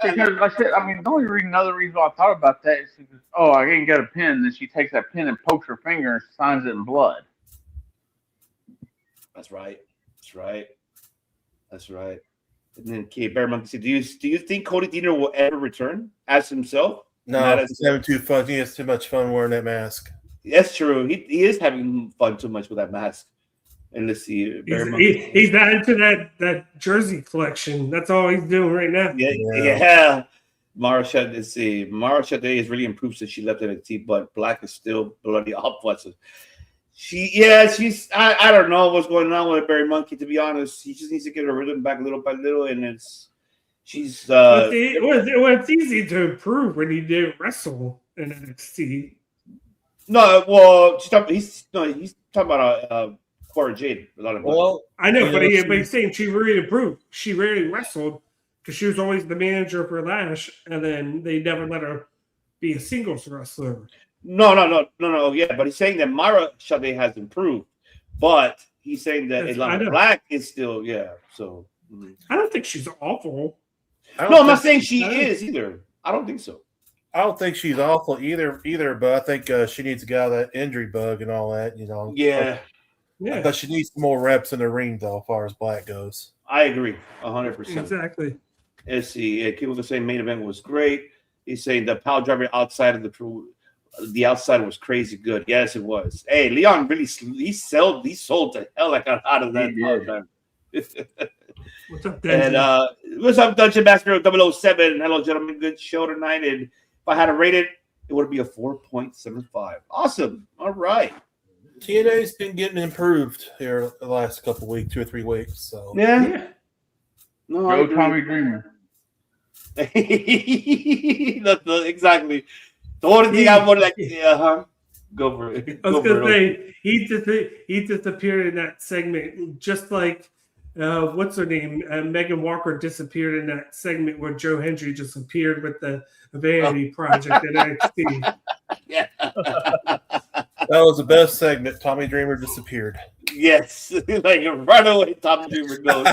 I said, another reason why I thought about that is because, I ain't got a pen. Then she takes that pen and pokes her finger and signs it in blood. That's right. And then Bear Monkey said, do you think Cody Deaner will ever return as himself? No, he's having too fun. He has too much fun wearing that mask. That's true. He is having fun too much with that mask. And let's see. He's not into that jersey collection. That's all he's doing right now. Yeah. Mara Sade is really improved since she left NXT, but Black is still bloody awful. She's I don't know what's going on with Barry Monkey, to be honest. He just needs to get her rhythm back little by little, and she's it's easy to improve when he didn't wrestle in NXT. No, well, he's talking about Cora Jade. I know, but he's saying she really improved. She rarely wrestled because she was always the manager for Lash, and then they never let her be a singles wrestler. No. Yeah, but he's saying that Mara Sade has improved, but he's saying that Alana Black is still So I don't think she's awful. I'm not saying she is either. I don't think so. I don't think she's awful either, but I think she needs to get out of that injury bug and all that. Yeah. But she needs some more reps in the ring, though, as far as Black goes. I agree, 100%. Exactly. Let's see. People are saying main event was great. He's saying the power driver outside of the outside was crazy good. Yes, it was. Hey, Leon really he sold the hell out of that. What's up, Dungeon? And what's up, Dungeon Master 007? Hello, gentlemen. Good show tonight. And if I had to rate it would be a 4.75. Awesome. All right. TNA's been getting improved here the last couple weeks, 2 or 3 weeks. So yeah. No, Tommy Dreamer. Exactly. The only thing I would go for it. I was gonna say he just appeared in that segment, just like what's her name? Megan Walker disappeared in that segment where Joe Hendry just appeared with the Vanity Project at NXT. Yeah. That was the best segment. Tommy Dreamer disappeared. Yes. Like right away, Tommy Dreamer goes.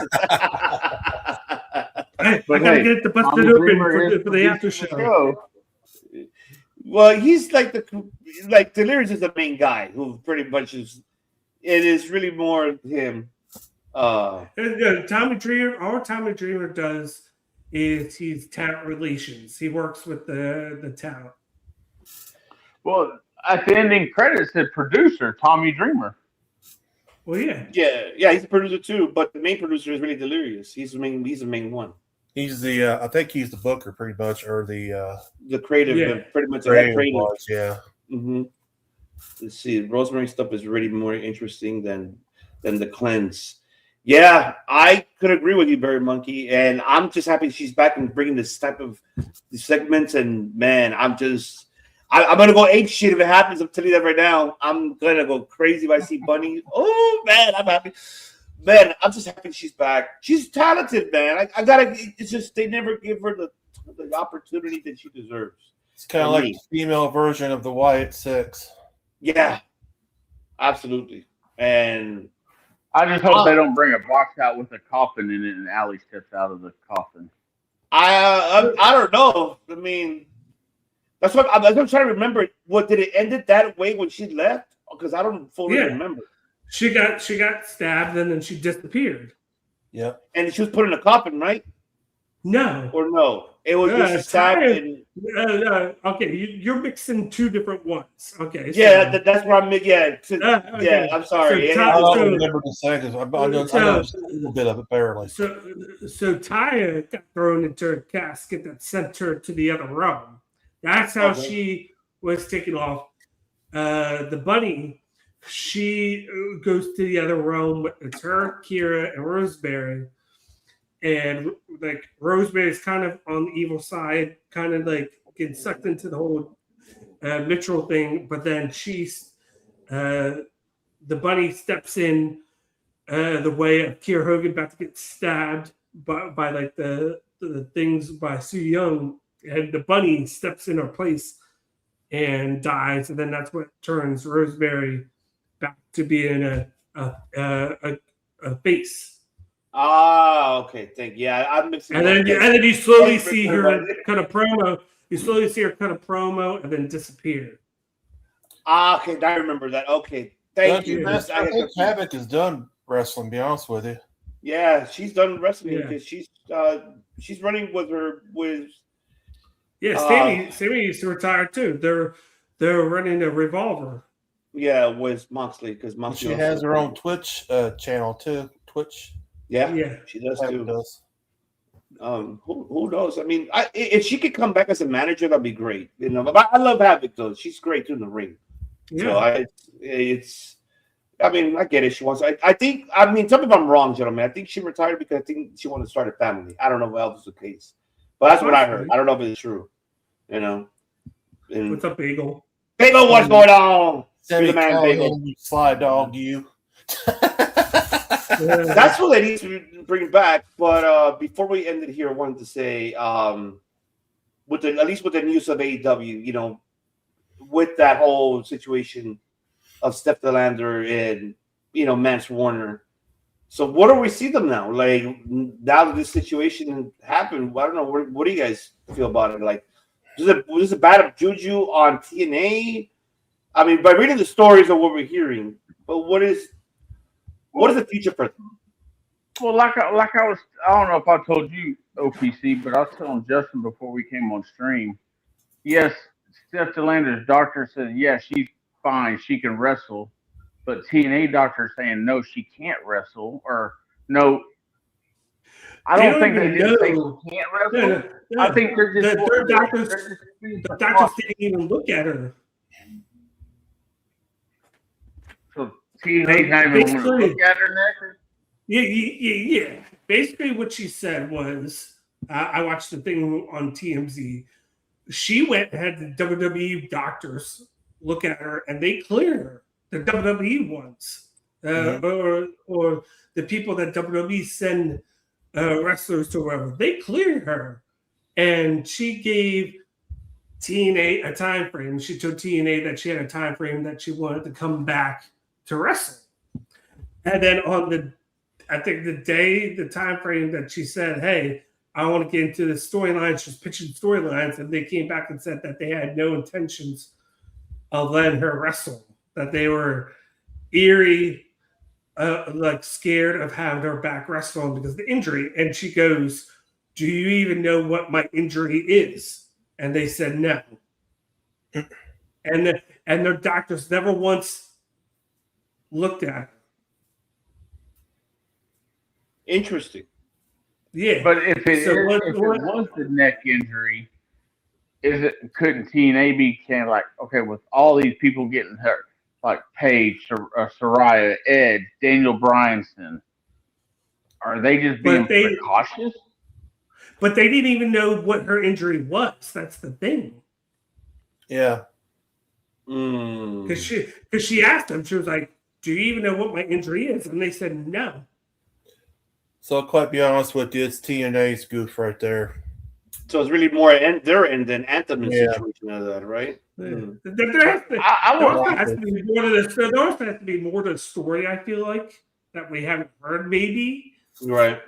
I gotta get the busted open for the after show. Well, he's Delirious is the main guy who pretty much is. It is really more him. Tommy Dreamer. All Tommy Dreamer does is he's talent relations. He works with the talent. Well, at the ending credits, the producer Tommy Dreamer. Well, yeah. He's a producer too, but the main producer is really Delirious. He's the main one. He's the I think he's the booker pretty much, or the creative, pretty much creative. Yeah. Mm-hmm. Let's see. Rosemary stuff is really more interesting than the cleanse. Yeah, I could agree with you, Barry Monkey, and I'm just happy she's back and bringing this type of segments. And man, I'm gonna go ape shit if it happens. I'm telling you that right now. I'm gonna go crazy if I see Bunny. Oh man, I'm happy. Man, I'm just happy she's back. She's talented, man. I gotta. It's just they never give her the opportunity that she deserves. It's kind of like the female version of the Wyatt Six. Yeah, absolutely. And I just hope they don't bring a box out with a coffin in it and Allie steps out of the coffin. I don't know. I mean, that's what I'm trying to remember. What did it end it that way when she left? Because I don't fully remember. She got stabbed and then she disappeared. Yeah, and she was put in a coffin, right? No, or no, it was just stabbed. Okay, you're mixing two different ones. Okay, yeah, that's where I'm. Yeah, yeah. I'm sorry. I don't remember the seconds. I know a little bit of it barely. So Taya got thrown into a casket that sent her to the other realm. That's how she was taken off. The bunny, she goes to the other realm. It's her, Kira, and Rosemary. And like Rosemary's kind of on the evil side, kind of like getting sucked into the whole Mitchell thing. But then the bunny steps in the way of Kiera Hogan about to get stabbed by like the things by Su Yung, and the bunny steps in her place and dies, and then that's what turns Rosemary back to being a face. Ah, okay. Thank you. Yeah, I'm mixing. And then you slowly see her kind of promo. You slowly see her kind of promo and then disappear. Ah, okay. I remember that. Okay. Thank you. I think Havoc is done wrestling, to be honest with you. Yeah, she's done wrestling because she's running with her Sammy used to retire too. They're running a Revolver. Yeah, with Moxley because Moxley she has her own Twitch channel too. Twitch. Yeah, she does too. Who knows? I mean, if she could come back as a manager, that'd be great. You know, but I love Havoc though. She's great too in the ring. Yeah. So I mean, I get it. She wants. I think. I mean, tell me if I'm wrong, gentlemen. I think she retired because I think she wanted to start a family. I don't know if that was the case, but that's what I heard. I don't know if it's true. You know. What's up, Bagel? Bagel, what's going on? Send the man, Bagel. Slide dog, you. That's what they need to bring back. But before we end it here, I wanted to say, at least with the news of AEW, you know, with that whole situation of Steph DeLander and Mance Warner. So what do we see them now? Like now that this situation happened, I don't know. What do you guys feel about it? Like, was it bad juju on TNA? I mean, by reading the stories of what we're hearing, but what is the future for them? Well, like I was, I don't know if I told you, OPC, but I was telling Justin before we came on stream. Yes, Steph DeLander's doctor said, yeah, she's fine, she can wrestle, but TNA doctor saying no, she can't wrestle, or no. I don't think they didn't say she can't wrestle. I think they're just the doctors didn't even look at her. So TNA's not even going to look at her next. Yeah. Basically, what she said was, I watched the thing on TMZ. She went and had the WWE doctors look at her, and they cleared her. The WWE ones, or the people that WWE send wrestlers to wherever, they cleared her, and she gave TNA a time frame. She told TNA that she had a time frame that she wanted to come back to wrestle, and then I think the time frame that she said, hey, I want to get into the storyline, she's pitching storylines, and they came back and said that they had no intentions of letting her wrestle, that they were eerie, like scared of having her back wrestling because of the injury. And she goes, do you even know what my injury is? And they said no. And their doctors never once looked at her. Interesting. Yeah. But if it was the neck injury, couldn't TNA be kind of like, okay, with all these people getting hurt, like Paige, Soraya, Ed, Daniel Bryanson, are they just being precautious? But they didn't even know what her injury was. That's the thing. Yeah. Because she asked them, she was like, "Do you even know what my injury is?" And they said no. So I'll quite be honest with you, it's TNA's goof right there. So it's really more their end than Anthem situation of that, right? There also has to be more to the story, I feel like, that we haven't heard, maybe. Right.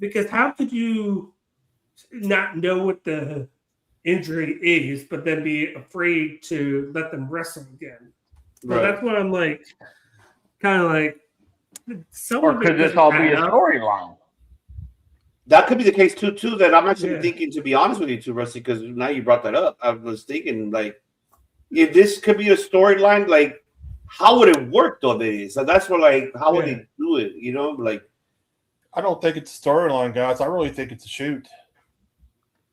Because how could you not know what the injury is, but then be afraid to let them wrestle again? So that's what I'm like, kind of like. Or could this all be a storyline? That could be the case too. That I'm actually thinking, to be honest with you, too, Rusty, because now you brought that up. I was thinking, like, if this could be a storyline, like, how would it work though? So that's what, like, how would they do it? You know, like, I don't think it's a storyline, guys. I really think it's a shoot.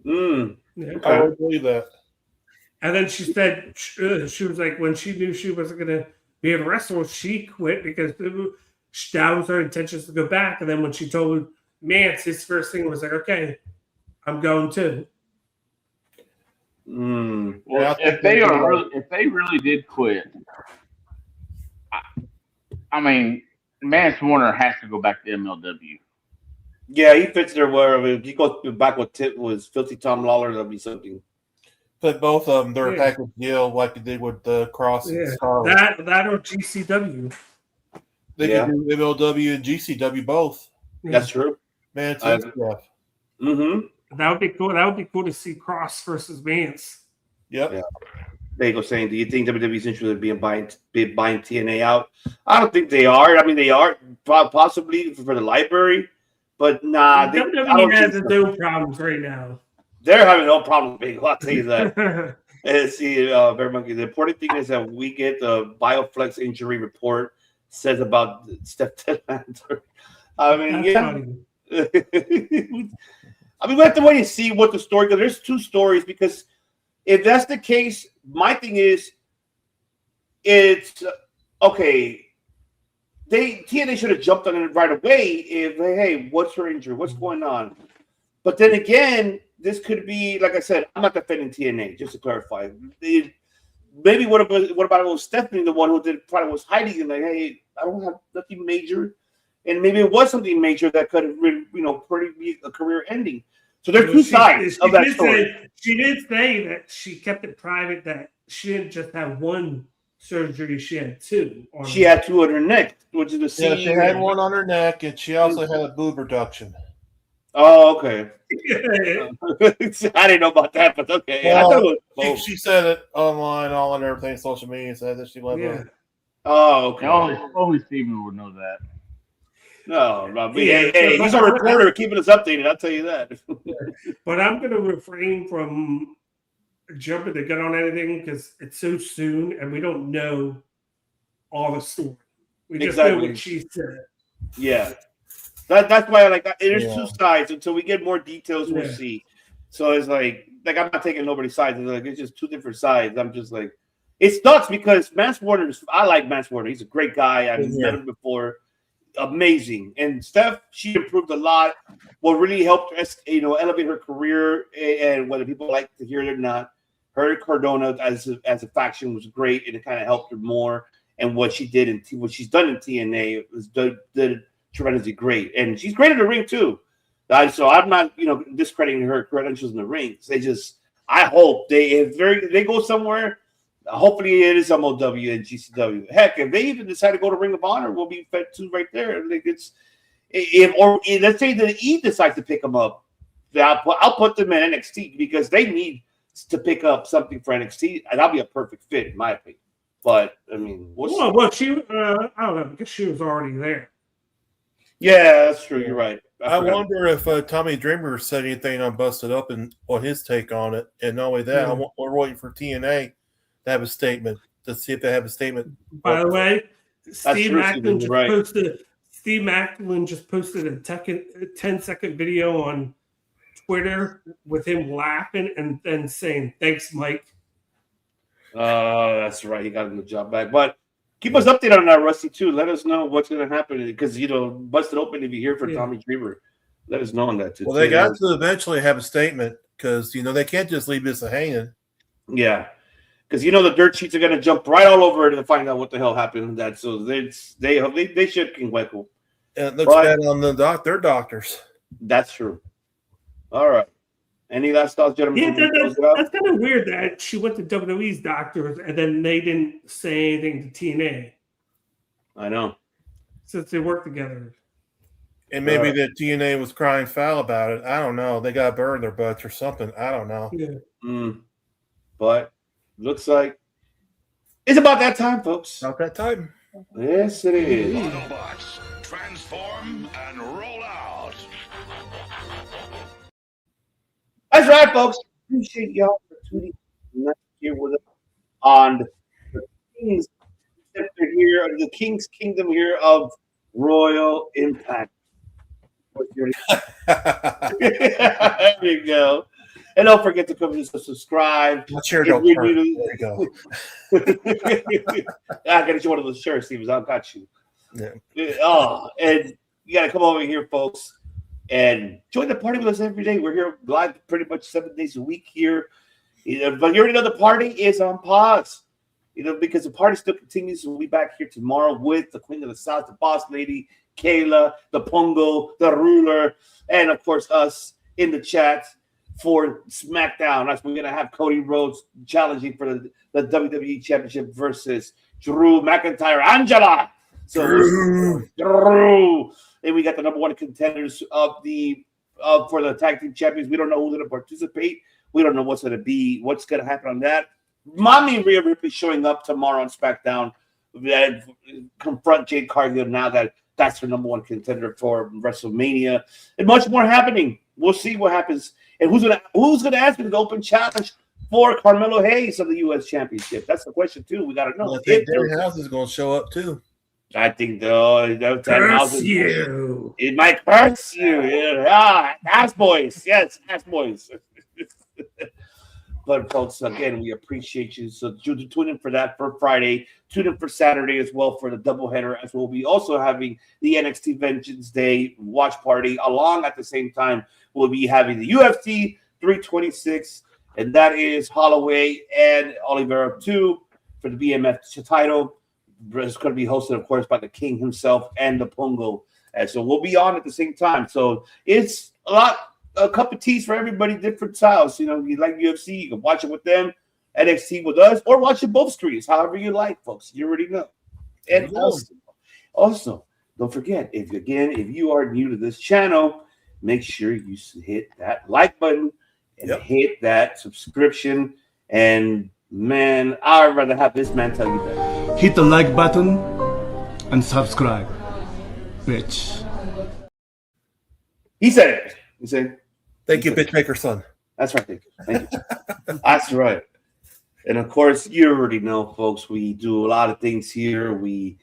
Okay. I would believe that. And then she said she was like, when she knew she wasn't going to be able to wrestle, she quit because that was her intentions to go back. And then when she told Mance, his first thing was like, "Okay, I'm going too." Well, if they really did quit, I mean, Mance Warner has to go back to MLW. Yeah, he fits there wherever. If he goes back with Filthy Tom Lawler, that'll be something. But both of them, they're a package deal like they did with the Cross and Scarlet. That or GCW. They could do MLW and GCW both. That's true. Mance and stuff. That would be cool. That would be cool to see Cross versus Mance. Yep. Yeah. There you go, saying, do you think WWE's interested in buying TNA out? I don't think they are. I mean, they are possibly for the library, but nah. WWE has its own problems right now. They're having no problem, big. I'll tell you that. And see, Bear Monkey. The important thing is that we get the BioFlex injury report says about Steph Mantor. I mean, I mean, we have to wait and see what the story. Because there's two stories. Because if that's the case, my thing is, it's okay. TNA should have jumped on it right away. If hey, what's her injury? What's going on? But then again, this could be, like I said, I'm not defending TNA. Just to clarify, maybe what about it was Stephanie, the one who probably was hiding and like, hey, I don't have nothing major. And maybe it was something major that could have been, pretty be a career ending. So there's two sides of that story. She did say that she kept it private, that she didn't just have one surgery, she had two. She had two on her neck, which is the same. Yeah, she had one on her neck, and she also had a boob reduction. Oh, okay. I didn't know about that, but okay. Well, she said it online, all on everything, social media, said that she went. Oh, okay. Only Steven would know that. No, hey, he's a reporter keeping us updated. I'll tell you that. But I'm going to refrain from jumping the gun on anything because it's so soon and we don't know all the story. We just know what she said. Yeah, that's why I like that. There's two sides. Until we get more details, we'll see. So it's like I'm not taking nobody's sides. It's just two different sides. I'm just like, it's nuts because Mance Warner. I like Mance Warner. He's a great guy. I've met him before. Amazing. And Steph, she improved a lot. What really helped us, elevate her career, and whether people like to hear it or not, her Cardona as a faction was great, and it kind of helped her more. And what she did and what she's done in TNA was did tremendously great. And she's great in the ring too. So I'm not, discrediting her credentials in the ring. I hope they go somewhere. Hopefully it is MLW and GCW. Heck, if they even decide to go to Ring of Honor, we'll be fed too right there. Like let's say that E decides to pick them up, I'll put them in NXT because they need to pick up something for NXT, and that'll be a perfect fit in my opinion. But I mean, she I don't know because she was already there. Yeah, that's true. You're right. I wonder if Tommy Dreamer said anything on Busted Up and what his take on it. And not only that, we're waiting for TNA to have a statement to see if they have a statement. By the way, Steve Macklin just posted a 10-second video on Twitter with him laughing and then saying, "Thanks, Mike." That's right. He got him the job back. But Keep us updated on that, Rusty, too. Let us know what's going to happen because, bust it open if you hear from Tommy Dreamer. Let us know on that, too. Well, they got to eventually have a statement because, they can't just leave this hanging. Yeah. Because, the dirt sheets are going to jump right all over it to find out what the hell happened with that. So they should King Weckle. And it looks bad on their doctors. That's true. All right. Any last thoughts, gentlemen? Yeah, that's kind of weird that she went to WWE's doctors and then they didn't say anything to TNA. I know. Since they work together. And maybe the TNA was crying foul about it. I don't know. They got burned their butts or something. I don't know. Yeah. But looks like it's about that time, folks. About that time. Yes, it is. Autobots, transform and roll out. That's right, folks. Appreciate y'all for tuning in here with us on the King's here, the King's Kingdom here of Royal Impact. There you go. And don't forget to come and subscribe. My chair don't hurt. There you go. I gotta get you one of those shirts, Stevens. I've got you. Yeah. Oh, and you gotta come over here, folks, and join the party with us every day. We're here live pretty much 7 days a week here. But you already know the party is on pause. Because the party still continues. We'll be back here tomorrow with the Queen of the South, the Boss Lady, Kayla, the Pongo, the Ruler, and of course us in the chat for SmackDown. That's we're gonna have Cody Rhodes challenging for the WWE Championship versus Drew McIntyre, Angela. So Drew. And we got the number one contenders of for the tag team champions. We don't know who's gonna participate. We don't know what's gonna happen on that. Mommy Rhea Ripley showing up tomorrow on SmackDown and confront Jade Cargill now that's her number one contender for WrestleMania, and much more happening. We'll see what happens, and who's gonna ask for the open challenge for Carmelo Hayes of the U.S. Championship? That's the question too. We gotta know. Well, I think Danny House is gonna show up too. I think curse you. It might curse you. Yeah. Ass boys. Yes, ass boys. But folks, again, we appreciate you. So tune in for that for Friday. Tune in for Saturday as well for the doubleheader, as we'll be also having the NXT Vengeance Day watch party. Along at the same time, we'll be having the UFC 326, and that is Holloway and Oliveira 2 for the BMF title. It's going to be hosted, of course, by the King himself and the Pongo. And so we'll be on at the same time. So it's a cup of teas for everybody, different styles. You like UFC, you can watch it with them, NXT with us, or watch it both screens, however you like, folks. You already know. And also, don't forget, if you are new to this channel, make sure you hit that like button and hit that subscription. And man, I'd rather have this man tell you that. Hit the like button and subscribe, bitch. He said it. He said, "Thank you, bitchmaker son." That's right. Thank you. That's right. And of course, you already know, folks. We do a lot of things here. We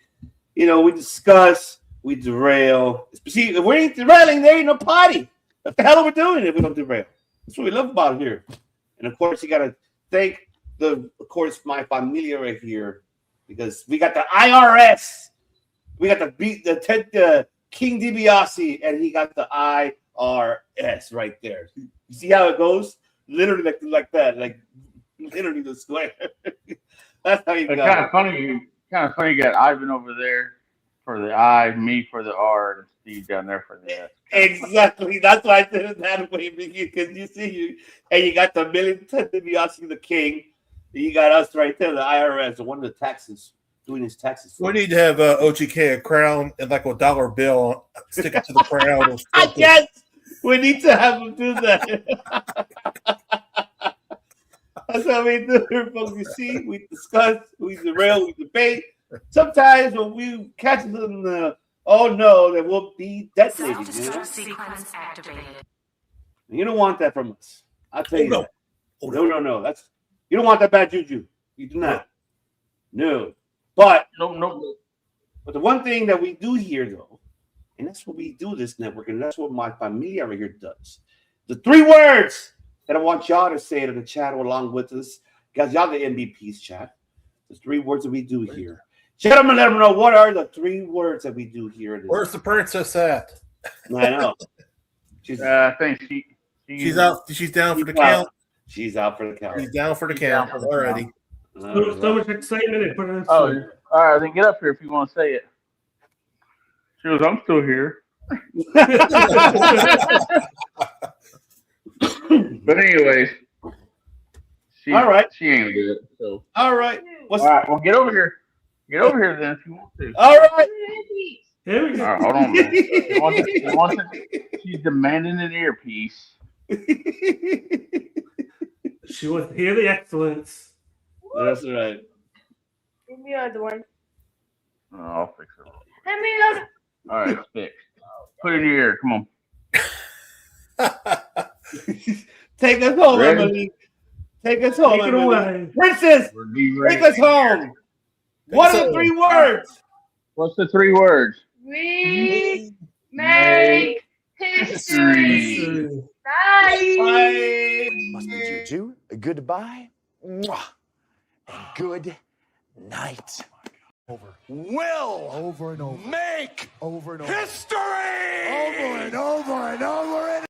discuss, we derail. See, if we ain't derailing, there ain't no party. What the hell are we doing if we don't derail? That's what we love about here. And of course, you got to thank my familia right here, because we got the IRS, we got the King DiBiase, and he got the IRS right there. You see how it goes? Literally like that, like literally the square. That's how you got it. Kind of funny. You got Ivan over there for the I, me for the R, and Steve down there for the S. Exactly. That's why I said it that way, because you see and you got the militant DiBiase, the King. You got us right there, the IRS, the one of the taxes, doing his taxes. We need to have OGK a crown and like a dollar bill, stick it to the crown. Yes, we need to have him do that. That's how we do it, folks. You see, we discuss, we derail, we debate. Sometimes when we catch them in the that will be detonated. Sequence activated. You don't want that from us. I'll tell you that. No. You don't want that bad juju. You do not. No. But But the one thing that we do here, though, and that's what we do this network, and that's what my familia right here does. The 3 words that I want y'all to say to the chat along with us, guys. Y'all the MVPs chat. The 3 words that we do here. Gentlemen, let them know what are the 3 words that we do here. Where's the princess at? I know. I think she's out. She's down for the count. She's out for the count. She's down for the count already. So much excitement. They put it on all right, then get up here if you want to say it. She goes, I'm still here. But anyways, all right. She ain't good. So all right. All right. Well, get over here. Get over here then if you want to. All right. Here we go. All right, hold on. She's demanding an earpiece. She wants to hear the excellence. That's right. Give me the other one. Oh, I'll fix it. Hand me the other. All right, it's fixed. Put it in your ear. Come on. Take us home, Ready? Emily. Take us home, Take it Emily. away. Princess, take us home. What are the 3 words? What's the 3 words? We make history. Bye. Must bid you two a goodbye. Mwah. And good night. Will over and over. Make over and over. History over and over and over and